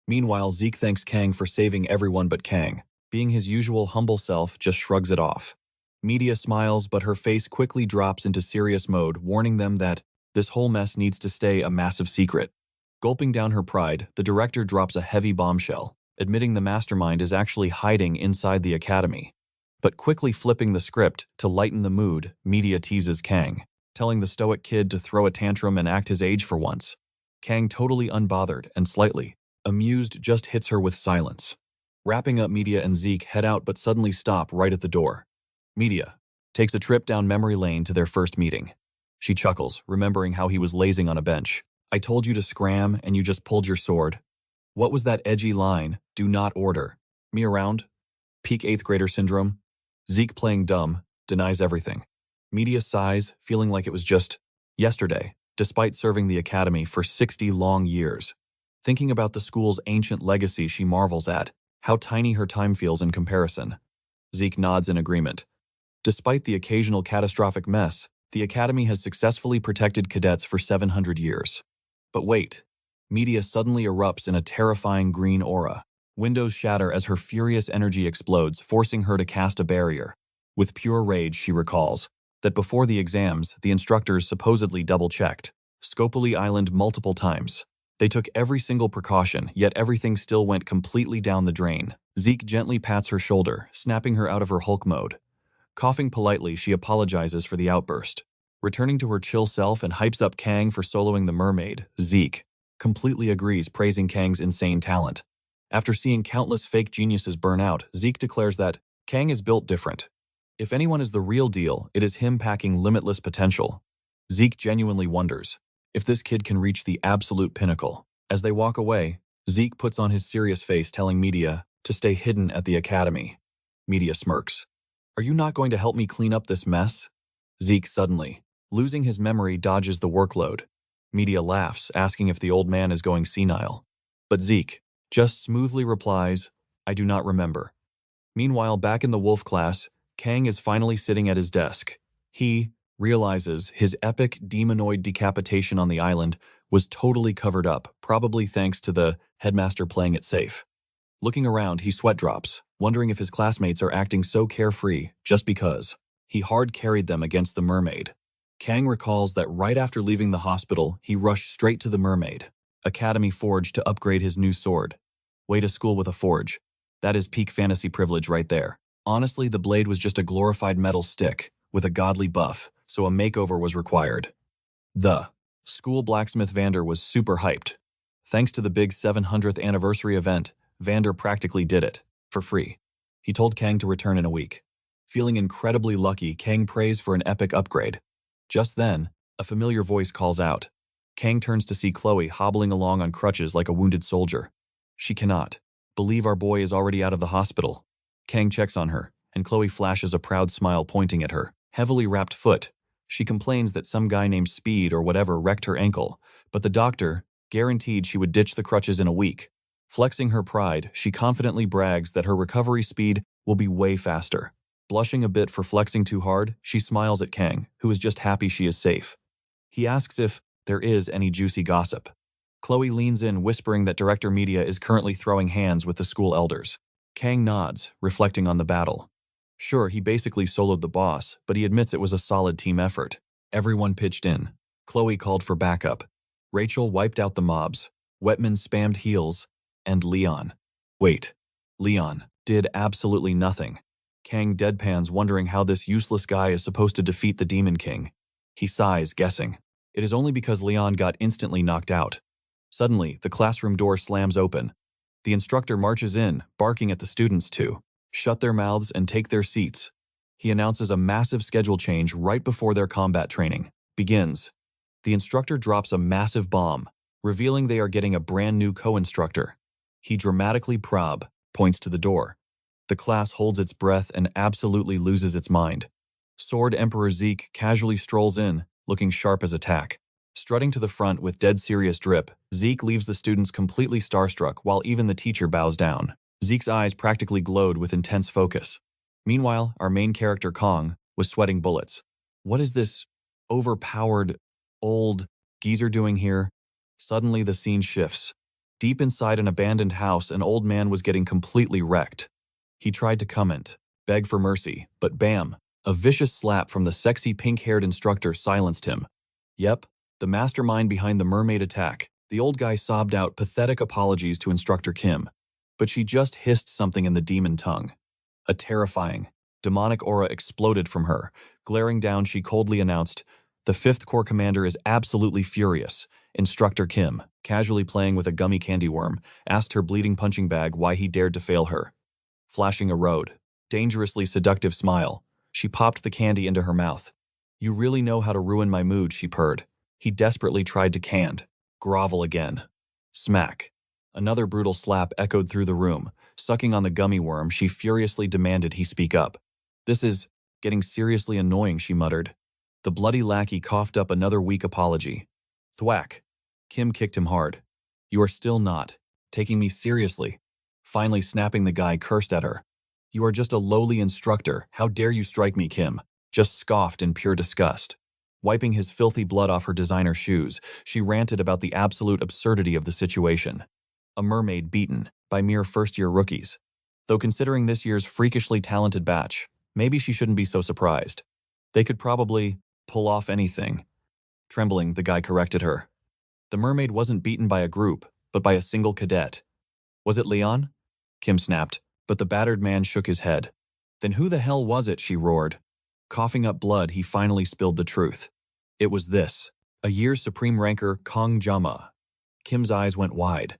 Meanwhile, Zeke thanks Kang for saving everyone but Kang. Being his usual humble self, just shrugs it off. Media smiles, but her face quickly drops into serious mode, warning them that this whole mess needs to stay a massive secret. Gulping down her pride, the director drops a heavy bombshell, admitting the mastermind is actually hiding inside the academy. But quickly flipping the script to lighten the mood, Media teases Kang, telling the stoic kid to throw a tantrum and act his age for once. Kang, totally unbothered and slightly amused, just hits her with silence. Wrapping up, Media and Zeke head out but suddenly stop right at the door. Media takes a trip down memory lane to their first meeting. She chuckles, remembering how he was lazing on a bench. I told you to scram and you just pulled your sword. What was that edgy line? Do not order me around? Peak 8th grader syndrome? Zeke, playing dumb, denies everything. Media sighs, feeling like it was just yesterday, despite serving the academy for 60 long years. Thinking about the school's ancient legacy, she marvels at how tiny her time feels in comparison. Zeke nods in agreement. Despite the occasional catastrophic mess, the academy has successfully protected cadets for 700 years. But wait, Media suddenly erupts in a terrifying green aura. Windows shatter as her furious energy explodes, forcing her to cast a barrier. With pure rage, she recalls that before the exams, the instructors supposedly double-checked Scopely Island multiple times. They took every single precaution, yet everything still went completely down the drain. Zeke gently pats her shoulder, snapping her out of her Hulk mode. Coughing politely, she apologizes for the outburst. Returning to her chill self and hypes up Kang for soloing the mermaid, Zeke completely agrees, praising Kang's insane talent. After seeing countless fake geniuses burn out, Zeke declares that Kang is built different. If anyone is the real deal, it is him, packing limitless potential. Zeke genuinely wonders if this kid can reach the absolute pinnacle. As they walk away, Zeke puts on his serious face, telling Media to stay hidden at the academy. Media smirks. Are you not going to help me clean up this mess? Zeke, suddenly losing his memory, dodges the workload. Media laughs, asking if the old man is going senile. But Zeke just smoothly replies, I do not remember. Meanwhile, back in the wolf class, Kang is finally sitting at his desk. He realizes his epic demonoid decapitation on the island was totally covered up, probably thanks to the headmaster playing it safe. Looking around, he sweat drops, wondering if his classmates are acting so carefree just because he hard carried them against the mermaid. Kang recalls that right after leaving the hospital, he rushed straight to the mermaid academy forge to upgrade his new sword. Way to school with a forge. That is peak fantasy privilege right there. Honestly, the blade was just a glorified metal stick with a godly buff, so a makeover was required. The school blacksmith Vander was super hyped. Thanks to the big 700th anniversary event, Vander practically did it, for free. He told Kang to return in a week. Feeling incredibly lucky, Kang prays for an epic upgrade. Just then, a familiar voice calls out. Kang turns to see Chloe hobbling along on crutches like a wounded soldier. She cannot believe our boy is already out of the hospital. Kang checks on her, and Chloe flashes a proud smile, pointing at her heavily wrapped foot. She complains that some guy named Speed or whatever wrecked her ankle, but the doctor guaranteed she would ditch the crutches in a week. Flexing her pride, she confidently brags that her recovery speed will be way faster. Blushing a bit for flexing too hard, she smiles at Kang, who is just happy she is safe. He asks if there is any juicy gossip. Chloe leans in, whispering that Director Media is currently throwing hands with the school elders. Kang nods, reflecting on the battle. Sure, he basically soloed the boss, but he admits it was a solid team effort. Everyone pitched in. Chloe called for backup. Rachel wiped out the mobs. Wetman spammed heals. And Leon. Wait. Leon did absolutely nothing. Kang deadpans, wondering how this useless guy is supposed to defeat the Demon King. He sighs, guessing. It is only because Leon got instantly knocked out. Suddenly, the classroom door slams open. The instructor marches in, barking at the students to shut their mouths and take their seats. He announces a massive schedule change right before their combat training begins. The instructor drops a massive bomb, revealing they are getting a brand new co-instructor. He dramatically points to the door. The class holds its breath and absolutely loses its mind. Sword Emperor Zeke casually strolls in, looking sharp as a tack. Strutting to the front with dead serious drip, Zeke leaves the students completely starstruck while even the teacher bows down. Zeke's eyes practically glowed with intense focus. Meanwhile, our main character Kong was sweating bullets. What is this overpowered, old geezer doing here? Suddenly the scene shifts. Deep inside an abandoned house, an old man was getting completely wrecked. He tried to comment, beg for mercy, but bam, a vicious slap from the sexy pink-haired instructor silenced him. Yep, the mastermind behind the mermaid attack. The old guy sobbed out pathetic apologies to Instructor Kim, but she just hissed something in the demon tongue. A terrifying, demonic aura exploded from her. Glaring down, she coldly announced, "The 5th Corps commander is absolutely furious." Instructor Kim, casually playing with a gummy candy worm, asked her bleeding punching bag why he dared to fail her. Flashing a dangerously seductive smile, she popped the candy into her mouth. "You really know how to ruin my mood," she purred. He desperately tried to grovel again. Smack. Another brutal slap echoed through the room. Sucking on the gummy worm, she furiously demanded he speak up. "This is getting seriously annoying," she muttered. The bloody lackey coughed up another weak apology. Thwack. Kim kicked him hard. "You are still not taking me seriously." Finally snapping, the guy cursed at her. "You are just a lowly instructor. How dare you strike me?" Kim just scoffed in pure disgust. Wiping his filthy blood off her designer shoes, she ranted about the absolute absurdity of the situation. A mermaid beaten by mere first-year rookies. Though considering this year's freakishly talented batch, maybe she shouldn't be so surprised. They could probably pull off anything. Trembling, the guy corrected her. The mermaid wasn't beaten by a group, but by a single cadet. "Was it Leon?" Kim snapped, but the battered man shook his head. "Then who the hell was it?" she roared. Coughing up blood, he finally spilled the truth. It was this. A year's supreme ranker, Kong Jama. Kim's eyes went wide.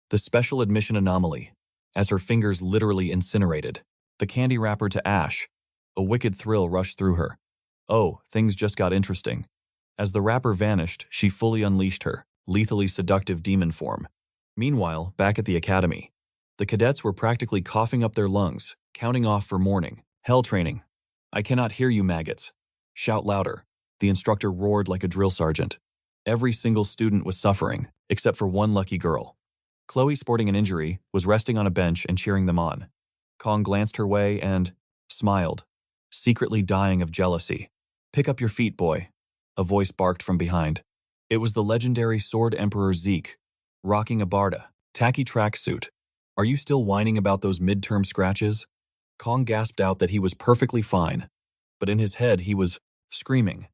The special admission anomaly, as her fingers literally incinerated. The candy wrapper to ash. A wicked thrill rushed through her. Oh, things just got interesting. As the wrapper vanished, she fully unleashed her lethally seductive demon form. Meanwhile, back at the academy, the cadets were practically coughing up their lungs, counting off for morning hell training. "I cannot hear you, maggots. Shout louder," the instructor roared like a drill sergeant. Every single student was suffering, except for one lucky girl. Chloe, sporting an injury, was resting on a bench and cheering them on. Kong glanced her way and smiled, secretly dying of jealousy. "Pick up your feet, boy," a voice barked from behind. It was the legendary Sword Emperor Zeke, rocking a Barda, tacky tracksuit. "Are you still whining about those midterm scratches?" Kong gasped out that he was perfectly fine, but in his head he was screaming,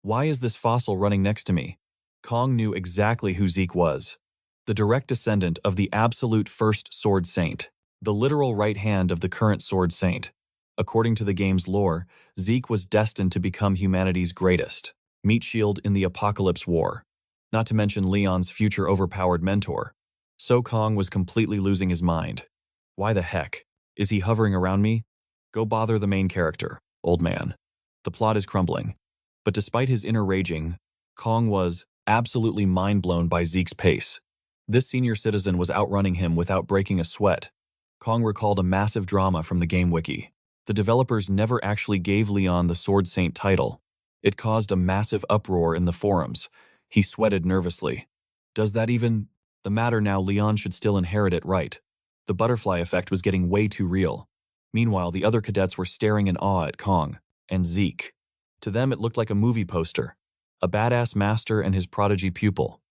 "Why is this fossil running next to me?" Kong knew exactly who Zeke was. The direct descendant of the absolute first Sword Saint, the literal right hand of the current Sword Saint. According to the game's lore, Zeke was destined to become humanity's greatest meat shield in the Apocalypse War, not to mention Leon's future overpowered mentor. So Kong was completely losing his mind. Why the heck is he hovering around me? Go bother the main character, old man. The plot is crumbling. But despite his inner raging, Kong was absolutely mind-blown by Zeke's pace. This senior citizen was outrunning him without breaking a sweat. Kong recalled a massive drama from the game wiki. The developers never actually gave Leon the Sword Saint title. It caused a massive uproar in the forums. He sweated nervously. Does that even matter now? Leon should still inherit it, right? The butterfly effect was getting way too real. Meanwhile, the other cadets were staring in awe at Kong and Zeke. To them, it looked like a movie poster. A badass master and his prodigy pupil.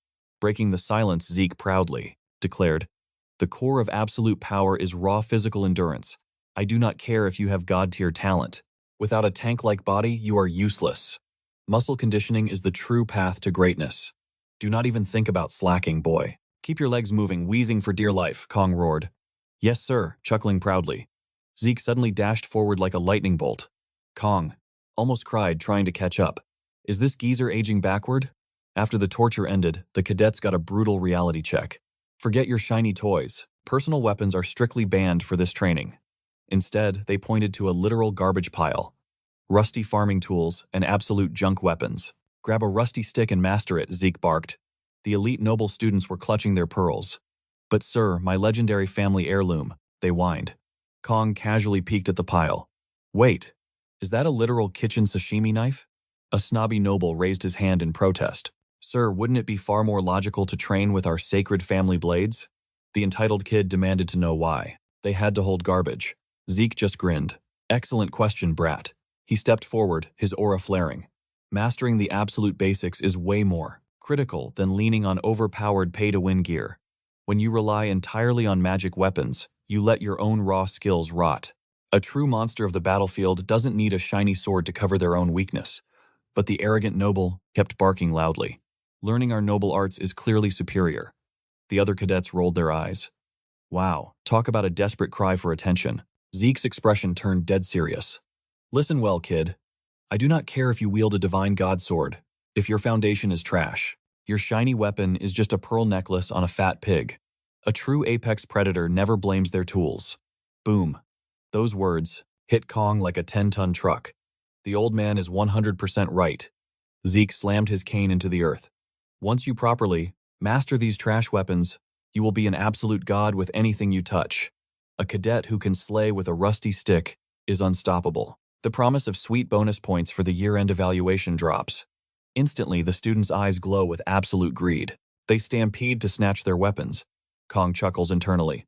Breaking the silence, Zeke proudly declared, "The core of absolute power is raw physical endurance. I do not care if you have god-tier talent. Without a tank-like body, you are useless. Muscle conditioning is the true path to greatness. Do not even think about slacking, boy. Keep your legs moving, wheezing for dear life," Kong roared. "Yes, sir," chuckling proudly. Zeke suddenly dashed forward like a lightning bolt. Kong almost cried, trying to catch up. Is this geezer aging backward? After the torture ended, the cadets got a brutal reality check. Forget your shiny toys. Personal weapons are strictly banned for this training. Instead, they pointed to a literal garbage pile. Rusty farming tools and absolute junk weapons. Grab a rusty stick and master it, Zeke barked. The elite noble students were clutching their pearls. But sir, my legendary family heirloom, they whined. Kong casually peeked at the pile. Wait, is that a literal kitchen sashimi knife? A snobby noble raised his hand in protest. Sir, wouldn't it be far more logical to train with our sacred family blades? The entitled kid demanded to know why. They had to hold garbage. Zeke just grinned. Excellent question, brat. He stepped forward, his aura flaring. Mastering the absolute basics is way more critical than leaning on overpowered pay-to-win gear. When you rely entirely on magic weapons, you let your own raw skills rot. A true monster of the battlefield doesn't need a shiny sword to cover their own weakness. But the arrogant noble kept barking loudly. Learning our noble arts is clearly superior. The other cadets rolled their eyes. Wow, talk about a desperate cry for attention. Zeke's expression turned dead serious. Listen well, kid. I do not care if you wield a divine god sword. If your foundation is trash, your shiny weapon is just a pearl necklace on a fat pig. A true apex predator never blames their tools. Boom. Those words hit Kong like a 10-ton truck. The old man is 100% right. Zeke slammed his cane into the earth. Once you properly master these trash weapons, you will be an absolute god with anything you touch. A cadet who can slay with a rusty stick is unstoppable. The promise of sweet bonus points for the year-end evaluation drops. Instantly, the students' eyes glow with absolute greed. They stampede to snatch their weapons. Kong chuckles internally.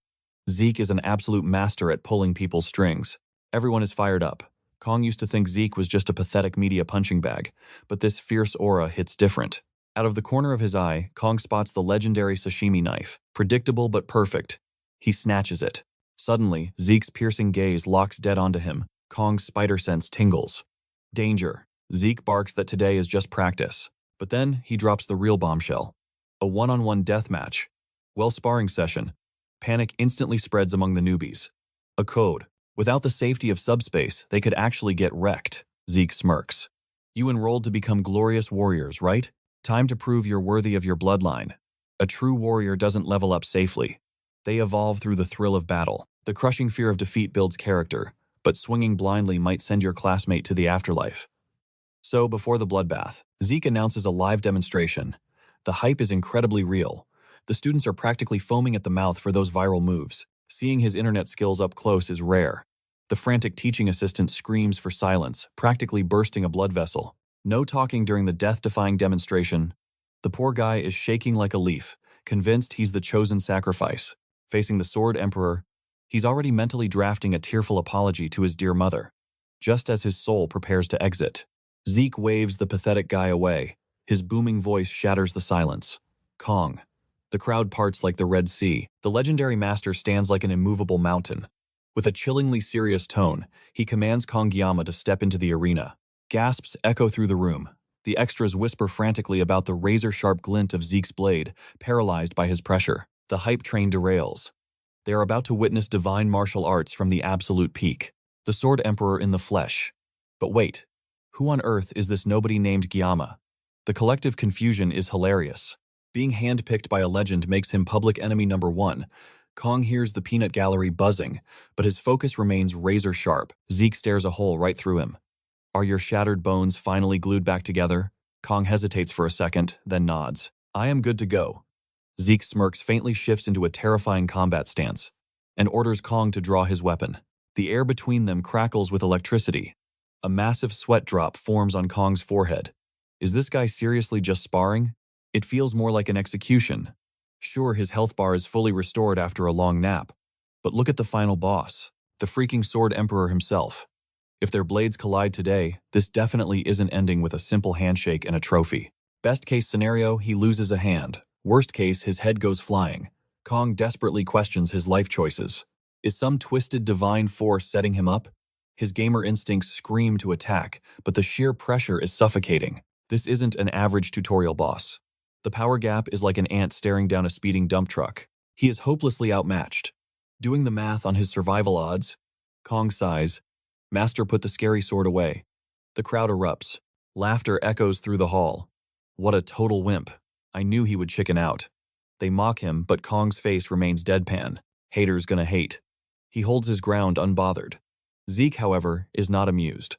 Zeke is an absolute master at pulling people's strings. Everyone is fired up. Kong used to think Zeke was just a pathetic media punching bag, but this fierce aura hits different. Out of the corner of his eye, Kong spots the legendary sashimi knife, predictable but perfect. He snatches it. Suddenly, Zeke's piercing gaze locks dead onto him. Kong's spider sense tingles. Danger. Zeke barks that today is just practice. But then, he drops the real bombshell. A one-on-one death match. Well, sparring session. Panic instantly spreads among the newbies. A code. Without the safety of subspace, they could actually get wrecked. Zeke smirks. You enrolled to become glorious warriors, right? Time to prove you're worthy of your bloodline. A true warrior doesn't level up safely. They evolve through the thrill of battle. The crushing fear of defeat builds character, but swinging blindly might send your classmate to the afterlife. So, before the bloodbath, Zeke announces a live demonstration. The hype is incredibly real. The students are practically foaming at the mouth for those viral moves. Seeing his internet skills up close is rare. The frantic teaching assistant screams for silence, practically bursting a blood vessel. No talking during the death-defying demonstration. The poor guy is shaking like a leaf, convinced he's the chosen sacrifice. Facing the Sword Emperor, he's already mentally drafting a tearful apology to his dear mother. Just as his soul prepares to exit, Zeke waves the pathetic guy away. His booming voice shatters the silence. Kong. The crowd parts like the Red Sea. The legendary master stands like an immovable mountain. With a chillingly serious tone, he commands Kongyama to step into the arena. Gasps echo through the room. The extras whisper frantically about the razor-sharp glint of Zeke's blade, paralyzed by his pressure. The hype train derails. They are about to witness divine martial arts from the absolute peak. The Sword Emperor in the flesh. But wait. Who on earth is this nobody named Gyama? The collective confusion is hilarious. Being handpicked by a legend makes him public enemy number one. Kong hears the peanut gallery buzzing, but his focus remains razor-sharp. Zeke stares a hole right through him. Are your shattered bones finally glued back together? Kong hesitates for a second, then nods. I am good to go. Zeke smirks, faintly shifts into a terrifying combat stance, and orders Kong to draw his weapon. The air between them crackles with electricity. A massive sweat drop forms on Kong's forehead. Is this guy seriously just sparring? It feels more like an execution. Sure, his health bar is fully restored after a long nap. But look at the final boss, the freaking Sword Emperor himself. If their blades collide today, this definitely isn't ending with a simple handshake and a trophy. Best case scenario, he loses a hand. Worst case, his head goes flying. Kong desperately questions his life choices. Is some twisted divine force setting him up? His gamer instincts scream to attack, but the sheer pressure is suffocating. This isn't an average tutorial boss. The power gap is like an ant staring down a speeding dump truck. He is hopelessly outmatched. Doing the math on his survival odds, Kong sighs. Master put the scary sword away. The crowd erupts. Laughter echoes through the hall. What a total wimp. I knew he would chicken out. They mock him, but Kong's face remains deadpan. Haters gonna hate. He holds his ground unbothered. Zeke, however, is not amused.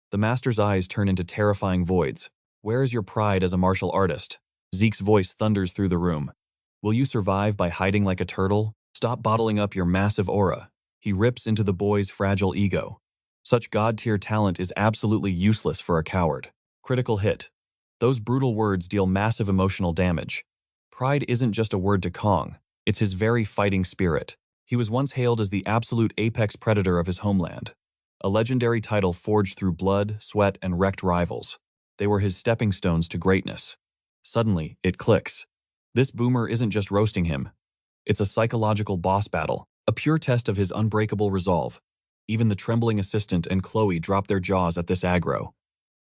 The master's eyes turn into terrifying voids. Where is your pride as a martial artist? Zeke's voice thunders through the room. Will you survive by hiding like a turtle? Stop bottling up your massive aura. He rips into the boy's fragile ego. Such god-tier talent is absolutely useless for a coward. Critical hit. Those brutal words deal massive emotional damage. Pride isn't just a word to Kong, it's his very fighting spirit. He was once hailed as the absolute apex predator of his homeland. A legendary title forged through blood, sweat, and wrecked rivals. They were his stepping stones to greatness. Suddenly, it clicks. This boomer isn't just roasting him. It's a psychological boss battle, a pure test of his unbreakable resolve. Even the trembling assistant and Chloe drop their jaws at this aggro.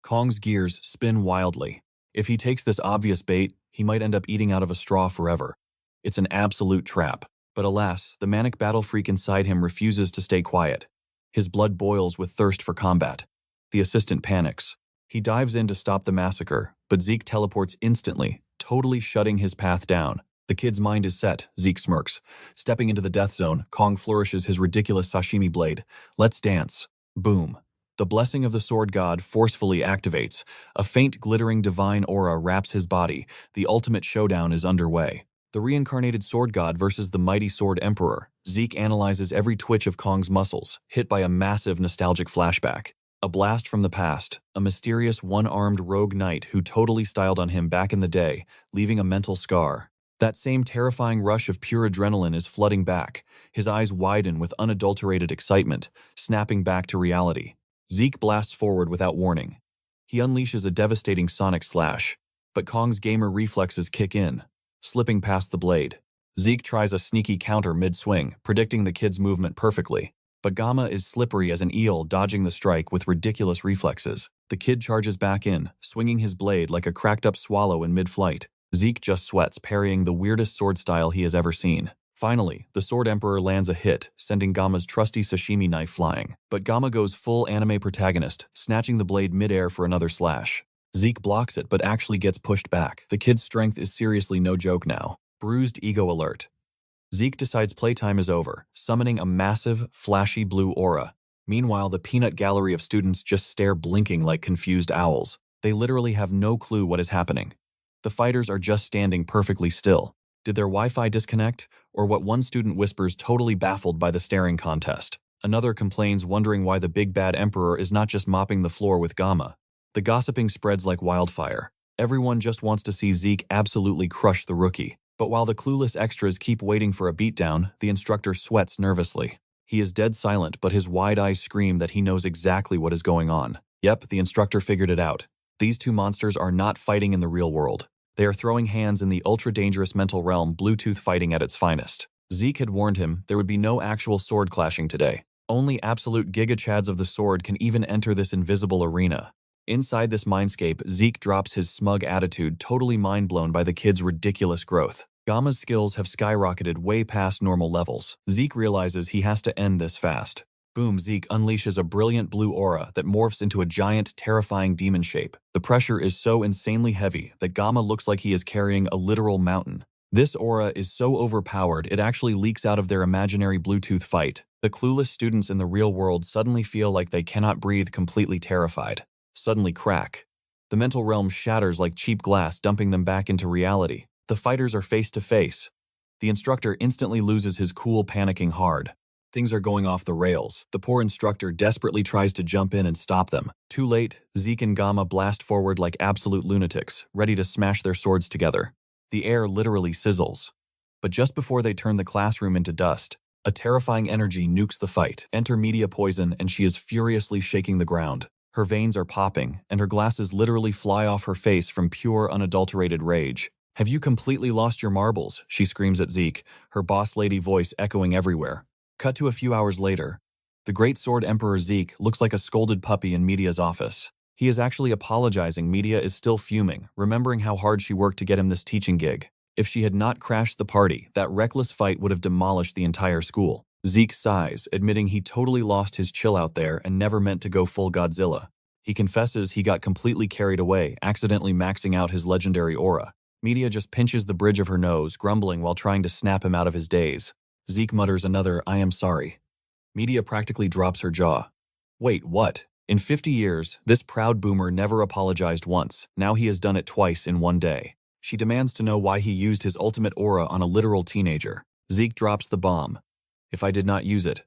Kong's gears spin wildly. If he takes this obvious bait, he might end up eating out of a straw forever. It's an absolute trap. But alas, the manic battle freak inside him refuses to stay quiet. His blood boils with thirst for combat. The assistant panics. He dives in to stop the massacre, but Zeke teleports instantly, totally shutting his path down. The kid's mind is set, Zeke smirks. Stepping into the death zone, Kong flourishes his ridiculous sashimi blade. Let's dance. Boom. The blessing of the sword god forcefully activates. A faint glittering divine aura wraps his body. The ultimate showdown is underway. The reincarnated sword god versus the mighty sword emperor. Zeke analyzes every twitch of Kong's muscles, hit by a massive nostalgic flashback. A blast from the past, a mysterious one-armed rogue knight who totally styled on him back in the day, leaving a mental scar. That same terrifying rush of pure adrenaline is flooding back. His eyes widen with unadulterated excitement, snapping back to reality. Zeke blasts forward without warning. He unleashes a devastating sonic slash, but Kong's gamer reflexes kick in, slipping past the blade. Zeke tries a sneaky counter mid-swing, predicting the kid's movement perfectly. But Gamma is slippery as an eel, dodging the strike with ridiculous reflexes. The kid charges back in, swinging his blade like a cracked-up swallow in mid-flight. Zeke just sweats, parrying the weirdest sword style he has ever seen. Finally, the Sword Emperor lands a hit, sending Gamma's trusty sashimi knife flying. But Gamma goes full anime protagonist, snatching the blade mid-air for another slash. Zeke blocks it, but actually gets pushed back. The kid's strength is seriously no joke now. Bruised ego alert. Zeke decides playtime is over, summoning a massive, flashy blue aura. Meanwhile, the peanut gallery of students just stare blinking like confused owls. They literally have no clue what is happening. The fighters are just standing perfectly still. Did their Wi-Fi disconnect? Or what one student whispers, totally baffled by the staring contest. Another complains, wondering why the big bad emperor is not just mopping the floor with Gamma. The gossiping spreads like wildfire. Everyone just wants to see Zeke absolutely crush the rookie. But while the clueless extras keep waiting for a beatdown, the instructor sweats nervously. He is dead silent, but his wide eyes scream that he knows exactly what is going on. Yep, the instructor figured it out. These two monsters are not fighting in the real world. They are throwing hands in the ultra-dangerous mental realm, Bluetooth fighting at its finest. Zeke had warned him there would be no actual sword clashing today. Only absolute giga-chads of the sword can even enter this invisible arena. Inside this mindscape, Zeke drops his smug attitude, totally mind-blown by the kid's ridiculous growth. Gamma's skills have skyrocketed way past normal levels. Zeke realizes he has to end this fast. Boom, Zeke unleashes a brilliant blue aura that morphs into a giant, terrifying demon shape. The pressure is so insanely heavy that Gamma looks like he is carrying a literal mountain. This aura is so overpowered it actually leaks out of their imaginary Bluetooth fight. The clueless students in the real world suddenly feel like they cannot breathe, completely terrified. Suddenly crack. The mental realm shatters like cheap glass, dumping them back into reality. The fighters are face to face. The instructor instantly loses his cool, panicking hard. Things are going off the rails. The poor instructor desperately tries to jump in and stop them. Too late, Zeke and Gamma blast forward like absolute lunatics, ready to smash their swords together. The air literally sizzles. But just before they turn the classroom into dust, a terrifying energy nukes the fight. Enter Media Poison, and she is furiously shaking the ground. Her veins are popping, and her glasses literally fly off her face from pure, unadulterated rage. "Have you completely lost your marbles?" she screams at Zeke, her boss lady voice echoing everywhere. Cut to a few hours later. The Great Sword Emperor Zeke looks like a scolded puppy in Media's office. He is actually apologizing. Media is still fuming, remembering how hard she worked to get him this teaching gig. If she had not crashed the party, that reckless fight would have demolished the entire school. Zeke sighs, admitting he totally lost his chill out there and never meant to go full Godzilla. He confesses he got completely carried away, accidentally maxing out his legendary aura. Media just pinches the bridge of her nose, grumbling while trying to snap him out of his daze. Zeke mutters another, "I am sorry." Media practically drops her jaw. Wait, what? In 50 years, this proud boomer never apologized once. Now he has done it twice in one day. She demands to know why he used his ultimate aura on a literal teenager. Zeke drops the bomb. If I did not use it,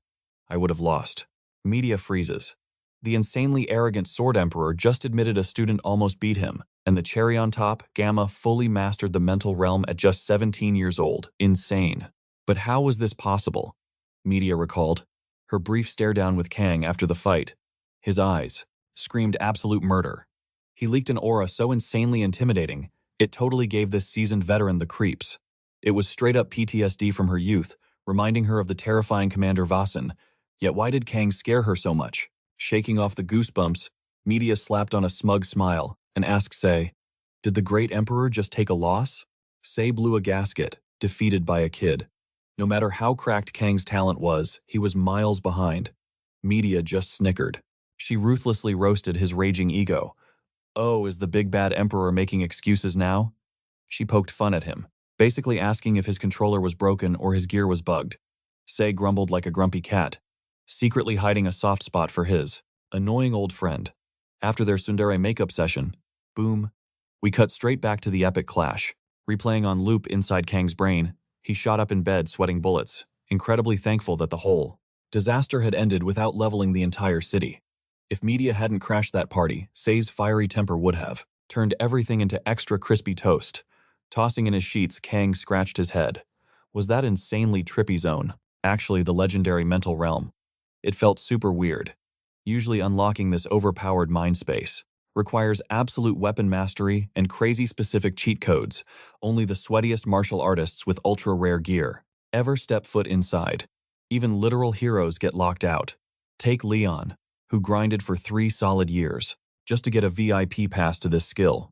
I would have lost. Media freezes. The insanely arrogant Sword Emperor just admitted a student almost beat him, and the cherry on top, Gamma fully mastered the mental realm at just 17 years old. Insane. But how was this possible? Media recalled. Her brief stare down with Kang after the fight. His eyes screamed absolute murder. He leaked an aura so insanely intimidating, it totally gave this seasoned veteran the creeps. It was straight up PTSD from her youth, reminding her of the terrifying Commander Vaesen. Yet why did Kang scare her so much? Shaking off the goosebumps, Media slapped on a smug smile and asked Sei, "Did the great Emperor just take a loss?" Sei blew a gasket, defeated by a kid. No matter how cracked Kang's talent was, he was miles behind. Media just snickered. She ruthlessly roasted his raging ego. Oh, is the big bad Emperor making excuses now? She poked fun at him, basically asking if his controller was broken or his gear was bugged. Sei grumbled like a grumpy cat, secretly hiding a soft spot for his annoying old friend. After their tsundere makeup session, boom, we cut straight back to the epic clash. Replaying on loop inside Kang's brain, he shot up in bed sweating bullets, incredibly thankful that the whole disaster had ended without leveling the entire city. If Media hadn't crashed that party, Sei's fiery temper would have turned everything into extra crispy toast. Tossing in his sheets, Kang scratched his head. Was that insanely trippy zone actually the legendary mental realm? It felt super weird. Usually unlocking this overpowered mind space requires absolute weapon mastery and crazy specific cheat codes. Only the sweatiest martial artists with ultra-rare gear ever step foot inside. Even literal heroes get locked out. Take Leon, who grinded for 3 solid years just to get a VIP pass to this skill.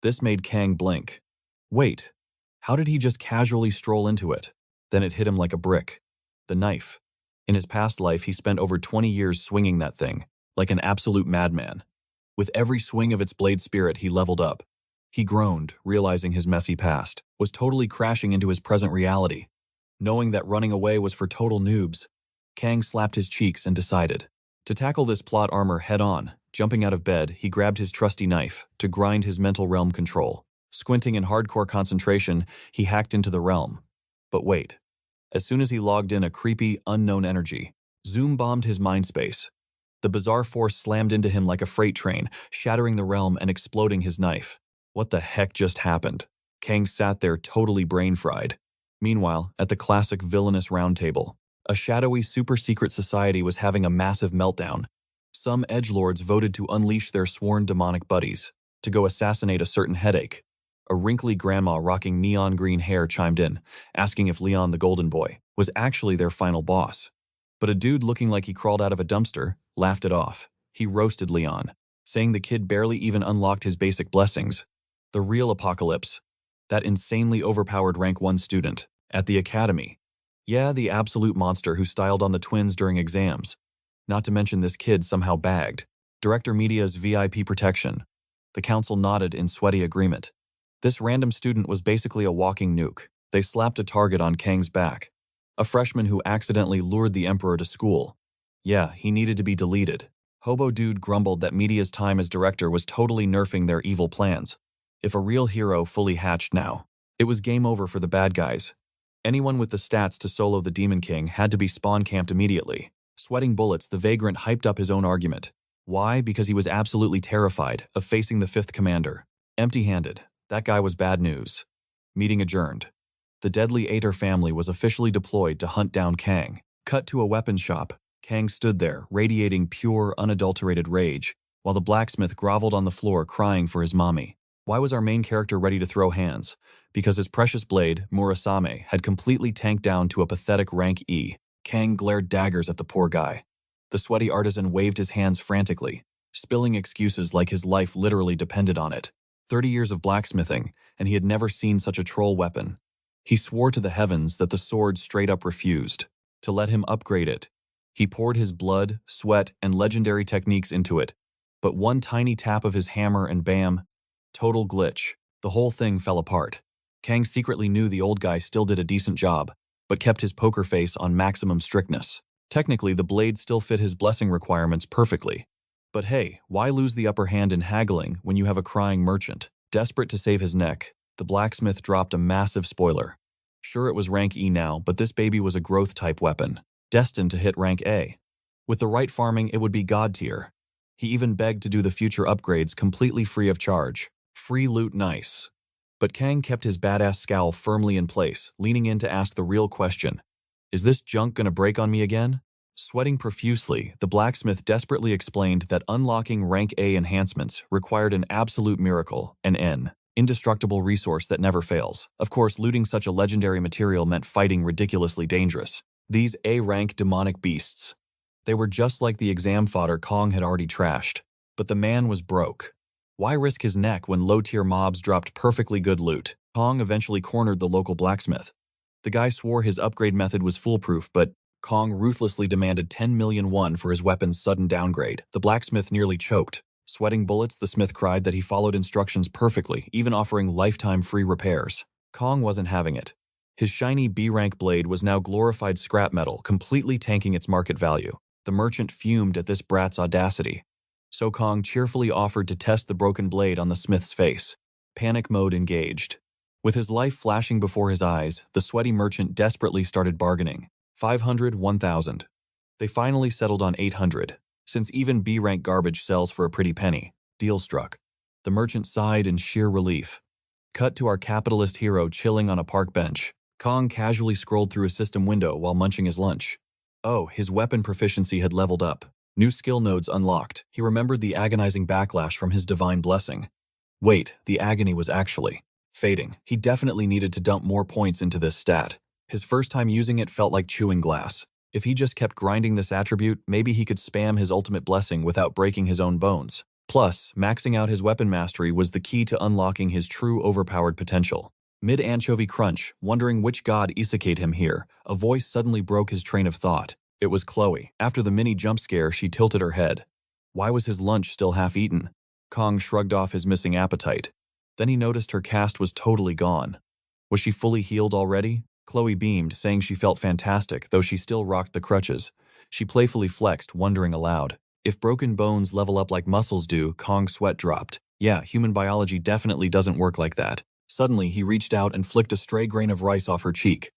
This made Kang blink. Wait, how did he just casually stroll into it? Then it hit him like a brick. The knife. In his past life, he spent over 20 years swinging that thing, like an absolute madman. With every swing of its blade spirit, he leveled up. He groaned, realizing his messy past was totally crashing into his present reality. Knowing that running away was for total noobs, Kang slapped his cheeks and decided to tackle this plot armor head-on. Jumping out of bed, he grabbed his trusty knife to grind his mental realm control. Squinting in hardcore concentration, he hacked into the realm. But wait. As soon as he logged in a creepy, unknown energy, Zoom bombed his mind space. The bizarre force slammed into him like a freight train, shattering the realm and exploding his knife. What the heck just happened? Kang sat there totally brain-fried. Meanwhile, at the classic villainous roundtable, a shadowy super-secret society was having a massive meltdown. Some edgelords voted to unleash their sworn demonic buddies to go assassinate a certain headache. A wrinkly grandma rocking neon green hair chimed in, asking if Leon the Golden Boy was actually their final boss. But a dude looking like he crawled out of a dumpster laughed it off. He roasted Leon, saying the kid barely even unlocked his basic blessings. The real apocalypse. That insanely overpowered rank 1 student at the academy. Yeah, the absolute monster who styled on the twins during exams. Not to mention this kid somehow bagged Director Media's VIP protection. The council nodded in sweaty agreement. This random student was basically a walking nuke. They slapped a target on Kang's back. A freshman who accidentally lured the Emperor to school. Yeah, he needed to be deleted. Hobo Dude grumbled that Media's time as director was totally nerfing their evil plans. If a real hero fully hatched now, it was game over for the bad guys. Anyone with the stats to solo the Demon King had to be spawn camped immediately. Sweating bullets, the vagrant hyped up his own argument. Why? Because he was absolutely terrified of facing the 5th commander. Empty-handed. That guy was bad news. Meeting adjourned. The deadly Aether family was officially deployed to hunt down Kang. Cut to a weapons shop. Kang stood there, radiating pure, unadulterated rage, while the blacksmith groveled on the floor crying for his mommy. Why was our main character ready to throw hands? Because his precious blade, Murasame, had completely tanked down to a pathetic rank E. Kang glared daggers at the poor guy. The sweaty artisan waved his hands frantically, spilling excuses like his life literally depended on it. 30 years of blacksmithing, and he had never seen such a troll weapon. He swore to the heavens that the sword straight up refused to let him upgrade it. He poured his blood, sweat, and legendary techniques into it, But one tiny tap of his hammer and bam, total glitch. The whole thing fell apart. Kang secretly knew the old guy still did a decent job, but kept his poker face on maximum strictness. Technically, the blade still fit his blessing requirements perfectly. But hey, why lose the upper hand in haggling when you have a crying merchant? Desperate to save his neck, the blacksmith dropped a massive spoiler. Sure, it was rank E now, but this baby was a growth-type weapon, destined to hit rank A. With the right farming, it would be god tier. He even begged to do the future upgrades completely free of charge. Free loot nice. But Kang kept his badass scowl firmly in place, leaning in to ask the real question. Is this junk gonna break on me again? Sweating profusely, the blacksmith desperately explained that unlocking rank A enhancements required an absolute miracle, an indestructible resource that never fails. Of course, looting such a legendary material meant fighting ridiculously dangerous. These A-rank demonic beasts. They were just like the exam fodder Kong had already trashed. But the man was broke. Why risk his neck when low-tier mobs dropped perfectly good loot? Kong eventually cornered the local blacksmith. The guy swore his upgrade method was foolproof, but Kong ruthlessly demanded 10 million won for his weapon's sudden downgrade. The blacksmith nearly choked. Sweating bullets, the smith cried that he followed instructions perfectly, even offering lifetime free repairs. Kong wasn't having it. His shiny B-rank blade was now glorified scrap metal, completely tanking its market value. The merchant fumed at this brat's audacity. So Kong cheerfully offered to test the broken blade on the smith's face. Panic mode engaged. With his life flashing before his eyes, the sweaty merchant desperately started bargaining. 500, 1,000. They finally settled on 800. Since even B-rank garbage sells for a pretty penny. Deal struck. The merchant sighed in sheer relief. Cut to our capitalist hero chilling on a park bench. Kong casually scrolled through a system window while munching his lunch. Oh, his weapon proficiency had leveled up. New skill nodes unlocked. He remembered the agonizing backlash from his divine blessing. Wait, the agony was actually fading. He definitely needed to dump more points into this stat. His first time using it felt like chewing glass. If he just kept grinding this attribute, maybe he could spam his ultimate blessing without breaking his own bones. Plus, maxing out his weapon mastery was the key to unlocking his true overpowered potential. Mid-anchovy crunch, wondering which god isekai'd him here, a voice suddenly broke his train of thought. It was Chloe. After the mini jump scare, she tilted her head. Why was his lunch still half-eaten? Kong shrugged off his missing appetite. Then he noticed her cast was totally gone. Was she fully healed already? Chloe beamed, saying she felt fantastic, though she still rocked the crutches. She playfully flexed, wondering aloud. If broken bones level up like muscles do, Kong's sweat dropped. Yeah, human biology definitely doesn't work like that. Suddenly, he reached out and flicked a stray grain of rice off her cheek.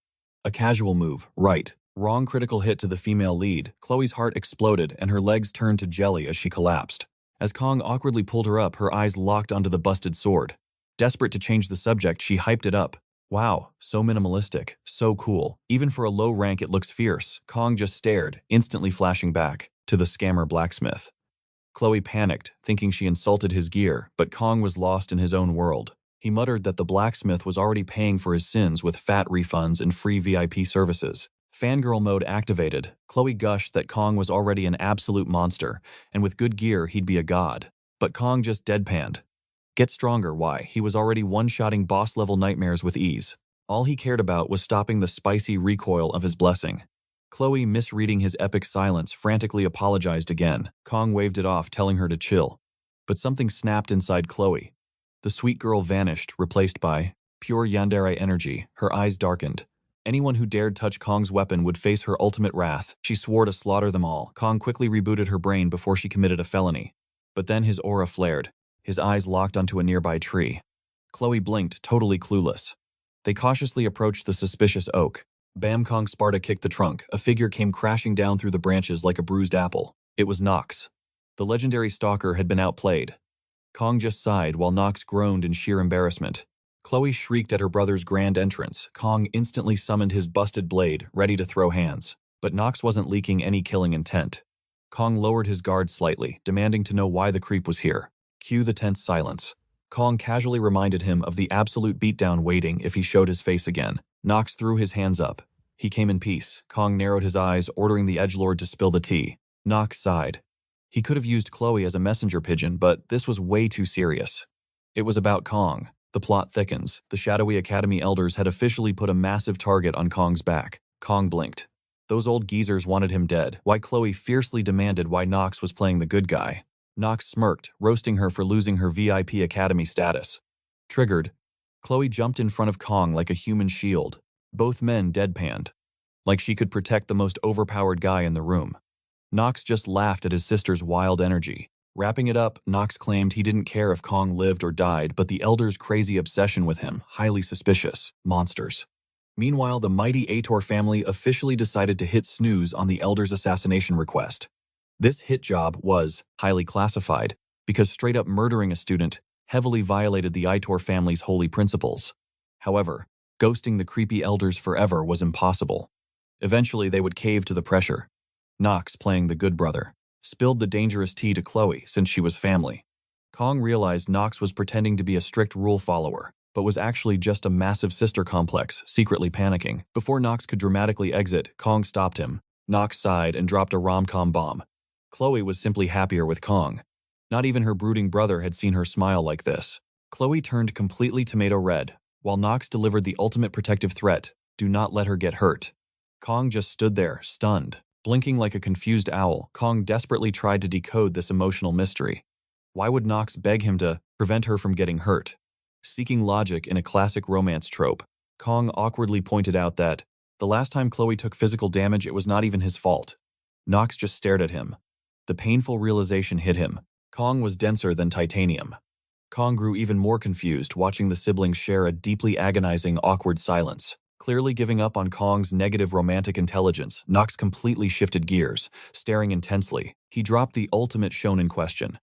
A casual move, right. Wrong critical hit to the female lead. Chloe's heart exploded and her legs turned to jelly as she collapsed. As Kong awkwardly pulled her up, her eyes locked onto the busted sword. Desperate to change the subject, she hyped it up. Wow, so minimalistic, so cool. Even for a low rank, it looks fierce. Kong just stared, instantly flashing back to the scammer blacksmith. Chloe panicked, thinking she insulted his gear, but Kong was lost in his own world. He muttered that the blacksmith was already paying for his sins with fat refunds and free VIP services. Fangirl mode activated. Chloe gushed that Kong was already an absolute monster, and with good gear, he'd be a god. But Kong just deadpanned. Get stronger, why? He was already one-shotting boss-level nightmares with ease. All he cared about was stopping the spicy recoil of his blessing. Chloe, misreading his epic silence, frantically apologized again. Kong waved it off, telling her to chill. But something snapped inside Chloe. The sweet girl vanished, replaced by pure yandere energy. Her eyes darkened. Anyone who dared touch Kong's weapon would face her ultimate wrath. She swore to slaughter them all. Kong quickly rebooted her brain before she committed a felony. But then his aura flared. His eyes locked onto a nearby tree. Chloe blinked, totally clueless. They cautiously approached the suspicious oak. Bam! Kong Sparta kicked the trunk. A figure came crashing down through the branches like a bruised apple. It was Nox. The legendary stalker had been outplayed. Kong just sighed while Nox groaned in sheer embarrassment. Chloe shrieked at her brother's grand entrance. Kong instantly summoned his busted blade, ready to throw hands. But Nox wasn't leaking any killing intent. Kong lowered his guard slightly, demanding to know why the creep was here. Cue the tense silence. Kong casually reminded him of the absolute beatdown waiting if he showed his face again. Nox threw his hands up. He came in peace. Kong narrowed his eyes, ordering the edgelord to spill the tea. Nox sighed. He could have used Chloe as a messenger pigeon, but this was way too serious. It was about Kong. The plot thickens. The shadowy Academy elders had officially put a massive target on Kong's back. Kong blinked. Those old geezers wanted him dead, why Chloe fiercely demanded why Nox was playing the good guy. Nox smirked, roasting her for losing her VIP Academy status. Triggered, Chloe jumped in front of Kong like a human shield. Both men deadpanned, like she could protect the most overpowered guy in the room. Nox just laughed at his sister's wild energy. Wrapping it up, Nox claimed he didn't care if Kong lived or died, but the Elder's crazy obsession with him, highly suspicious. Monsters. Meanwhile, the mighty Ator family officially decided to hit snooze on the Elder's assassination request. This hit job was highly classified because straight up murdering a student heavily violated the Ator family's holy principles. However, ghosting the creepy Elders forever was impossible. Eventually, they would cave to the pressure. Nox, playing the good brother, spilled the dangerous tea to Chloe since she was family. Kong realized Nox was pretending to be a strict rule follower, but was actually just a massive sister complex, secretly panicking. Before Nox could dramatically exit, Kong stopped him. Nox sighed and dropped a rom-com bomb. Chloe was simply happier with Kong. Not even her brooding brother had seen her smile like this. Chloe turned completely tomato red, while Nox delivered the ultimate protective threat: do not let her get hurt. Kong just stood there, stunned. Blinking like a confused owl, Kong desperately tried to decode this emotional mystery. Why would Nox beg him to prevent her from getting hurt? Seeking logic in a classic romance trope, Kong awkwardly pointed out that the last time Chloe took physical damage, it was not even his fault. Nox just stared at him. The painful realization hit him. Kong was denser than titanium. Kong grew even more confused, watching the siblings share a deeply agonizing, awkward silence. Clearly giving up on Kong's negative romantic intelligence, Nox completely shifted gears, staring intensely. He dropped the ultimate shonen question.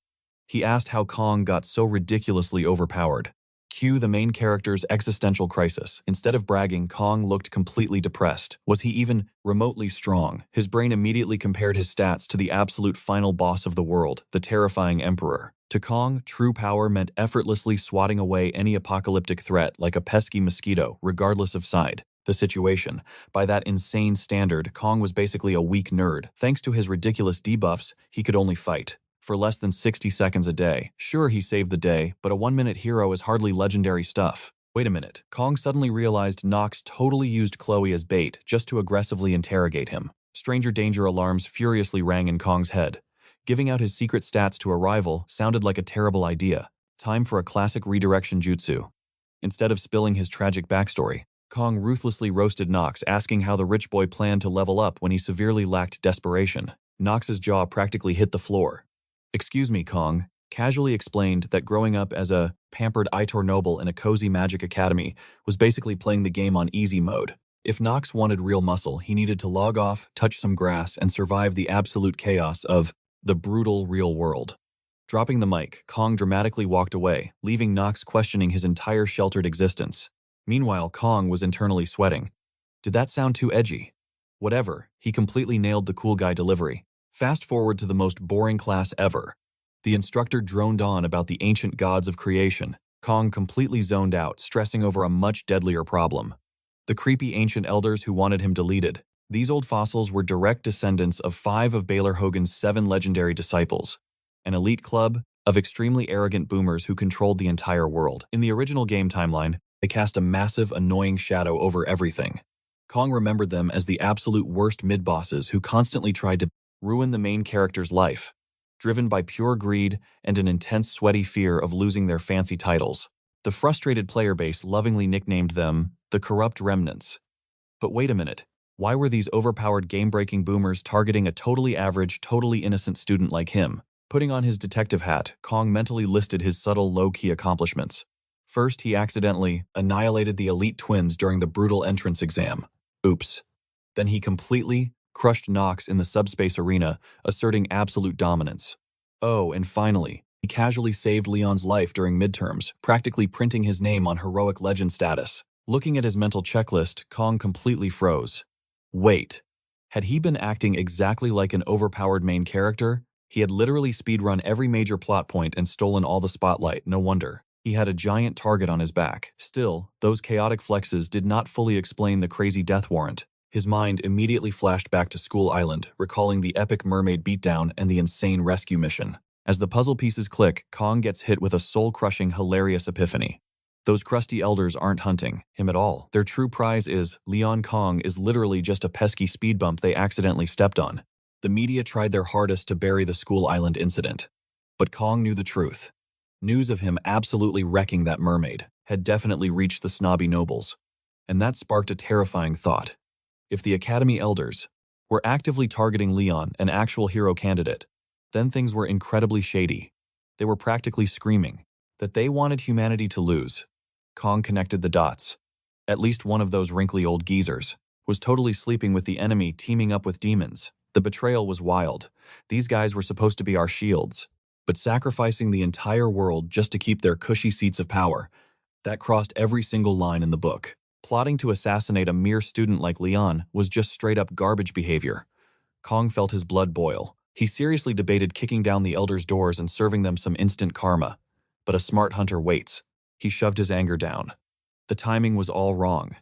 He asked how Kong got so ridiculously overpowered. Cue the main character's existential crisis. Instead of bragging, Kong looked completely depressed. Was he even remotely strong? His brain immediately compared his stats to the absolute final boss of the world, the terrifying Emperor. To Kong, true power meant effortlessly swatting away any apocalyptic threat like a pesky mosquito, regardless of side. The situation. By that insane standard, Kong was basically a weak nerd. Thanks to his ridiculous debuffs, he could only fight for less than 60 seconds a day. Sure, he saved the day, but a 1-minute hero is hardly legendary stuff. Wait a minute. Kong suddenly realized Nox totally used Chloe as bait just to aggressively interrogate him. Stranger danger alarms furiously rang in Kong's head. Giving out his secret stats to a rival sounded like a terrible idea. Time for a classic redirection jutsu. Instead of spilling his tragic backstory, Kong ruthlessly roasted Nox, asking how the rich boy planned to level up when he severely lacked desperation. Nox's jaw practically hit the floor. "Excuse me, Kong," casually explained that growing up as a pampered Aitor noble in a cozy magic academy was basically playing the game on easy mode. If Nox wanted real muscle, he needed to log off, touch some grass, and survive the absolute chaos of the brutal real world. Dropping the mic, Kong dramatically walked away, leaving Nox questioning his entire sheltered existence. Meanwhile, Kong was internally sweating. Did that sound too edgy? Whatever, he completely nailed the cool guy delivery. Fast forward to the most boring class ever. The instructor droned on about the ancient gods of creation. Kong completely zoned out, stressing over a much deadlier problem: the creepy ancient elders who wanted him deleted. These old fossils were direct descendants of 5 of Baylor Hogan's 7 legendary disciples, an elite club of extremely arrogant boomers who controlled the entire world. In the original game timeline, they cast a massive, annoying shadow over everything. Kong remembered them as the absolute worst mid-bosses who constantly tried to ruin the main character's life, driven by pure greed and an intense sweaty fear of losing their fancy titles. The frustrated player base lovingly nicknamed them the Corrupt Remnants. But wait a minute, why were these overpowered game-breaking boomers targeting a totally average, totally innocent student like him? Putting on his detective hat, Kong mentally listed his subtle, low-key accomplishments. First, he accidentally annihilated the elite twins during the brutal entrance exam. Oops. Then he completely crushed Nox in the subspace arena, asserting absolute dominance. Oh, and finally, he casually saved Leon's life during midterms, practically printing his name on heroic legend status. Looking at his mental checklist, Kong completely froze. Wait, had he been acting exactly like an overpowered main character? He had literally speedrun every major plot point and stolen all the spotlight, no wonder. He had a giant target on his back. Still, those chaotic flexes did not fully explain the crazy death warrant. His mind immediately flashed back to School Island, recalling the epic mermaid beatdown and the insane rescue mission. As the puzzle pieces click, Kong gets hit with a soul-crushing, hilarious epiphany. Those crusty elders aren't hunting him at all. Their true prize is Leon Kong is literally just a pesky speed bump they accidentally stepped on. The media tried their hardest to bury the School Island incident, But Kong knew the truth. News of him absolutely wrecking that mermaid had definitely reached the snobby nobles, and that sparked a terrifying thought. If the Academy elders were actively targeting Leon, an actual hero candidate, then things were incredibly shady. They were practically screaming that they wanted humanity to lose. Kong connected the dots. At least one of those wrinkly old geezers was totally sleeping with the enemy, teaming up with demons. The betrayal was wild. These guys were supposed to be our shields, but sacrificing the entire world just to keep their cushy seats of power, that crossed every single line in the book. Plotting to assassinate a mere student like Leon was just straight-up garbage behavior. Kong felt his blood boil. He seriously debated kicking down the elders' doors and serving them some instant karma. But a smart hunter waits. He shoved his anger down. The timing was all wrong.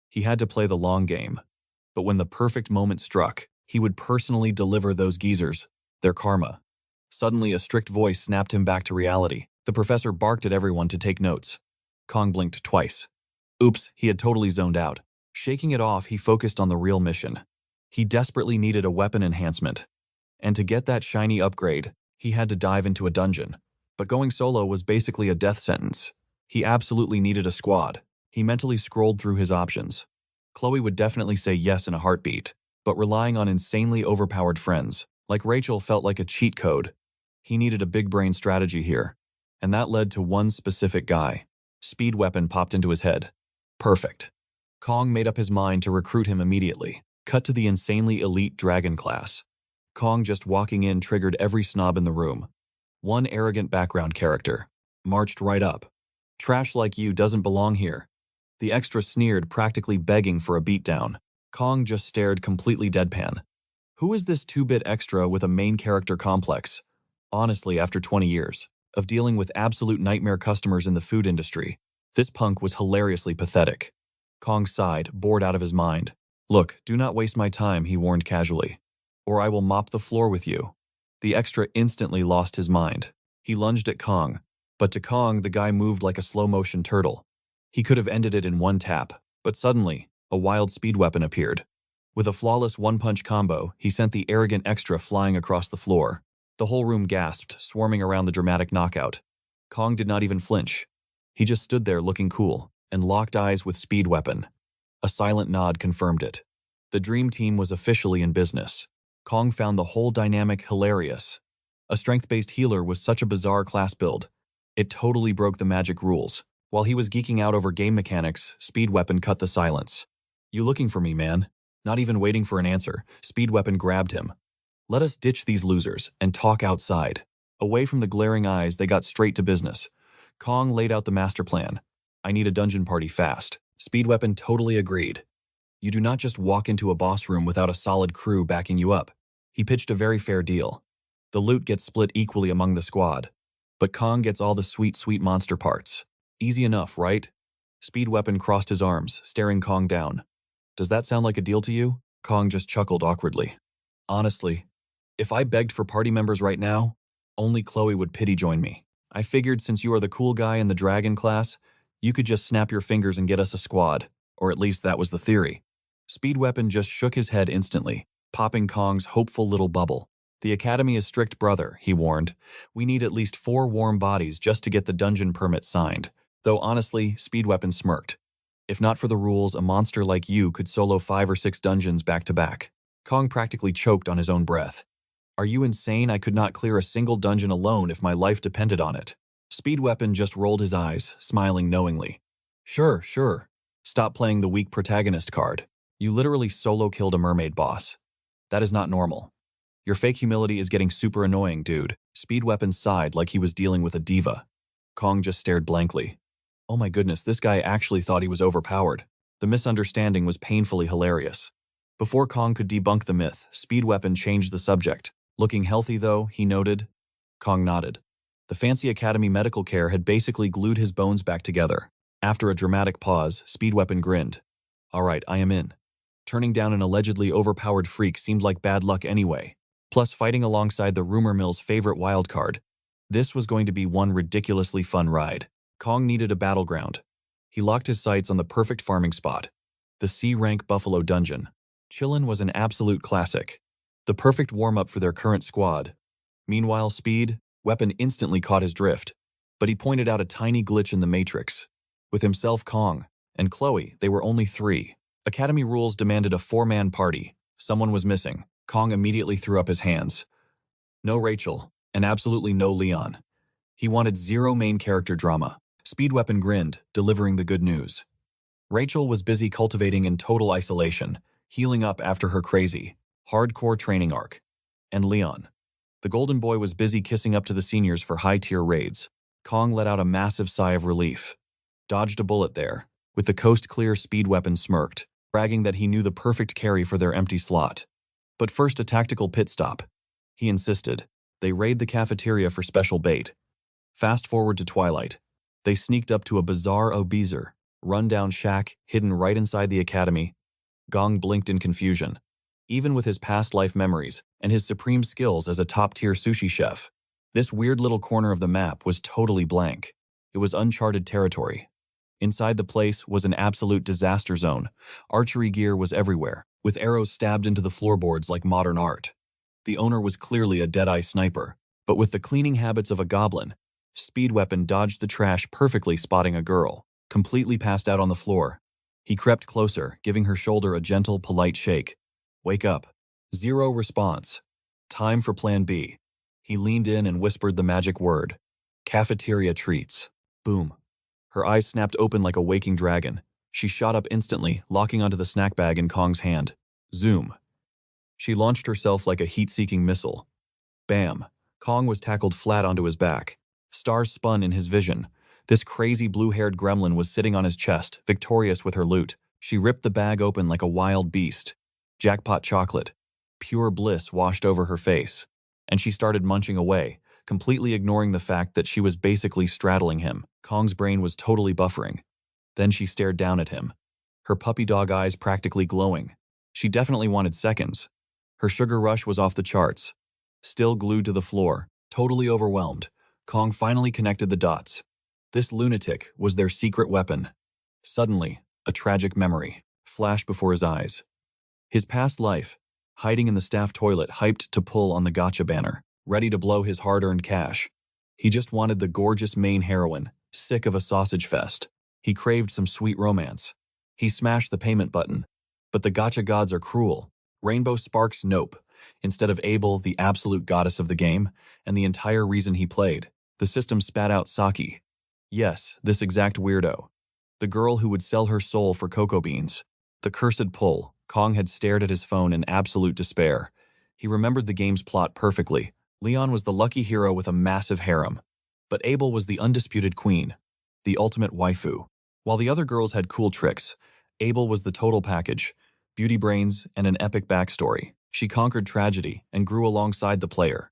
He had to play the long game. But when the perfect moment struck, he would personally deliver those geezers their karma. Suddenly, a strict voice snapped him back to reality. The professor barked at everyone to take notes. Kong blinked twice. Oops, he had totally zoned out. Shaking it off, he focused on the real mission. He desperately needed a weapon enhancement. And to get that shiny upgrade, he had to dive into a dungeon. But going solo was basically a death sentence. He absolutely needed a squad. He mentally scrolled through his options. Chloe would definitely say yes in a heartbeat, but relying on insanely overpowered friends, like Rachel, felt like a cheat code. He needed a big brain strategy here, and that led to one specific guy. Speed weapon popped into his head. Perfect. Kong made up his mind to recruit him immediately. Cut to the insanely elite dragon class. Kong just walking in triggered every snob in the room. One arrogant background character marched right up. Trash like you doesn't belong here. The extra sneered, practically begging for a beatdown. Kong just stared, completely deadpan. Who is this 2-bit extra with a main character complex? Honestly, after 20 years of dealing with absolute nightmare customers in the food industry, this punk was hilariously pathetic. Kong sighed, bored out of his mind. Look, do not waste my time, he warned casually, or I will mop the floor with you. The extra instantly lost his mind. He lunged at Kong, but to Kong, the guy moved like a slow-motion turtle. He could have ended it in one tap, but suddenly, a wild speed weapon appeared. With a flawless one-punch combo, he sent the arrogant extra flying across the floor. The whole room gasped, swarming around the dramatic knockout. Kong did not even flinch. He just stood there looking cool, and locked eyes with speed weapon. A silent nod confirmed it. The dream team was officially in business. Kong found the whole dynamic hilarious. A strength-based healer was such a bizarre class build. It totally broke the magic rules. While he was geeking out over game mechanics, Speed Weapon cut the silence. You looking for me, man? Not even waiting for an answer, Speed Weapon grabbed him. Let us ditch these losers and talk outside. Away from the glaring eyes, they got straight to business. Kong laid out the master plan. I need a dungeon party fast. Speed Weapon totally agreed. You do not just walk into a boss room without a solid crew backing you up. He pitched a very fair deal. The loot gets split equally among the squad, but Kong gets all the sweet, sweet monster parts. Easy enough, right? Speed Weapon crossed his arms, staring Kong down. Does that sound like a deal to you? Kong just chuckled awkwardly. Honestly, if I begged for party members right now, only Chloe would pity join me. I figured since you are the cool guy in the dragon class, you could just snap your fingers and get us a squad, or at least that was the theory. Speed Weapon just shook his head instantly, popping Kong's hopeful little bubble. The Academy is strict, brother, he warned. We need at least 4 warm bodies just to get the dungeon permit signed. Though honestly, Speed Weapon smirked. If not for the rules, a monster like you could solo 5 or 6 dungeons back to back. Kong practically choked on his own breath. Are you insane? I could not clear a single dungeon alone if my life depended on it. Speed Weapon just rolled his eyes, smiling knowingly. Sure. Stop playing the weak protagonist card. You literally solo killed a mermaid boss. That is not normal. Your fake humility is getting super annoying, dude. Speed Weapon sighed like he was dealing with a diva. Kong just stared blankly. Oh my goodness, this guy actually thought he was overpowered. The misunderstanding was painfully hilarious. Before Kong could debunk the myth, Speed Weapon changed the subject. Looking healthy though, he noted. Kong nodded. The fancy Academy medical care had basically glued his bones back together. After a dramatic pause, Speed Weapon grinned. All right, I am in. Turning down an allegedly overpowered freak seemed like bad luck anyway. Plus fighting alongside the rumor mill's favorite wildcard. This was going to be one ridiculously fun ride. Kong needed a battleground. He locked his sights on the perfect farming spot. The C-rank Buffalo Dungeon. Chillin' was an absolute classic. The perfect warm-up for their current squad. Meanwhile, Speed, Weapon instantly caught his drift, but he pointed out a tiny glitch in the matrix. With himself, Kong, and Chloe, they were only 3. Academy rules demanded a 4-man party. Someone was missing. Kong immediately threw up his hands. No Rachel, and absolutely no Leon. He wanted 0 main character drama. Speed Weapon grinned, delivering the good news. Rachel was busy cultivating in total isolation, healing up after her crazy, hardcore training arc. And Leon. The golden boy was busy kissing up to the seniors for high-tier raids. Kong let out a massive sigh of relief. Dodged a bullet there. With the coast clear, Speed Weapon smirked, bragging that he knew the perfect carry for their empty slot. But first, a tactical pit stop. He insisted. They raid the cafeteria for special bait. Fast forward to twilight. They sneaked up to a bizarre obeezer, run-down shack hidden right inside the academy. Gong blinked in confusion. Even with his past life memories and his supreme skills as a top-tier sushi chef, this weird little corner of the map was totally blank. It was uncharted territory. Inside the place was an absolute disaster zone. Archery gear was everywhere, with arrows stabbed into the floorboards like modern art. The owner was clearly a dead-eye sniper, but with the cleaning habits of a goblin, Speed Weapon dodged the trash perfectly, spotting a girl, completely passed out on the floor. He crept closer, giving her shoulder a gentle, polite shake. "Wake up." 0 response. Time for Plan B. He leaned in and whispered the magic word. "Cafeteria treats." Boom. Her eyes snapped open like a waking dragon. She shot up instantly, locking onto the snack bag in Kong's hand. Zoom. She launched herself like a heat-seeking missile. Bam. Kong was tackled flat onto his back. Stars spun in his vision. This crazy blue-haired gremlin was sitting on his chest, victorious with her loot. She ripped the bag open like a wild beast. Jackpot chocolate. Pure bliss washed over her face. And she started munching away, completely ignoring the fact that she was basically straddling him. Kong's brain was totally buffering. Then she stared down at him, her puppy dog eyes practically glowing. She definitely wanted seconds. Her sugar rush was off the charts. Still glued to the floor, totally overwhelmed, Kong finally connected the dots. This lunatic was their secret weapon. Suddenly, a tragic memory flashed before his eyes. His past life, hiding in the staff toilet, hyped to pull on the gacha banner, ready to blow his hard-earned cash. He just wanted the gorgeous main heroine, sick of a sausage fest. He craved some sweet romance. He smashed the payment button. But the gacha gods are cruel. Rainbow Sparks, nope. Instead of Abel, the absolute goddess of the game, and the entire reason he played, the system spat out Saki. Yes, this exact weirdo. The girl who would sell her soul for cocoa beans. The cursed pull. Kong had stared at his phone in absolute despair. He remembered the game's plot perfectly. Leon was the lucky hero with a massive harem. But Abel was the undisputed queen, the ultimate waifu. While the other girls had cool tricks, Abel was the total package, beauty brains and an epic backstory. She conquered tragedy and grew alongside the player.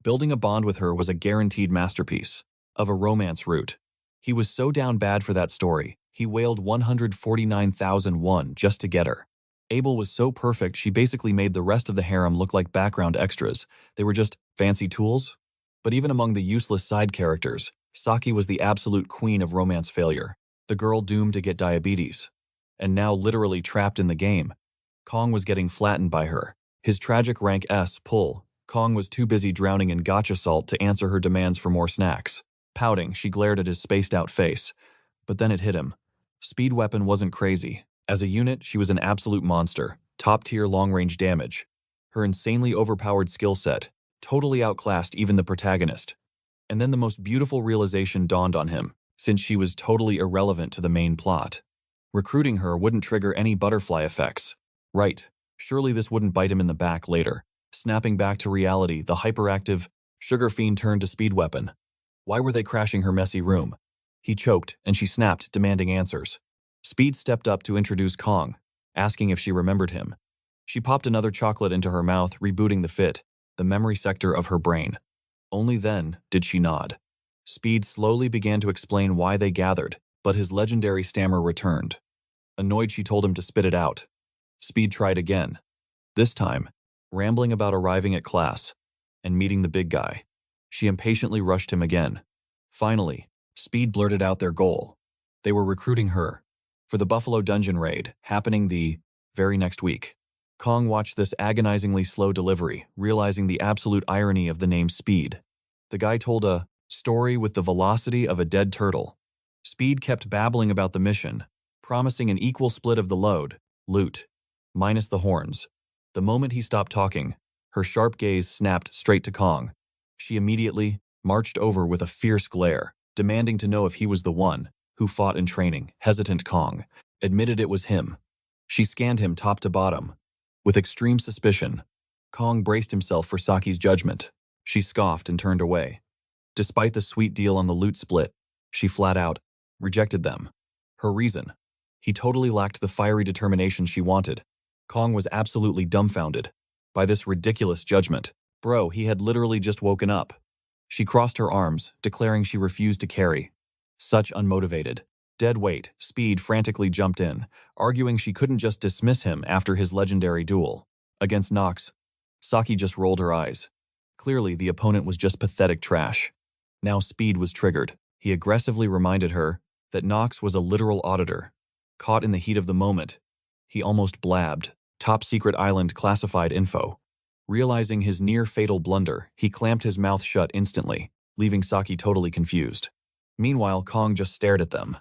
Building a bond with her was a guaranteed masterpiece of a romance route. He was so down bad for that story, he wailed 149,001 just to get her. Abel was so perfect she basically made the rest of the harem look like background extras. They were just fancy tools. But even among the useless side characters, Saki was the absolute queen of romance failure. The girl doomed to get diabetes. And now literally trapped in the game. Kong was getting flattened by her. His tragic rank S pull. Kong was too busy drowning in gacha salt to answer her demands for more snacks. Pouting, she glared at his spaced-out face. But then it hit him. Speed Weapon wasn't crazy. As a unit, she was an absolute monster. Top-tier long-range damage. Her insanely overpowered skill set totally outclassed even the protagonist. And then the most beautiful realization dawned on him, since she was totally irrelevant to the main plot. Recruiting her wouldn't trigger any butterfly effects. Right, surely this wouldn't bite him in the back later. Snapping back to reality, the hyperactive sugar fiend turned to Speed Weapon. Why were they crashing her messy room? He choked, and she snapped, demanding answers. Speed stepped up to introduce Kong, asking if she remembered him. She popped another chocolate into her mouth, rebooting the fit, the memory sector of her brain. Only then did she nod. Speed slowly began to explain why they gathered, but his legendary stammer returned. Annoyed, she told him to spit it out. Speed tried again. This time, rambling about arriving at class and meeting the big guy. She impatiently rushed him again. Finally, Speed blurted out their goal. They were recruiting her for the Buffalo Dungeon raid, happening the very next week. Kong watched this agonizingly slow delivery, realizing the absolute irony of the name Speed. The guy told a story with the velocity of a dead turtle. Speed kept babbling about the mission, promising an equal split of the load, loot, minus the horns. The moment he stopped talking, her sharp gaze snapped straight to Kong. She immediately marched over with a fierce glare, demanding to know if he was the one who fought in training. Hesitant Kong admitted it was him. She scanned him top to bottom. With extreme suspicion, Kong braced himself for Saki's judgment. She scoffed and turned away. Despite the sweet deal on the loot split, she flat out rejected them. Her reason? He totally lacked the fiery determination she wanted. Kong was absolutely dumbfounded by this ridiculous judgment. Bro, he had literally just woken up. She crossed her arms, declaring she refused to carry. Such unmotivated, dead weight. Speed frantically jumped in, arguing she couldn't just dismiss him after his legendary duel. Against Nox, Saki just rolled her eyes. Clearly, the opponent was just pathetic trash. Now Speed was triggered. He aggressively reminded her that Nox was a literal auditor. Caught in the heat of the moment, he almost blabbed, top secret island classified info. Realizing his near-fatal blunder, he clamped his mouth shut instantly, leaving Saki totally confused. Meanwhile, Kong just stared at them.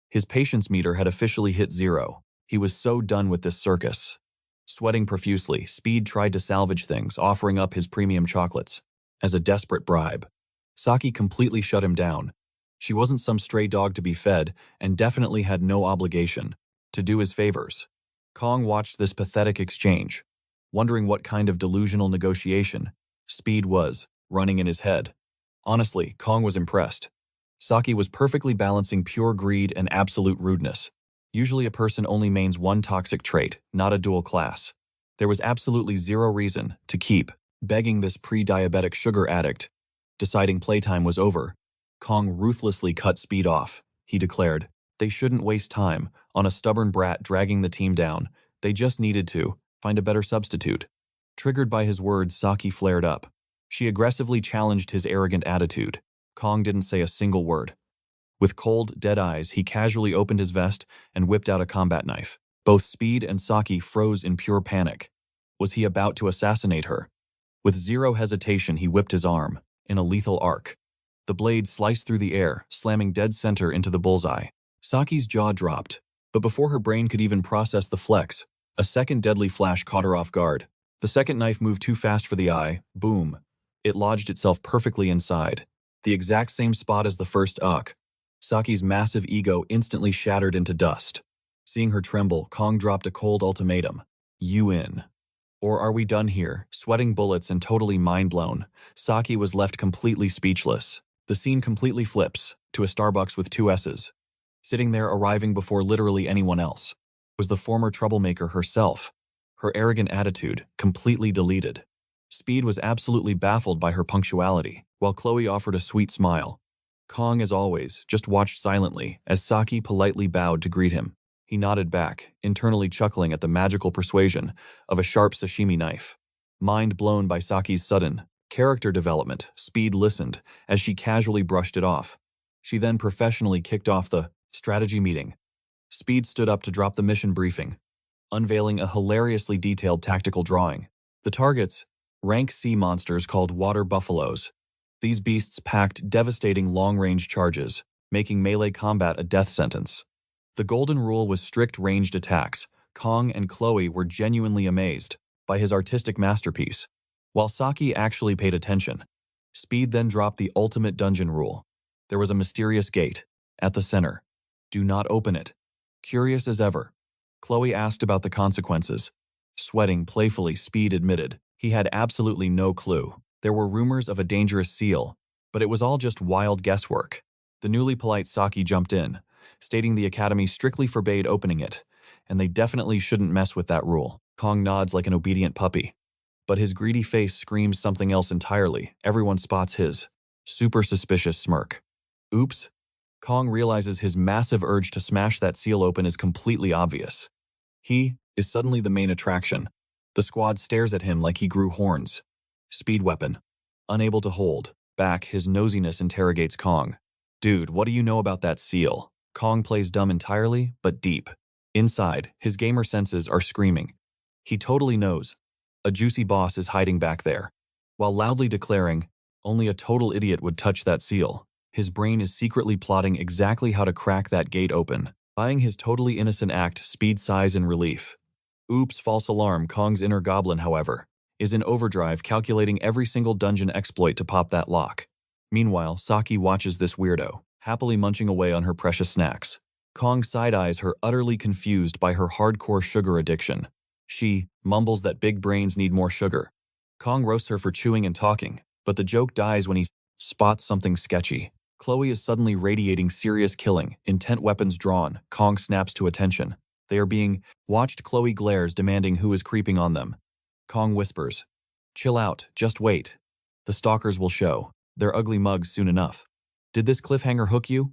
His patience meter had officially hit 0. He was so done with this circus. Sweating profusely, Speed tried to salvage things, offering up his premium chocolates as a desperate bribe. Saki completely shut him down. She wasn't some stray dog to be fed, and definitely had no obligation to do his favors. Kong watched this pathetic exchange, wondering what kind of delusional negotiation Speed was running in his head. Honestly, Kong was impressed. Saki was perfectly balancing pure greed and absolute rudeness. Usually a person only mains one toxic trait, not a dual class. There was absolutely zero reason to keep begging this pre-diabetic sugar addict. Deciding playtime was over, Kong ruthlessly cut Speed off. He declared they shouldn't waste time on a stubborn brat dragging the team down. They just needed to find a better substitute. Triggered by his words, Saki flared up. She aggressively challenged his arrogant attitude. Kong didn't say a single word. With cold, dead eyes, he casually opened his vest and whipped out a combat knife. Both Speed and Saki froze in pure panic. Was he about to assassinate her? With zero hesitation, he whipped his arm in a lethal arc. The blade sliced through the air, slamming dead center into the bullseye. Saki's jaw dropped, but before her brain could even process the flex, a second deadly flash caught her off guard. The second knife moved too fast for the eye. Boom. It lodged itself perfectly inside, the exact same spot as the first uck. Saki's massive ego instantly shattered into dust. Seeing her tremble, Kong dropped a cold ultimatum. You in. Or are we done here? Sweating bullets and totally mind-blown, Saki was left completely speechless. The scene completely flips to a Starbucks with 2 S's. Sitting there, arriving before literally anyone else, was the former troublemaker herself. Her arrogant attitude completely deleted. Speed was absolutely baffled by her punctuality, while Chloe offered a sweet smile. Kong, as always, just watched silently as Saki politely bowed to greet him. He nodded back, internally chuckling at the magical persuasion of a sharp sashimi knife. Mind blown by Saki's sudden character development, Speed listened as she casually brushed it off. She then professionally kicked off the strategy meeting. Speed stood up to drop the mission briefing, unveiling a hilariously detailed tactical drawing. The targets, rank sea monsters called water buffaloes. These beasts packed devastating long-range charges, making melee combat a death sentence. The golden rule was strict ranged attacks. Kong and Chloe were genuinely amazed by his artistic masterpiece, while Saki actually paid attention. Speed then dropped the ultimate dungeon rule. There was a mysterious gate at the center. Do not open it. Curious as ever, Chloe asked about the consequences. Sweating playfully, Speed admitted he had absolutely no clue. There were rumors of a dangerous seal, but it was all just wild guesswork. The newly polite Saki jumped in, stating the academy strictly forbade opening it, and they definitely shouldn't mess with that rule. Kong nods like an obedient puppy, but his greedy face screams something else entirely. Everyone spots his super suspicious smirk. Oops. Kong realizes his massive urge to smash that seal open is completely obvious. He is suddenly the main attraction. The squad stares at him like he grew horns. Speed weapon. Unable to hold back his nosiness, interrogates Kong. Dude, what do you know about that seal? Kong plays dumb entirely, but deep. Inside, his gamer senses are screaming. He totally knows a juicy boss is hiding back there. While loudly declaring, Only a total idiot would touch that seal. His brain is secretly plotting exactly how to crack that gate open, buying his totally innocent act speed, size, and relief. Oops, false alarm. Kong's inner goblin, however, is in overdrive calculating every single dungeon exploit to pop that lock. Meanwhile, Saki watches this weirdo, happily munching away on her precious snacks. Kong side-eyes her, utterly confused by her hardcore sugar addiction. She mumbles that big brains need more sugar. Kong roasts her for chewing and talking, but the joke dies when he spots something sketchy. Chloe is suddenly radiating serious killing, intent weapons drawn. Kong snaps to attention. They are being watched. Chloe glares, demanding who is creeping on them. Kong whispers, "Chill out, just wait. The stalkers will show their ugly mugs soon enough." Did this cliffhanger hook you?